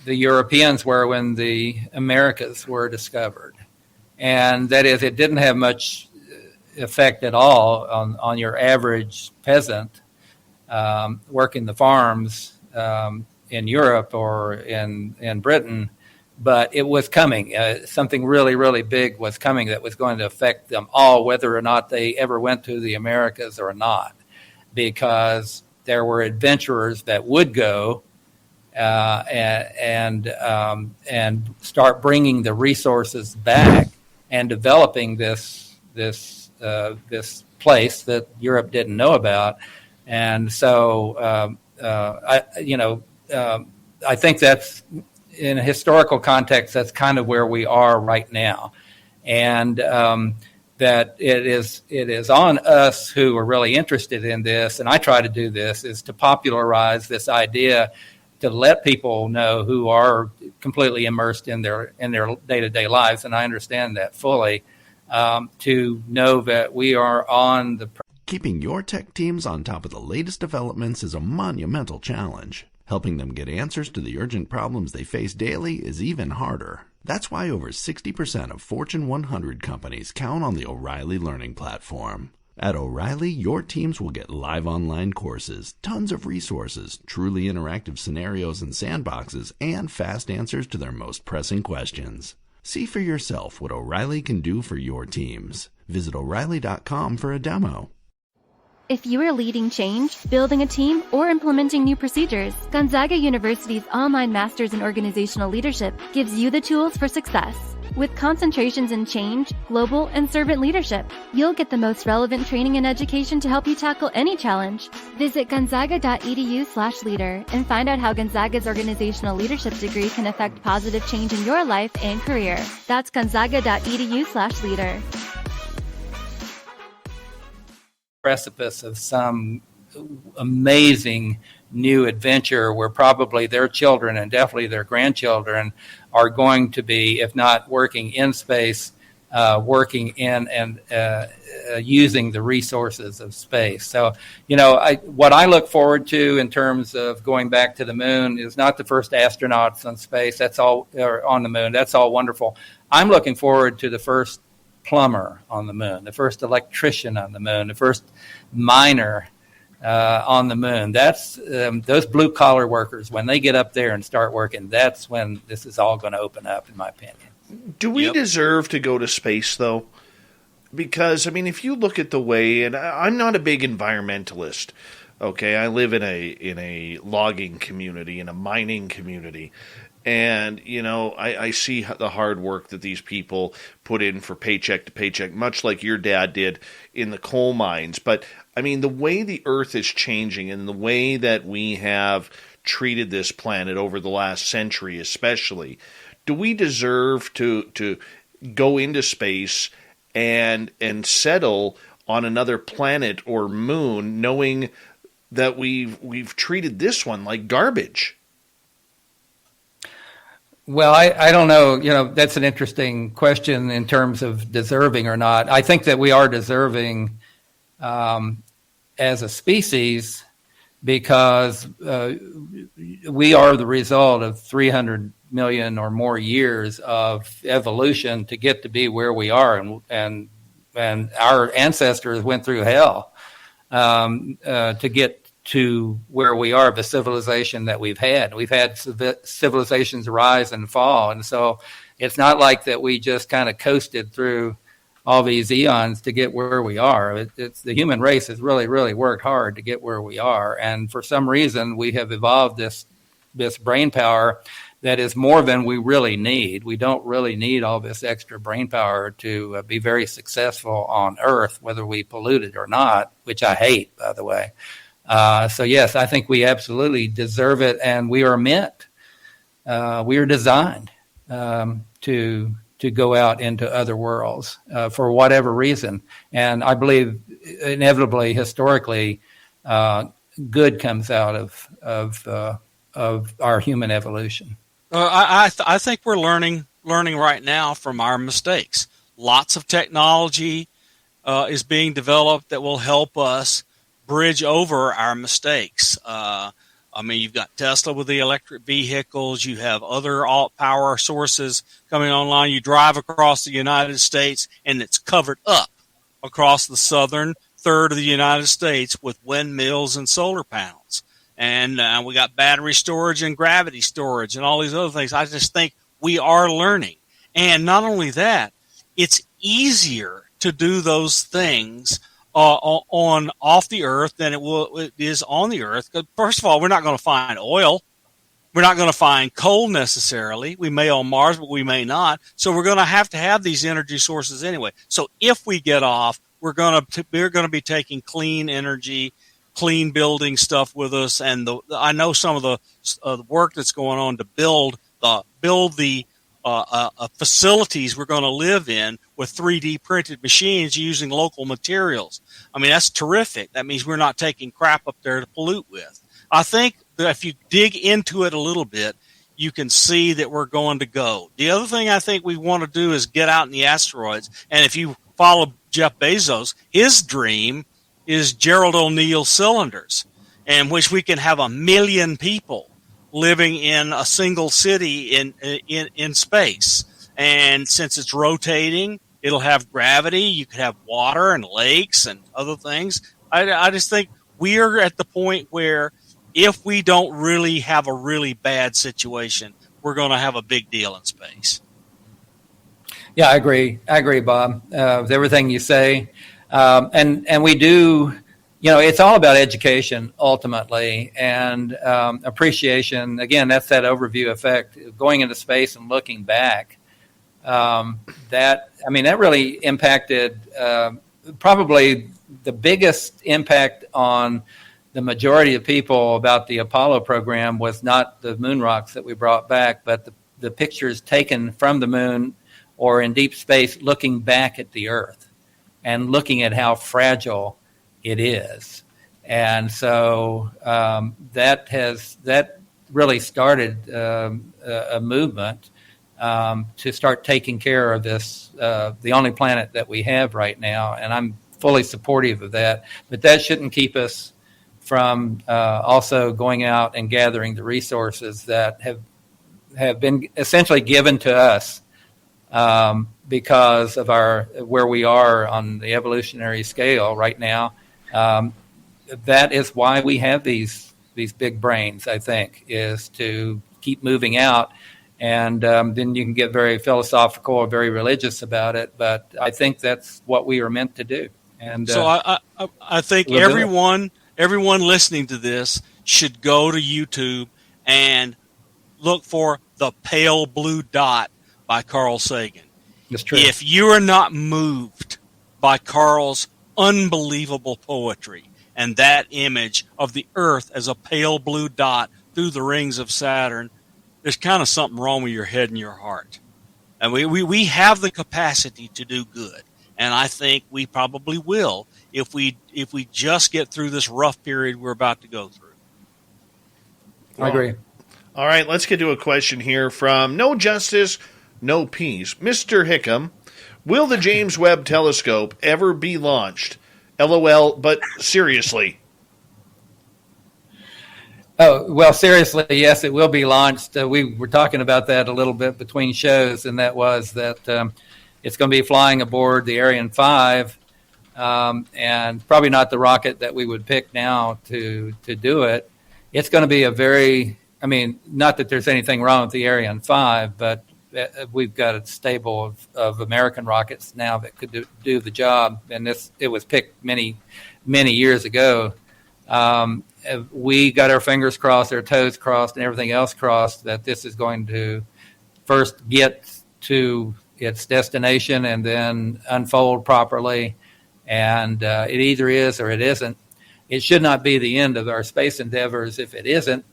Europeans were when the Americas were discovered. And that is, it didn't have much effect at all on your average peasant working the farms in Europe or in Britain. But it was coming. Something really, really big was coming that was going to affect them all, whether or not they ever went to the Americas or not, because there were adventurers that would go and start bringing the resources back and developing this place that Europe didn't know about. And so I think that's, in a historical context, that's kind of where we are right now. And that it is on us who are really interested in this, and I try to do this, is to popularize this idea, to let people know who are completely immersed in their day-to-day lives, and I understand that fully, to know that we are on the... Keeping your tech teams on top of the latest developments is a monumental challenge. Helping them get answers to the urgent problems they face daily is even harder. That's why over 60% of Fortune 100 companies count on the O'Reilly Learning Platform. At O'Reilly, your teams will get live online courses, tons of resources, truly interactive scenarios and sandboxes, and fast answers to their most pressing questions. See for yourself what O'Reilly can do for your teams. Visit O'Reilly.com for a demo. If you are leading change, building a team, or implementing new procedures, Gonzaga University's online Masters in Organizational Leadership gives you the tools for success. With concentrations in change, global, and servant leadership, you'll get the most relevant training and education to help you tackle any challenge. Visit gonzaga.edu/leader and find out how Gonzaga's organizational leadership degree can affect positive change in your life and career. That's gonzaga.edu/leader. Precipice of some amazing new adventure where probably their children and definitely their grandchildren are going to be, if not working in space, working in and using the resources of space. So, what I look forward to in terms of going back to the moon is not the first astronauts on space. That's all, or on the moon. That's all wonderful. I'm looking forward to the first plumber on the moon, the first electrician on the moon, the first miner on the moon. That's those blue collar workers. When they get up there and start working, that's when this is all going to open up, in my opinion. Do we deserve to go to space, though? Because, if you look at the way, and I'm not a big environmentalist, okay? I live in a logging community, in a mining community. And, I see the hard work that these people put in for paycheck to paycheck, much like your dad did in the coal mines. But, the way the Earth is changing and the way that we have treated this planet over the last century especially, do we deserve to go into space and settle on another planet or moon, knowing that we've treated this one like garbage? Well, I don't know. That's an interesting question in terms of deserving or not. I think that we are deserving as a species because we are the result of 300 million or more years of evolution to get to be where we are, and our ancestors went through hell to get to where we are, the civilization that we've had. We've had civilizations rise and fall, and so it's not like that we just kind of coasted through all these eons to get where we are. It's the human race has really, really worked hard to get where we are, and for some reason we have evolved this brain power that is more than we really need. We don't really need all this extra brain power to be very successful on Earth, whether we pollute it or not, which I hate, by the way. So yes, I think we absolutely deserve it, and we are meant, we are designed to go out into other worlds for whatever reason. And I believe inevitably, historically, good comes out of our human evolution. I think we're learning right now from our mistakes. Lots of technology is being developed that will help us bridge over our mistakes. I mean, you've got Tesla with the electric vehicles. You have other power sources coming online. You drive across the United States, and it's covered up across the southern third of the United States with windmills and solar panels. And we got battery storage and gravity storage and all these other things. I just think we are learning. And not only that, it's easier to do those things off the earth than it is on the earth. First of all, we're not going to find oil. We're not going to find coal necessarily. We may on Mars, but we may not. So we're going to have these energy sources anyway. So if we get off, we're going to be taking clean energy, clean building stuff with us. And I know some of the work that's going on to build the facilities we're going to live in with 3D printed machines using local materials. I mean, that's terrific. That means we're not taking crap up there to pollute with. I think that if you dig into it a little bit, you can see that we're going to go. The other thing I think we want to do is get out in the asteroids. And if you follow Jeff Bezos, his dream is Gerald O'Neill cylinders, in which we can have 1 million people living in a single city in space. And since it's rotating, it'll have gravity. You could have water and lakes and other things. I just think we are at the point where if we don't really have a really bad situation, we're going to have a big deal in space. Yeah, I agree, Bob, with everything you say. And we do, it's all about education ultimately, and appreciation. Again, that's that overview effect, going into space and looking back. That really impacted probably the biggest impact on the majority of people about the Apollo program was not the moon rocks that we brought back, but the pictures taken from the moon or in deep space looking back at the Earth and looking at how fragile it is. And so that really started a movement to start taking care of this, the only planet that we have right now. And I'm fully supportive of that. But that shouldn't keep us from also going out and gathering the resources that have been essentially given to us because of where we are on the evolutionary scale right now. That is why we have these big brains, I think, is to keep moving out. And then you can get very philosophical or very religious about it. But I think that's what we are meant to do. And so I think everyone listening to this should go to YouTube and look for The Pale Blue Dot by Carl Sagan. That's true. If you are not moved by Carl's unbelievable poetry and that image of the Earth as a pale blue dot through the rings of Saturn, there's kind of something wrong with your head and your heart. And we have the capacity to do good. And I think we probably will if we just get through this rough period we're about to go through. I agree. All right, let's get to a question here from No Justice, No Peace. Mr. Hickam, will the James Webb Telescope ever be launched? LOL, but seriously. Oh, well, seriously, yes, it will be launched. We were talking about that a little bit between shows, and that was that it's going to be flying aboard the Ariane 5, and probably not the rocket that we would pick now to do it. It's going to be not that there's anything wrong with the Ariane 5, but we've got a stable of American rockets now that could do the job, and it was picked many, many years ago. We got our fingers crossed, our toes crossed, and everything else crossed that this is going to first get to its destination and then unfold properly, and it either is or it isn't. it should not be the end of our space endeavors if it isn't.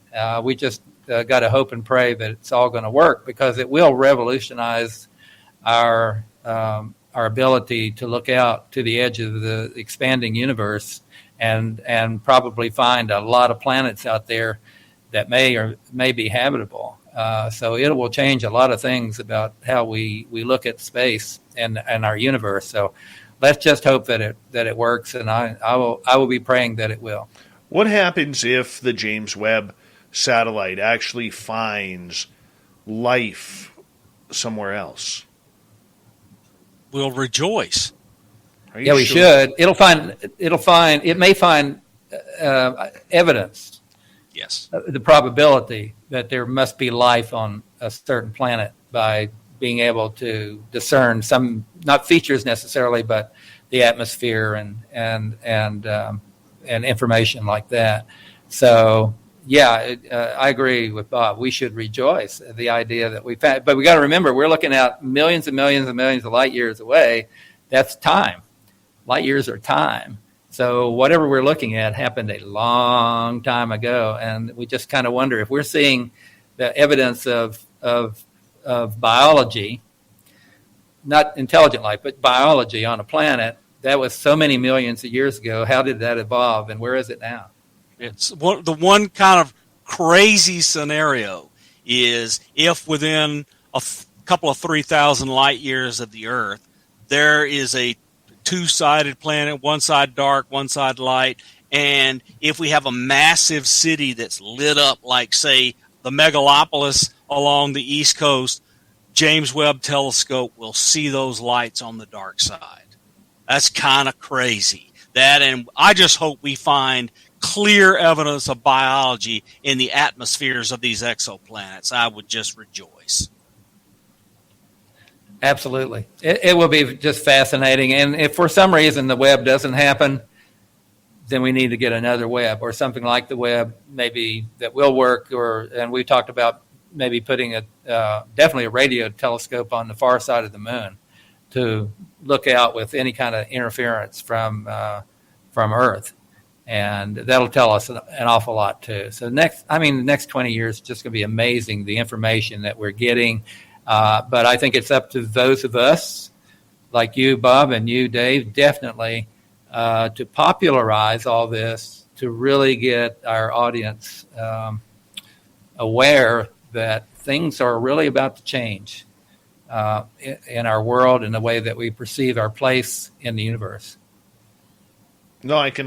We just got to hope and pray that it's all going to work, because it will revolutionize our ability to look out to the edge of the expanding universe and probably find a lot of planets out there that may be habitable. So it will change a lot of things about how we look at space and our universe. So let's just hope that it works, and I will be praying that it will. What happens if the James Webb satellite actually finds life somewhere else? We'll rejoice. Yeah, we should. It may find evidence. Yes. The probability that there must be life on a certain planet by being able to discern some, not features necessarily, but the atmosphere and information like that. So yeah, I agree with Bob. We should rejoice at the idea that we found, but we got to remember we're looking at millions and millions and millions of light years away. That's time. Light years are time. So whatever we're looking at happened a long time ago, and we just kind of wonder if we're seeing the evidence of biology, not intelligent life, but biology on a planet that was so many millions of years ago. How did that evolve, and where is it now? It's the one kind of crazy scenario is if within a couple of 3,000 light years of the Earth, there is a two-sided planet, one side dark, one side light, and if we have a massive city that's lit up like, say, the megalopolis along the East Coast, James Webb Telescope will see those lights on the dark side. That's kind of crazy. And I just hope we find clear evidence of biology in the atmospheres of these exoplanets. I would just rejoice. Absolutely. It will be just fascinating. And if for some reason the Webb doesn't happen, then we need to get another Webb or something like the Webb, maybe that will work. And we talked about maybe putting definitely a radio telescope on the far side of the moon to look out with any kind of interference from Earth. And that'll tell us an awful lot too. So the next 20 years is just going to be amazing, the information that we're getting. But I think it's up to those of us, like you, Bob, and you, Dave, definitely to popularize all this, to really get our audience aware that things are really about to change in our world and the way that we perceive our place in the universe. No, I can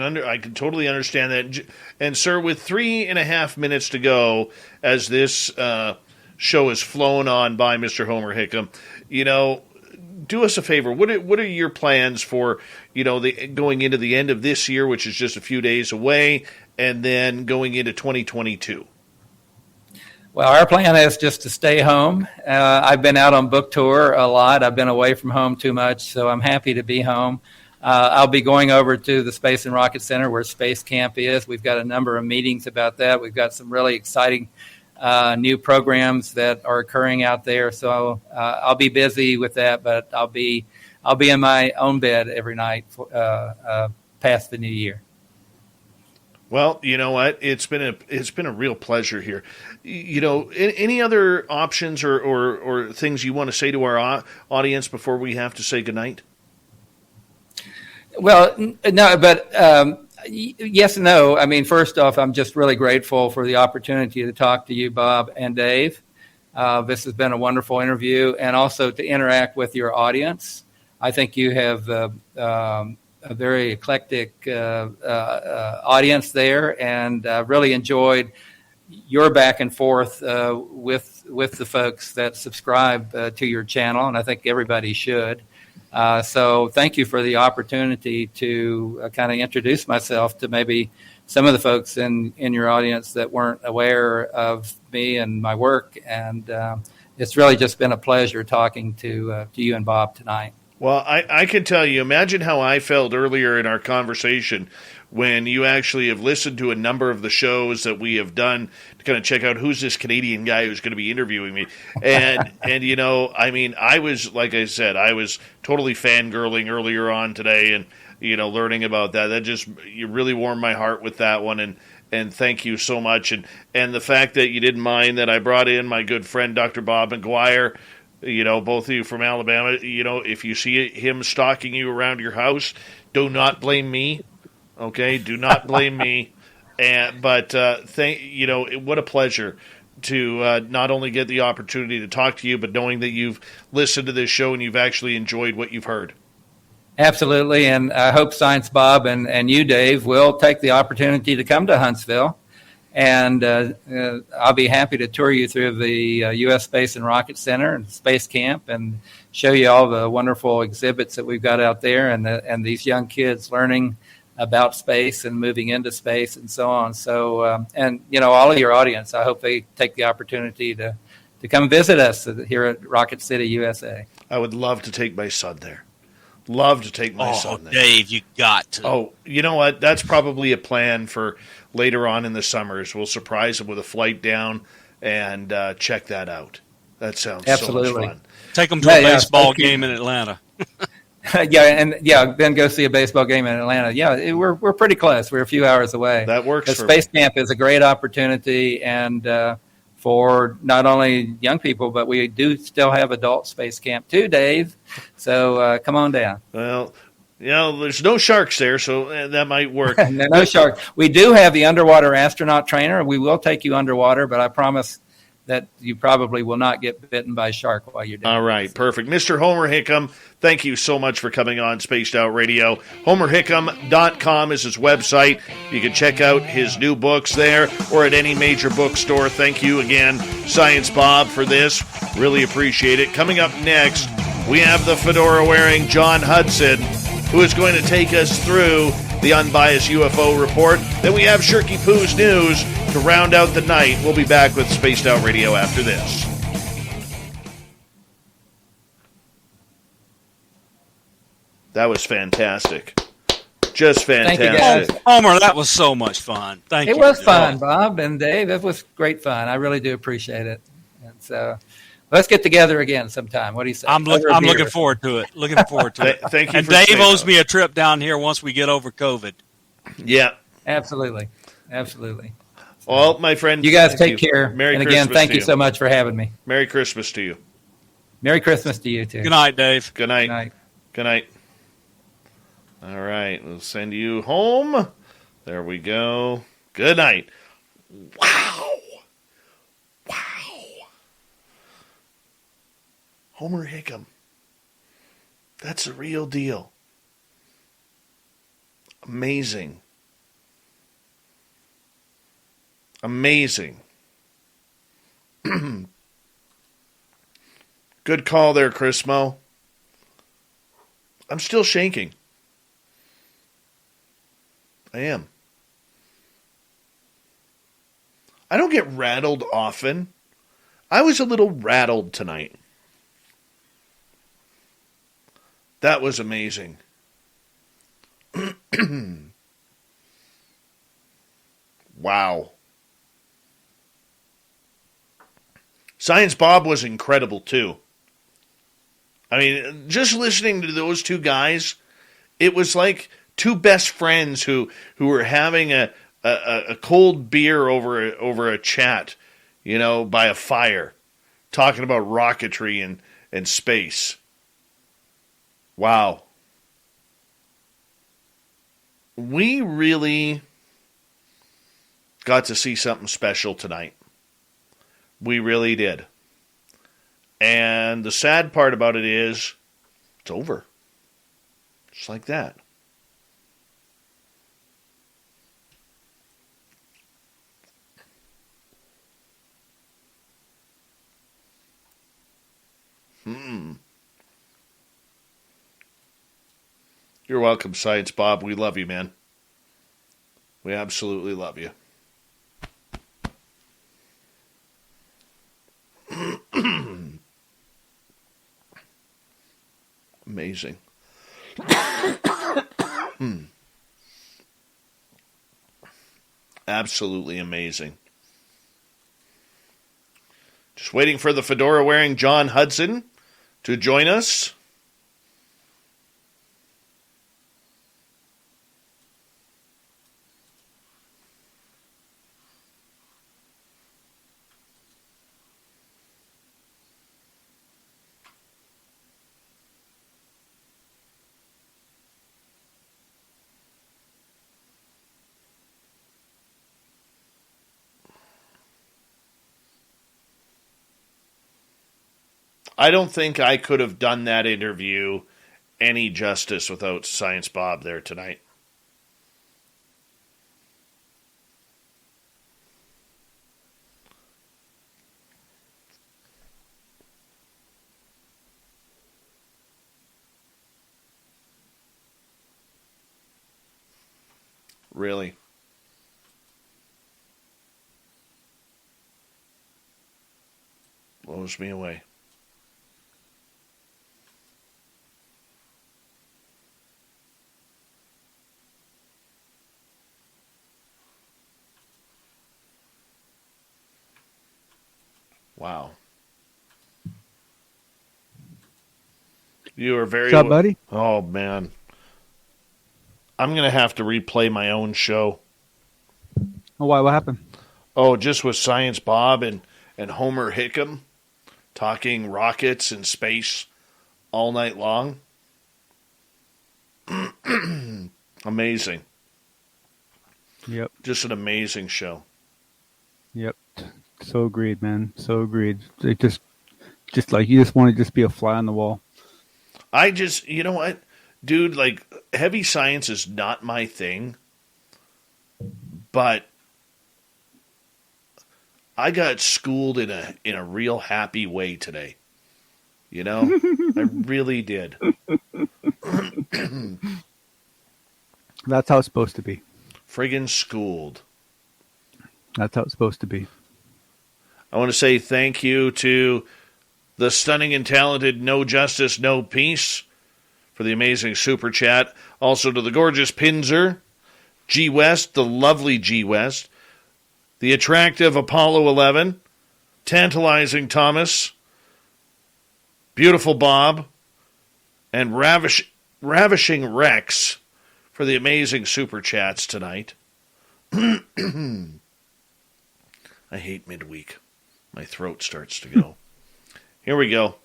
totally understand that. And sir, with 3.5 minutes to go, as this show is flown on by Mr. Homer Hickam, do us a favor. What are your plans for, going into the end of this year, which is just a few days away, and then going into 2022? Well, our plan is just to stay home. I've been out on book tour a lot. I've been away from home too much, so I'm happy to be home. I'll be going over to the Space and Rocket Center where Space Camp is. We've got a number of meetings about that. We've got some really exciting new programs that are occurring out there. So I'll be busy with that, but I'll be in my own bed every night past the new year. Well, you know what? It's been a real pleasure here. Any other options or things you want to say to our audience before we have to say goodnight? Well, no, but yes and no. I mean, first off, I'm just really grateful for the opportunity to talk to you, Bob and Dave. This has been a wonderful interview, and also to interact with your audience. I think you have a very eclectic audience there, and really enjoyed your back and forth with the folks that subscribe to your channel, and I think everybody should. So thank you for the opportunity to kind of introduce myself to maybe some of the folks in your audience that weren't aware of me and my work. And it's really just been a pleasure talking to you and Bob tonight. Well, I can tell you, imagine how I felt earlier in our conversation when you actually have listened to a number of the shows that we have done to kind of check out who's this Canadian guy who's going to be interviewing me. And I mean, I was, like I said, I was totally fangirling earlier on today and, learning about that. That you really warmed my heart with that one. And thank you so much. And the fact that you didn't mind that I brought in my good friend, Dr. Bob McGuire, both of you from Alabama, if you see him stalking you around your house, do not blame me. Okay, do not blame me. But what a pleasure to not only get the opportunity to talk to you, but knowing that you've listened to this show and you've actually enjoyed what you've heard. Absolutely, and I hope Science Bob and you, Dave, will take the opportunity to come to Huntsville, and I'll be happy to tour you through the U.S. Space and Rocket Center and Space Camp and show you all the wonderful exhibits that we've got out there and these young kids learning about space and moving into space and so on. So, all of your audience, I hope they take the opportunity to come visit us here at Rocket City, USA. I would love to take my son there. Love to take my son there. Dave, you got to. Oh, you know what? That's probably a plan for later on in the summers. We'll surprise him with a flight down and check that out. That sounds Absolutely. so much fun. Take them to a baseball game in Atlanta. Then go see a baseball game in Atlanta. Yeah, we're pretty close. We're a few hours away. That works. Space Camp is a great opportunity, and for not only young people, but we do still have adult Space Camp too, Dave. So come on down. Well, there's no sharks there, so that might work. No sharks. We do have the underwater astronaut trainer. We will take you underwater, but I promise that you probably will not get bitten by a shark while you're doing it. All right, perfect. Mr. Homer Hickam, thank you so much for coming on Spaced Out Radio. HomerHickam.com is his website. You can check out his new books there or at any major bookstore. Thank you again, Science Bob, for this. Really appreciate it. Coming up next, we have the fedora-wearing John Hudson, who is going to take us through the Unbiased UFO Report. Then we have Shirky Poo's News to round out the night. We'll be back with Spaced Out Radio after this. That was fantastic. Just fantastic. Thank you, guys. Homer, that was so much fun. Thank you. It was fun, Bob and Dave. It was great fun. I really do appreciate it. And so let's get together again sometime. What do you say? I'm looking forward to it. Thank you. And Dave owes me a trip down here once we get over COVID. Yeah. Absolutely. Well, my friend, you guys take care. Merry and Christmas again, thank to you so much for having me. Merry Christmas to you. Merry Christmas to you too. Good night, Dave. Good night. Good night. All right, we'll send you home. There we go. Good night. Wow. Homer Hickam. That's a real deal. Amazing. Good call there, Chris Mo. I'm still shaking. I am. I don't get rattled often. I was a little rattled tonight. That was amazing. Wow. Science Bob was incredible, too. I mean, just listening to those two guys, it was like two best friends who were having a cold beer over a chat, by a fire, talking about rocketry and space. Wow. We really got to see something special tonight. We really did. And the sad part about it is, it's over. Just like that. You're welcome, Science Bob. We love you, man. We absolutely love you. Amazing. Absolutely amazing. Just waiting for the fedora-wearing John Hudson to join us. I don't think I could have done that interview any justice without Science Bob there tonight. Really. Blows me away. Wow. You are very... What's up, buddy? Oh, man. I'm going to have to replay my own show. Oh, why? What happened? Oh, just with Science Bob and Homer Hickam talking rockets and space all night long. Amazing. Yep. Just an amazing show. Yep. So agreed, man. So agreed. It just like you just want to just be a fly on the wall. I just, you know what, dude, like heavy science is not my thing, but I got schooled in a real happy way today. You know, I really did. That's how it's supposed to be. Friggin' schooled. That's how it's supposed to be. I want to say thank you to the stunning and talented No Justice, No Peace for the amazing super chat. Also to the gorgeous Pinzer, G West, the lovely G West, the attractive Apollo 11, tantalizing Thomas, beautiful Bob, and ravishing Rex for the amazing super chats tonight. I hate midweek. My throat starts to go. Here we go.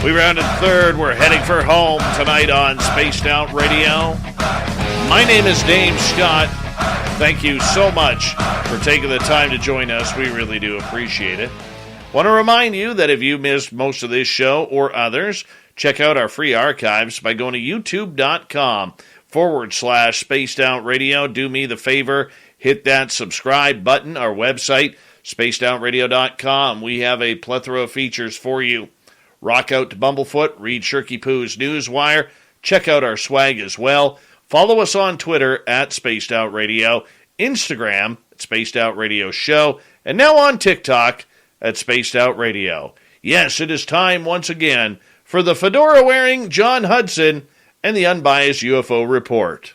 We rounded third. We're heading for home tonight on Spaced Out Radio. My name is Dave Scott. Thank you so much for taking the time to join us. We really do appreciate it. Want to remind you that if you missed most of this show or others, check out our free archives by going to youtube.com/Spaced Out Radio. Do me the favor, hit that subscribe button. Our website, spacedoutradio.com. We have a plethora of features for you. Rock out to Bumblefoot, read Shirky Poo's Newswire. Check out our swag as well. Follow us on Twitter at Spaced Out Radio, Instagram at Spaced Out Radio Show, and now on TikTok at Spaced Out Radio. Yes, it is time once again for the fedora-wearing John Hudson and the Unbiased UFO Report.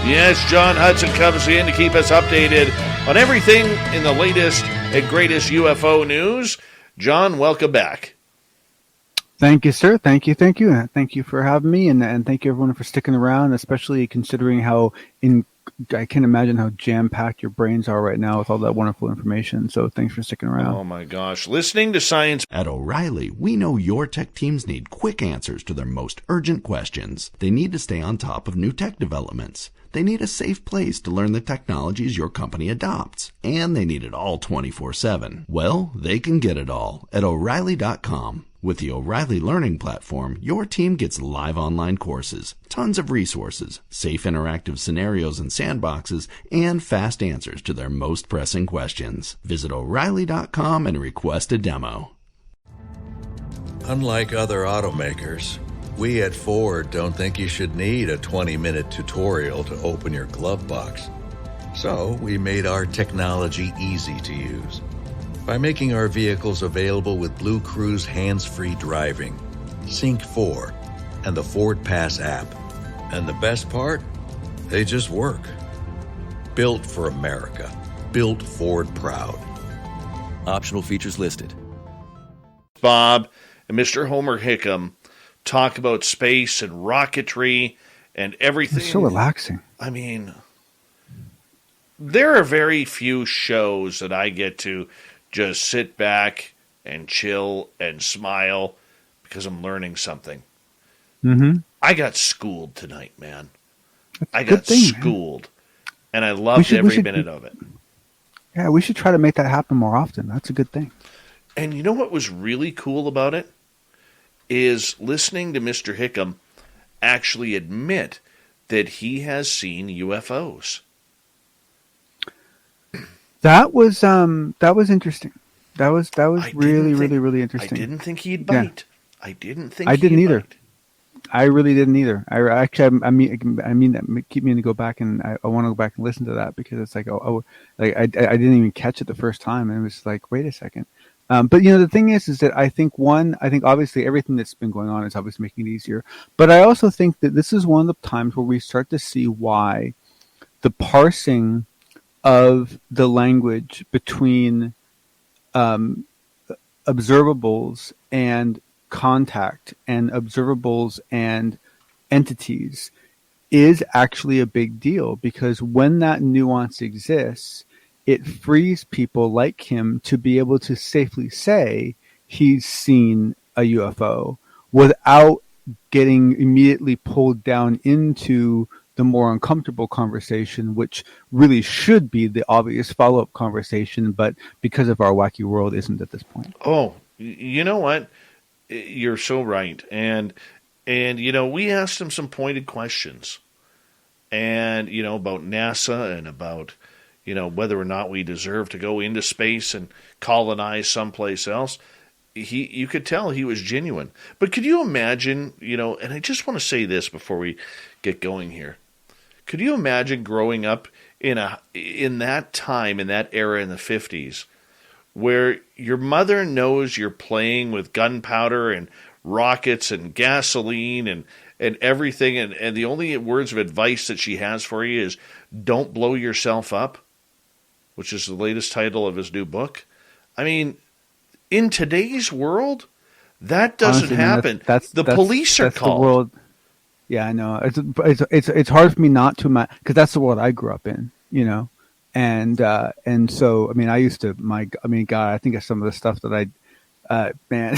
Yes, John Hudson comes in to keep us updated on everything in the latest and greatest UFO news. John, welcome back. Thank you, sir. Thank you. Thank you for having me, and thank you everyone for sticking around, especially considering I can't imagine how jam-packed your brains are right now with all that wonderful information. So thanks for sticking around. Oh, my gosh. Listening to science. At O'Reilly, we know your tech teams need quick answers to their most urgent questions. They need to stay on top of new tech developments. They need a safe place to learn the technologies your company adopts, and they need it all 24/7. Well, they can get it all at O'Reilly.com. With the O'Reilly Learning Platform, your team gets live online courses, tons of resources, safe interactive scenarios and sandboxes, and fast answers to their most pressing questions. Visit O'Reilly.com and request a demo. Unlike other automakers, we at Ford don't think you should need a 20-minute tutorial to open your glove box. So we made our technology easy to use by making our vehicles available with Blue Cruise hands-free driving, Sync 4, and the Ford Pass app. And the best part? They just work. Built for America. Built Ford proud. Optional features listed. Bob and Mr. Homer Hickam talk about space and rocketry and everything. It's so relaxing. I mean, there are very few shows that I get to just sit back and chill and smile because I'm learning something. Mm-hmm. I got schooled tonight, man. That's I got schooled, and I loved every minute of it. Yeah, we should try to make that happen more often. That's a good thing. And you know what was really cool about it? Is listening to Mr. Hickam actually admit that he has seen UFOs. That was interesting. That was really interesting. I didn't think he'd bite. Yeah. I didn't either. I really didn't either. I mean that keep me to go back, and I want to go back and listen to that, because it's like like I didn't even catch it the first time, and it was like, wait a second. But the thing is that I think obviously everything that's been going on is obviously making it easier. But I also think that this is one of the times where we start to see why the parsing of the language between observables and contact and observables and entities is actually a big deal, because when that nuance exists, it frees people like him to be able to safely say he's seen a UFO without getting immediately pulled down into the more uncomfortable conversation, which really should be the obvious follow-up conversation, but because of our wacky world, isn't at this point. Oh, you know what? You're so right. And we asked him some pointed questions, and, about NASA and about, whether or not we deserve to go into space and colonize someplace else. You could tell he was genuine. But could you imagine, and I just want to say this before we get going here. Could you imagine growing up in that time, in that era in the 50s, where your mother knows you're playing with gunpowder and rockets and gasoline and everything, and the only words of advice that she has for you is, don't blow yourself up, which is the latest title of his new book. I mean, in today's world, that doesn't happen. The police are called. The world. Yeah, I know. It's hard for me not to, because that's the world I grew up in, and so, I mean, I used to, God, I think of some of the stuff that man,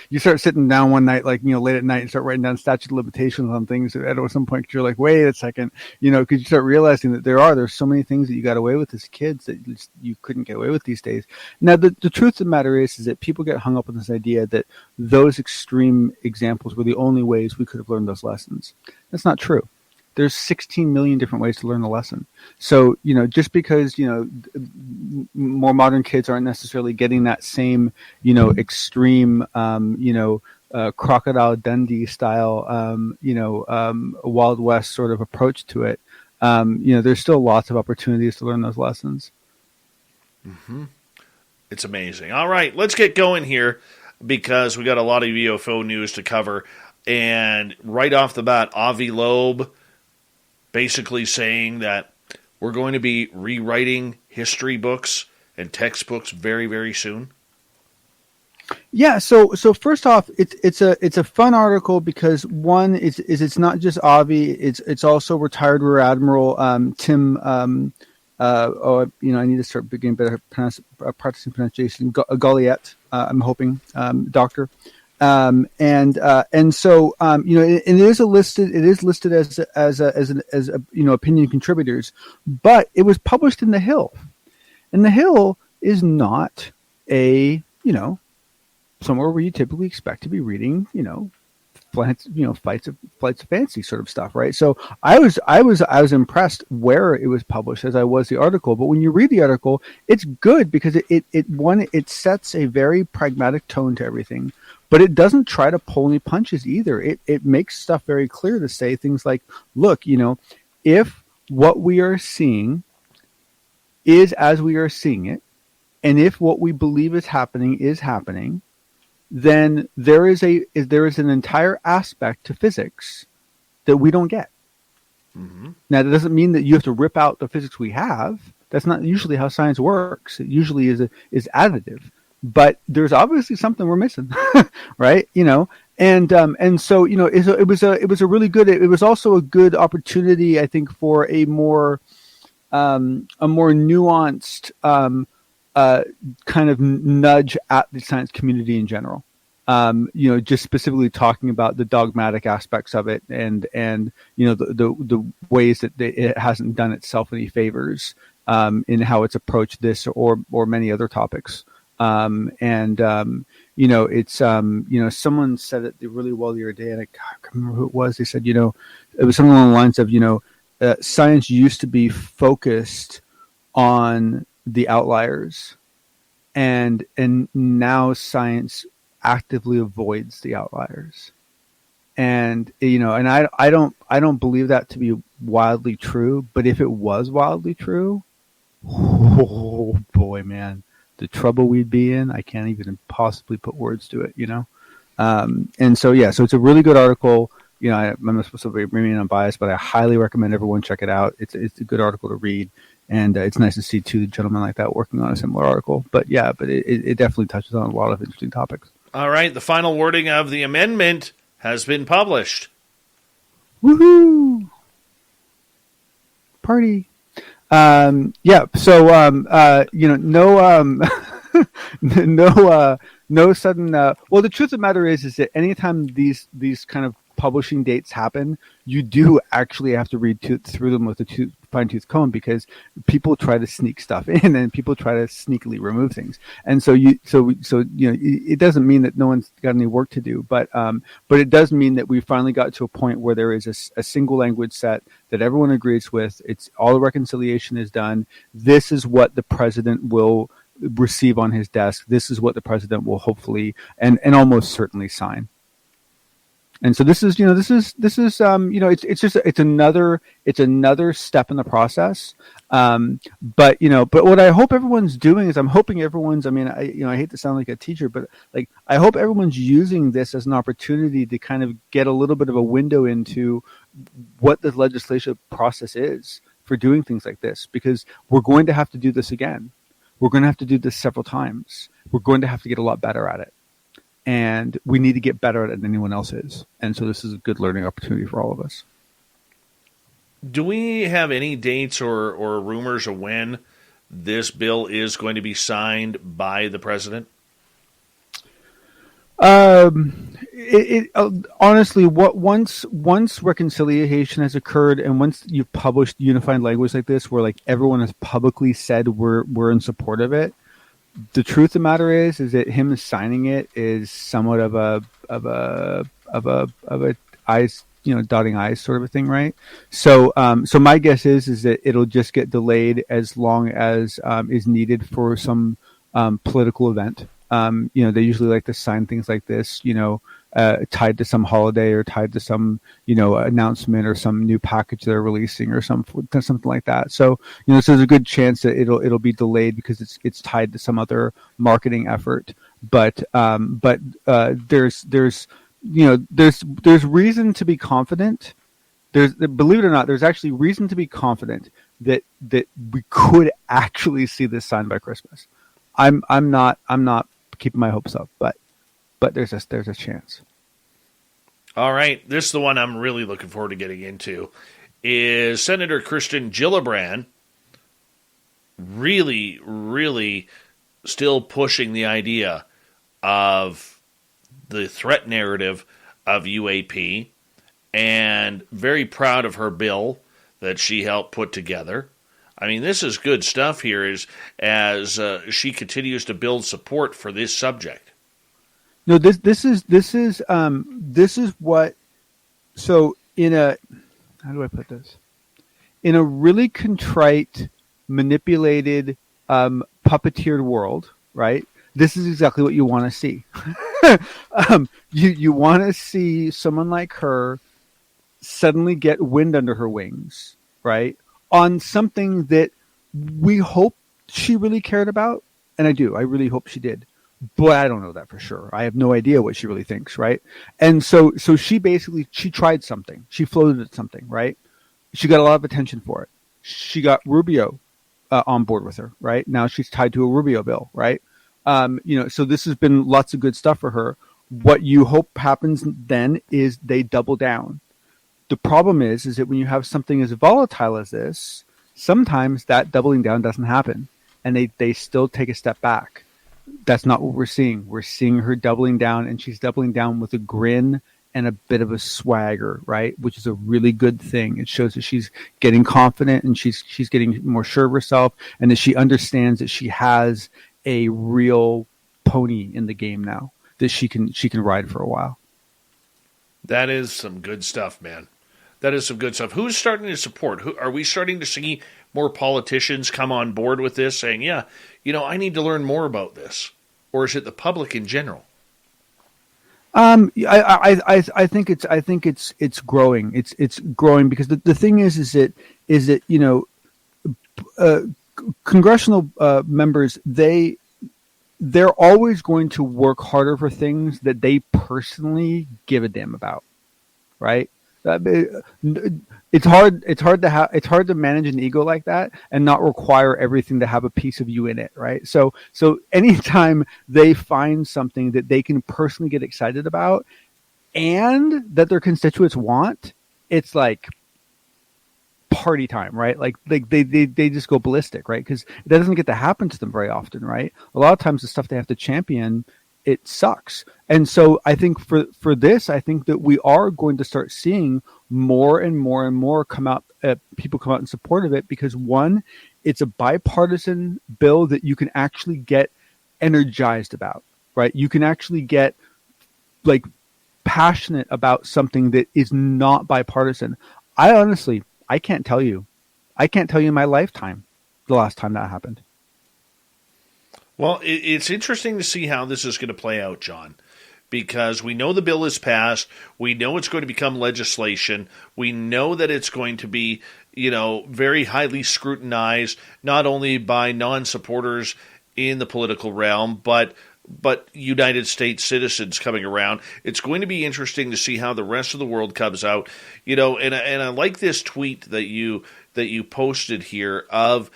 you start sitting down one night, like, late at night, and start writing down statute of limitations on things. At some point, you're like, wait a second, because you start realizing that there's so many things that you got away with as kids that you couldn't get away with these days. Now, the truth of the matter is that people get hung up on this idea that those extreme examples were the only ways we could have learned those lessons. That's not true. There's 16 million different ways to learn the lesson. So, just because, more modern kids aren't necessarily getting that same, extreme, Crocodile Dundee style, Wild West sort of approach to it, there's still lots of opportunities to learn those lessons. Mm-hmm. It's amazing. All right, let's get going here, because we got a lot of UFO news to cover. And right off the bat, Avi Loeb basically saying that we're going to be rewriting history books and textbooks very, very soon. Yeah. So first off, it's a fun article, because one is it's not just Avi, it's also retired Rear Admiral Tim. I need to start getting better practicing pronunciation. Gauliet, I'm hoping, doctor. And so it is listed as opinion contributors, but it was published in the Hill, and the Hill is not a somewhere where you typically expect to be reading flights of fancy sort of stuff, right? So I was impressed where it was published as I was the article. But when you read the article, it's good because it sets a very pragmatic tone to everything, but it doesn't try to pull any punches either. It makes stuff very clear to say things like, look, if what we are seeing is as we are seeing it, and if what we believe is happening, then there is an entire aspect to physics that we don't get. Mm-hmm. Now, that doesn't mean that you have to rip out the physics we have. That's not usually how science works. It usually is additive. But there's obviously something we're missing, right? And so it was a really good. It was also a good opportunity, I think, for a more nuanced kind of nudge at the science community in general. Just specifically talking about the dogmatic aspects of it, and the ways that it hasn't done itself any favors in how it's approached this or many other topics. It's someone said it really well the other day, and I can't remember who it was. They said, it was something along the lines of, science used to be focused on the outliers, and now science actively avoids the outliers. And and I don't believe that to be wildly true, but if it was wildly true, oh boy, man, the trouble we'd be in, I can't even possibly put words to it, and so it's a really good article. I'm supposed to remain unbiased, but I highly recommend everyone check it out. It's a good article to read. And it's nice to see two gentlemen like that working on a similar article. But it definitely touches on a lot of interesting topics. All right, the final wording of the amendment has been published. Woohoo! Party. So no sudden. Well, the truth of the matter is that anytime these kind of publishing dates happen, you do actually have to read through them with a fine-tooth comb, because people try to sneak stuff in and people try to sneakily remove things. And so it doesn't mean that no one's got any work to do, but it does mean that we finally got to a point where there is a single language set that everyone agrees with. It's all the reconciliation is done. This is what the president will receive on his desk. This is what the president will hopefully and almost certainly sign. And so it's another step in the process. But what I hope everyone's doing is I hate to sound like a teacher, but I hope everyone's using this as an opportunity to kind of get a little bit of a window into what the legislative process is for doing things like this, because we're going to have to do this again. We're going to have to do this several times. We're going to have to get a lot better at it. And we need to get better at it than anyone else is. And so this is a good learning opportunity for all of us. Do we have any dates or rumors of when this bill is going to be signed by the president? Honestly, once reconciliation has occurred, and once you've published unified language like this, where everyone has publicly said we're in support of it, the truth of the matter is that him signing it is somewhat of a eyes, dotting I's sort of a thing, right? So my guess is that it'll just get delayed as long as is needed for some political event. They usually like to sign things like this, tied to some holiday or tied to some, announcement or some new package they're releasing or something like that. So, so there's a good chance that it'll be delayed because it's tied to some other marketing effort. But there's reason to be confident. Believe it or not, there's actually reason to be confident that we could actually see this signed by Christmas. I'm not keeping my hopes up, but there's a chance. All right, this is the one I'm really looking forward to getting into. Is Senator Kirsten Gillibrand really, really still pushing the idea of the threat narrative of UAP, and very proud of her bill that she helped put together. I mean, this is good stuff here as she continues to build support for this subject. No, this is what. So how do I put this? In a really contrite, manipulated, puppeteered world, right? This is exactly what you want to see. You want to see someone like her suddenly get wind under her wings, right? On something that we hope she really cared about. And I do. I really hope she did. But I don't know that for sure. I have no idea what she really thinks, right? And so she tried something. She floated at something, right? She got a lot of attention for it. She got Rubio on board with her, right? Now she's tied to a Rubio bill, right? So this has been lots of good stuff for her. What you hope happens then is they double down. The problem is that when you have something as volatile as this, sometimes that doubling down doesn't happen, and they still take a step back. That's not what we're seeing. We're seeing her doubling down, and she's doubling down with a grin and a bit of a swagger, right? Which is a really good thing. It shows that she's getting confident and she's getting more sure of herself, and that she understands that she has a real pony in the game now that she can ride for a while. That is some good stuff, man. That is some good stuff. Who's starting to support? Are we starting to see more politicians come on board with this, saying, yeah, I need to learn more about this? Or is it the public in general? I think it's growing. It's growing because the thing is that congressional members, they're always going to work harder for things that they personally give a damn about, right? It's hard to manage an ego like that and not require everything to have a piece of you in it, right? So anytime they find something that they can personally get excited about and that their constituents want, it's like party time, right? Like they just go ballistic, right? Because it doesn't get to happen to them very often, right? A lot of times the stuff they have to champion, it sucks. And so I think for this, I think that we are going to start seeing more and more and more people come out in support of it, because one, it's a bipartisan bill that you can actually get energized about, right? You can actually get passionate about something that is not bipartisan. I can't tell you in my lifetime the last time that happened. Well, it's interesting to see how this is going to play out, John, because we know the bill is passed. We know it's going to become legislation. We know that it's going to be, very highly scrutinized, not only by non-supporters in the political realm, but United States citizens coming around. It's going to be interesting to see how the rest of the world comes out. And I like this tweet that you posted here of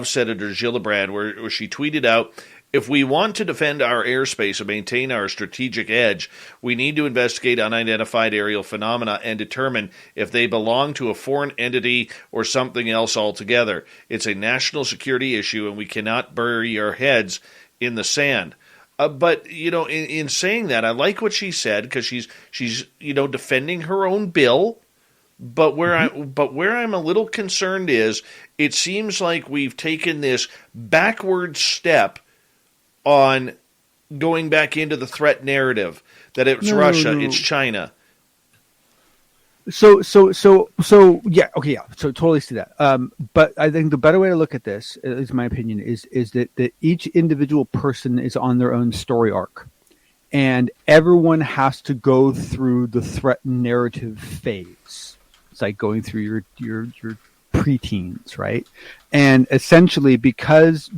Senator Gillibrand, where she tweeted out, "If we want to defend our airspace and maintain our strategic edge, we need to investigate unidentified aerial phenomena and determine if they belong to a foreign entity or something else altogether. It's a national security issue, and we cannot bury our heads in the sand." But in saying that, I like what she said, because she's defending her own bill. But where I'm a little concerned is, it seems like we've taken this backward step on going back into the threat narrative, that it's Russia, it's China. So yeah, okay, yeah. So totally see that. But I think the better way to look at this, at least my opinion, is that each individual person is on their own story arc, and everyone has to go through the threat narrative phase. It's like going through your preteens, right? And essentially, because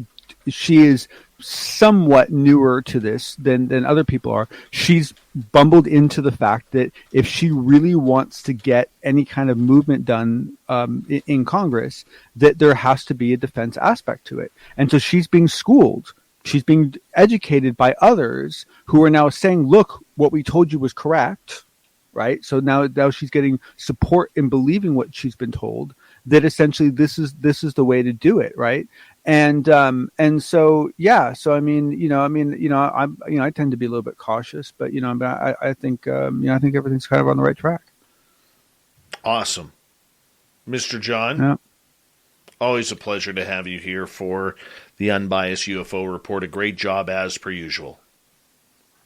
she is somewhat newer to this than other people are, she's bumbled into the fact that if she really wants to get any kind of movement done in Congress, that there has to be a defense aspect to it. And so she's being schooled. She's being educated by others who are now saying, look, what we told you was correct, right? So now she's getting support in believing what she's been told, that essentially this is the way to do it, right? And so so I mean I tend to be a little bit cautious, but I think I think everything's kind of on the right track. Awesome, Mr. John. Yeah. Always a pleasure to have you here for the Unbiased UFO Report. A great job as per usual.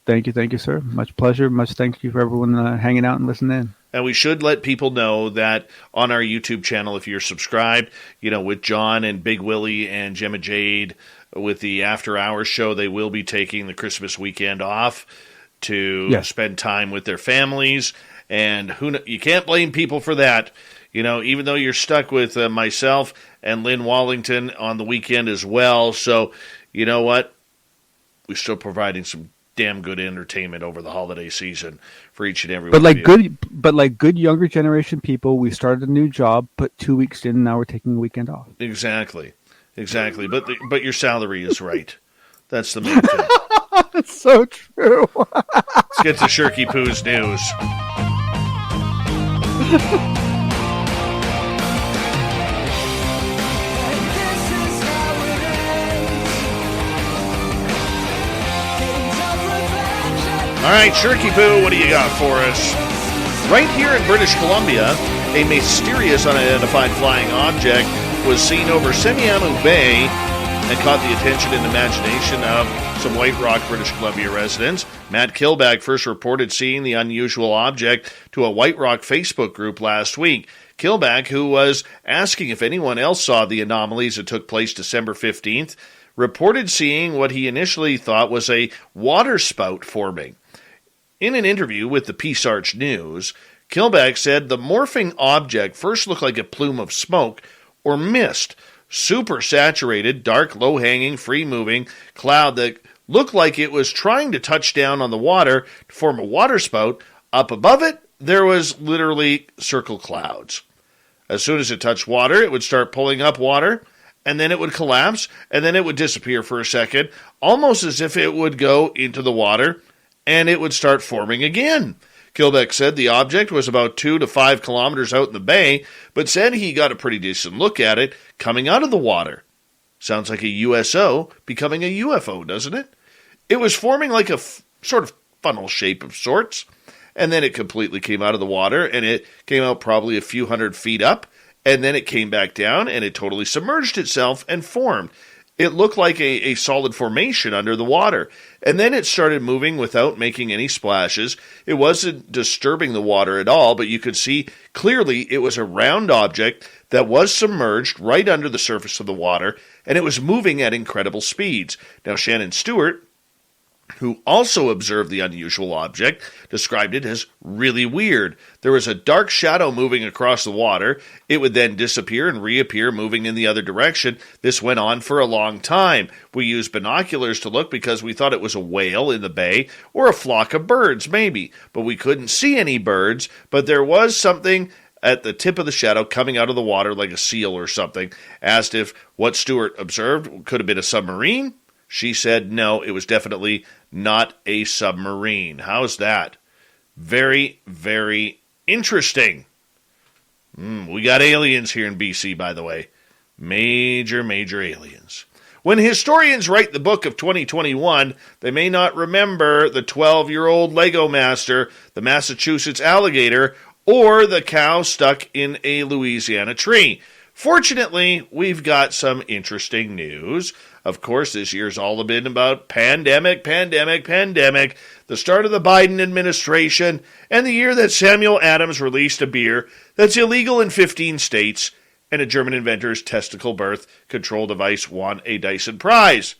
Thank you, sir. Much pleasure. Much thank you for everyone hanging out and listening in. And we should let people know that on our YouTube channel, if you're subscribed, with John and Big Willie and Gemma Jade with the After Hours show, they will be taking the Christmas weekend off to spend time with their families. And you can't blame people for that. Even though you're stuck with myself and Lynn Wallington on the weekend as well. So, you know what? We're still providing some damn good entertainment over the holiday season for each and every one of you. But like good younger generation people, we started a new job, put 2 weeks in, and now we're taking a weekend off. Exactly. But your salary is right. That's the main thing. That's so true. Let's get to Shirky Poo's news. All right, Shirky Poo, what do you got for us? Right here in British Columbia, a mysterious unidentified flying object was seen over Semiahmoo Bay and caught the attention and imagination of some White Rock, British Columbia residents. Matt Kilbag first reported seeing the unusual object to a White Rock Facebook group last week. Kilbag, who was asking if anyone else saw the anomalies that took place December 15th, reported seeing what he initially thought was a water spout forming. In an interview with the Peace Arch News, Kilbag said the morphing object first looked like a plume of smoke or mist, super saturated, dark, low-hanging, free-moving cloud that looked like it was trying to touch down on the water to form a water spout. Up above it, there was literally circle clouds. As soon as it touched water, it would start pulling up water, and then it would collapse, and then it would disappear for a second, almost as if it would go into the water, and it would start forming again. Kilbeck said the object was about 2 to 5 kilometers out in the bay, but said he got a pretty decent look at it coming out of the water. Sounds like a USO becoming a UFO, doesn't it? It was forming like a sort of funnel shape of sorts, and then it completely came out of the water, and it came out probably a few hundred feet up, and then it came back down, and it totally submerged itself and formed. It looked like a solid formation under the water. And then it started moving without making any splashes. It wasn't disturbing the water at all, but you could see clearly it was a round object that was submerged right under the surface of the water, and it was moving at incredible speeds. Now, Shannon Stewart, who also observed the unusual object, described it as really weird. There was a dark shadow moving across the water. It would then disappear and reappear, moving in the other direction. This went on for a long time. We used binoculars to look because we thought it was a whale in the bay or a flock of birds, maybe. But we couldn't see any birds, but there was something at the tip of the shadow coming out of the water like a seal or something. Asked if what Stewart observed could have been a submarine. She said no, it was definitely not a submarine. How's that? Very, very interesting. We got aliens here in BC, by the way. Major, major aliens. When historians write the book of 2021, they may not remember the 12-year-old Lego master, the Massachusetts alligator, or the cow stuck in a Louisiana tree. Fortunately, we've got some interesting news. Of course, this year's all been about pandemic, the start of the Biden administration, and the year that Samuel Adams released a beer that's illegal in 15 states, and a German inventor's testicle birth control device won a Dyson Prize.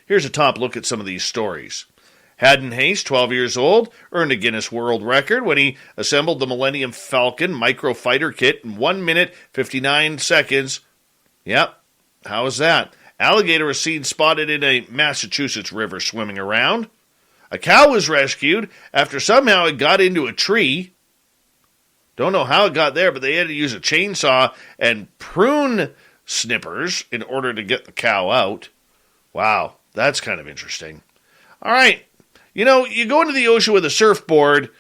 Here's a top look at some of these stories. Haddon Hayes, 12 years old, earned a Guinness World Record when he assembled the Millennium Falcon microfighter kit in 1 minute, 59 seconds. Yep, how is that? Alligator was seen spotted in a Massachusetts river swimming around. A cow was rescued after somehow it got into a tree. Don't know how it got there, but they had to use a chainsaw and prune snippers in order to get the cow out. Wow, that's kind of interesting. All right. You know, you go into the ocean with a surfboard,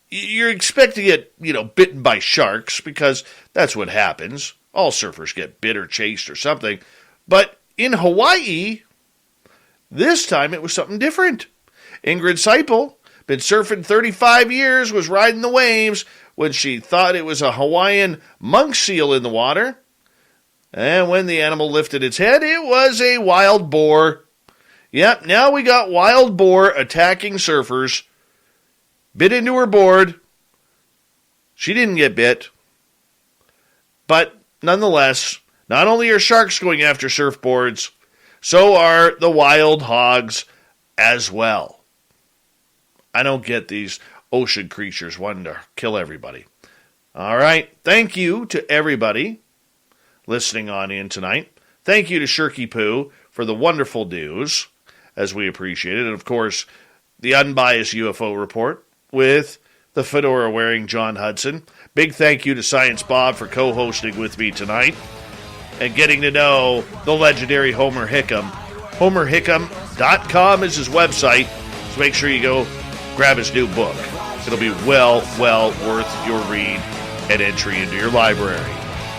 you're expecting to get, bitten by sharks because that's what happens. All surfers get bit or chased or something. But in Hawaii, this time it was something different. Ingrid Seipel, been surfing 35 years, was riding the waves when she thought it was a Hawaiian monk seal in the water. And when the animal lifted its head, it was a wild boar. Yep, now we got wild boar attacking surfers. Bit into her board. She didn't get bit. But nonetheless, not only are sharks going after surfboards, so are the wild hogs as well. I don't get these ocean creatures wanting to kill everybody. All right, thank you to everybody listening on in tonight. Thank you to Shirky Poo for the wonderful news, as we appreciate it. And, of course, the unbiased UFO report with the fedora-wearing John Hudson. Big thank you to Science Bob for co-hosting with me tonight and getting to know the legendary Homer Hickam. HomerHickam.com is his website, so make sure you go grab his new book. It'll be well worth your read and entry into your library.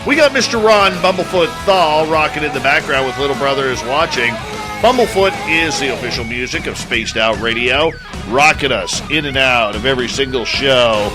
We got Mr. Ron Bumblefoot Thal rocking in the background with Little Brother is Watching. Bumblefoot is the official music of Spaced Out Radio, rocking us in and out of every single show.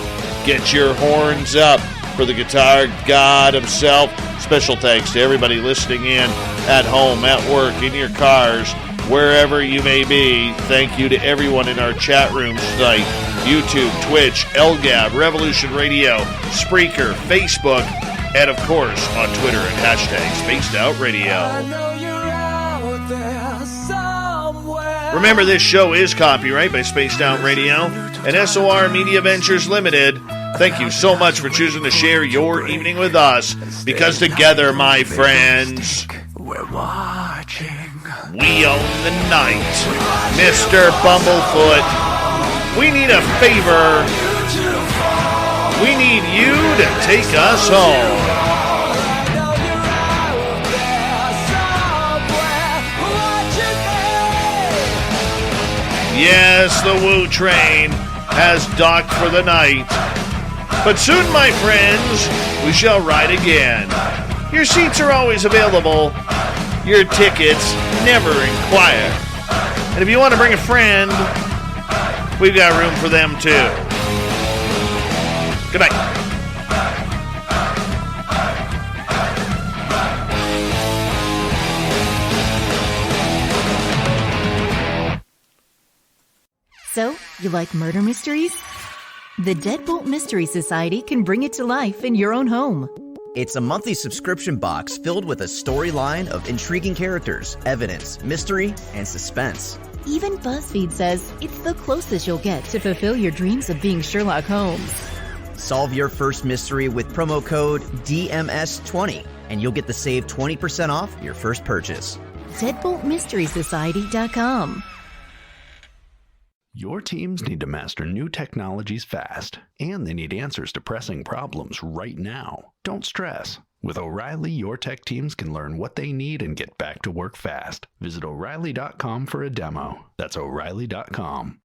Get your horns up for the guitar god himself. Special thanks to everybody listening in at home, at work, in your cars, wherever you may be. Thank you to everyone in our chat rooms tonight. YouTube, Twitch, LGAB, Revolution Radio, Spreaker, Facebook, and of course on Twitter at hashtag Spaced Out Radio. Remember, this show is copyright by Spaced Out Radio and SOR Media Ventures Limited. Thank you so much for choosing to share your evening with us, because together, my friends, we're watching. We own the night. Mr. Bumblefoot, we need a favor. We need you to take us home. Yes, the Woo train has docked for the night. But soon, my friends, we shall ride again. Your seats are always available. Your tickets never inquire. And if you want to bring a friend, we've got room for them too. Good night. So, you like murder mysteries? The Deadbolt Mystery Society can bring it to life in your own home. It's a monthly subscription box filled with a storyline of intriguing characters, evidence, mystery, and suspense. Even BuzzFeed says it's the closest you'll get to fulfill your dreams of being Sherlock Holmes. Solve your first mystery with promo code DMS20, and you'll get the save 20% off your first purchase. DeadboltMysterySociety.com. Your teams need to master new technologies fast, and they need answers to pressing problems right now. Don't stress. With O'Reilly, your tech teams can learn what they need and get back to work fast. Visit O'Reilly.com for a demo. That's O'Reilly.com.